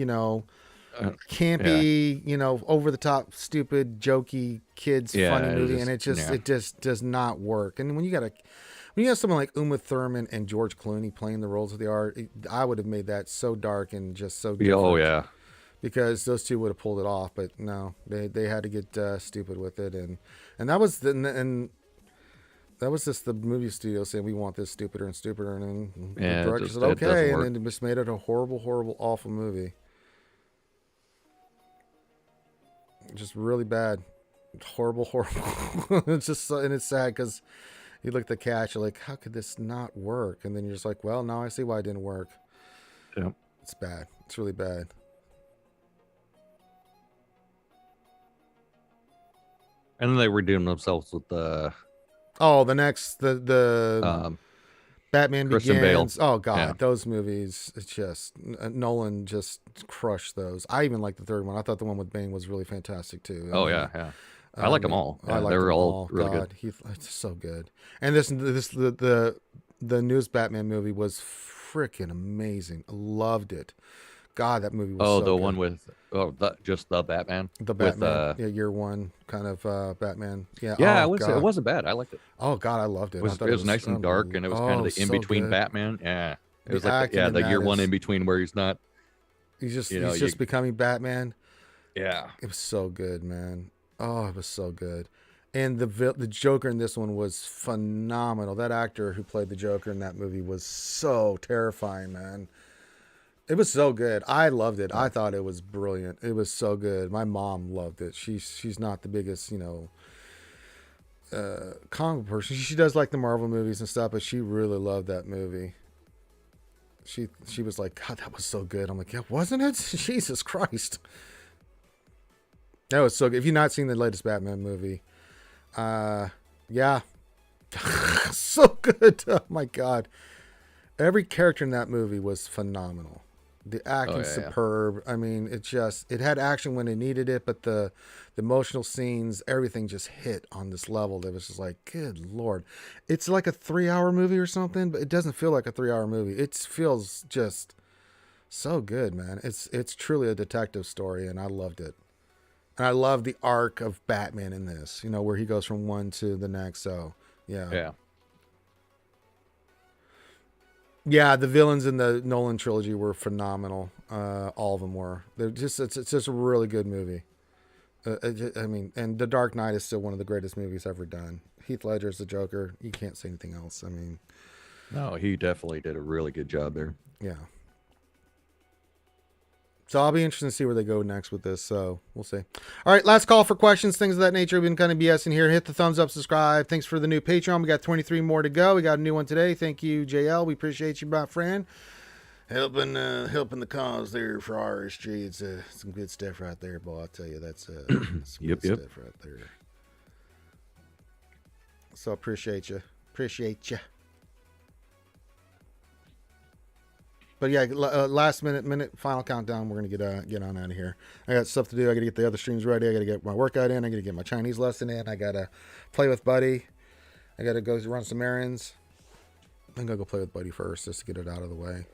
campy, over the top, stupid, jokey, kids funny movie, and it just does not work. And when you have someone like Uma Thurman and George Clooney playing the roles of the art, I would have made that so dark and just so different. Oh yeah, because those two would have pulled it off, but no, they had to get stupid with it, and that was just the movie studio saying we want this stupider and stupider, and then the director said okay, and then it just made it a horrible, horrible, awful movie. Just really bad, horrible, horrible. It's just and it's sad because you look at the cast, you're like, how could this not work? And then you're just like, well, now I see why it didn't work. Yeah, it's bad. It's really bad. And then they redeemed themselves with the Batman Christian Begins. Bale. Oh God, those movies. It's just Nolan just crushed those. I even like the third one. I thought the one with Bane was really fantastic too. I like them all. I Yeah, like they were them all really God, good. it's so good. And the newest Batman movie was freaking amazing. I loved it. God, that movie was Oh, so the good. one with just the Batman. The with, Batman, yeah, year one kind of Batman. Yeah, yeah, oh, it God. wasn't bad. I liked it. Oh God, I loved it. It was, I thought it was nice and dark, and it was kind of the so in between good. Batman. Yeah, it The was like acting in the year that one is- in between where he's not. He's just You know, he's just becoming Batman. Yeah, It was so good, man. Oh, it was so good. And the Joker in this one was phenomenal. That actor who played the Joker in that movie was so terrifying, man. It was so good. I loved it. I thought it was brilliant. It was so good. My mom loved it. She's not the biggest, comic person. She does like the Marvel movies and stuff, but she really loved that movie. She was like, God, that was so good. I'm like, yeah, wasn't it? Jesus Christ. That was so good. If you've not seen the latest Batman movie, yeah. So good. Oh my God. Every character in that movie was phenomenal. The acting superb. I mean, it had action when it needed it, but the emotional scenes, everything just hit on this level that was just like, good Lord. It's like a 3-hour movie or something, but it doesn't feel like a 3-hour movie. It feels just so good, man. It's truly a detective story, and I loved it. And I love the arc of Batman in this, where he goes from one to the next. So, yeah. yeah. Yeah, the villains in the Nolan trilogy were phenomenal. All of them were. It's just a really good movie. I mean, and The Dark Knight is still one of the greatest movies ever done. Heath Ledger's the Joker. You can't say anything else. I mean, No, he definitely did a really good job there. yeah. So I'll be interested to see where they go next with this. So we'll see. All right, last call for questions, things of that nature. We've been kind of BSing here. Hit the thumbs up, subscribe. Thanks for the new Patreon. We got 23 more to go. We got a new one today. Thank you, JL. We appreciate you, my friend. Helping the cause there for RSG. It's some good stuff right there, boy. I'll tell you, that's some Yep. good stuff right there. So appreciate you. But yeah, last minute final countdown. We're gonna get on out of here. I got stuff to do. I gotta get the other streams ready. I gotta get my workout in. I gotta get my Chinese lesson in. I gotta play with Buddy. I gotta go run some errands. I'm gonna go play with Buddy first, just to get it out of the way.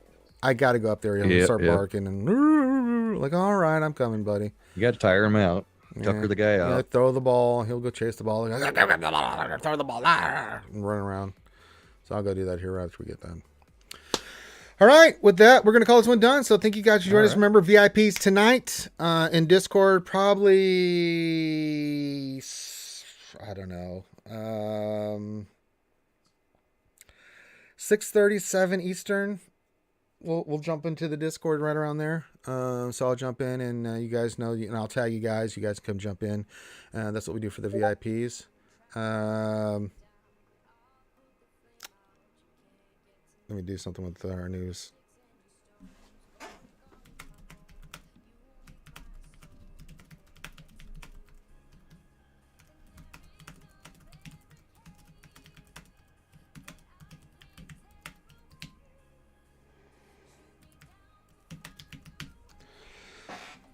I gotta go up there and start barking and like, all right, I'm coming, buddy. You got to tire him out. Tucker the guy out. Yeah, throw the ball. He'll go chase the ball. Throw the ball and run around. So I'll go do that here after we get done. All right, with that, we're going to call this one done. So thank you guys for joining us. Remember, VIPs tonight in Discord, probably, I don't know, 6:37 Eastern. We'll jump into the Discord right around there. So I'll jump in, and you guys know, and I'll tag you guys. You guys can come jump in. That's what we do for the VIPs. Let me do something with our news.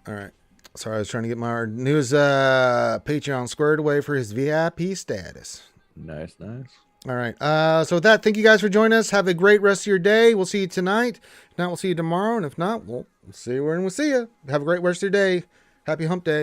All right. Sorry, I was trying to get my news Patreon squared away for his VIP status. Nice. All right. So with that, thank you guys for joining us. Have a great rest of your day. We'll see you tonight. If not, we'll see you tomorrow. And if not, we'll see you when we'll see you. Have a great rest of your day. Happy hump day.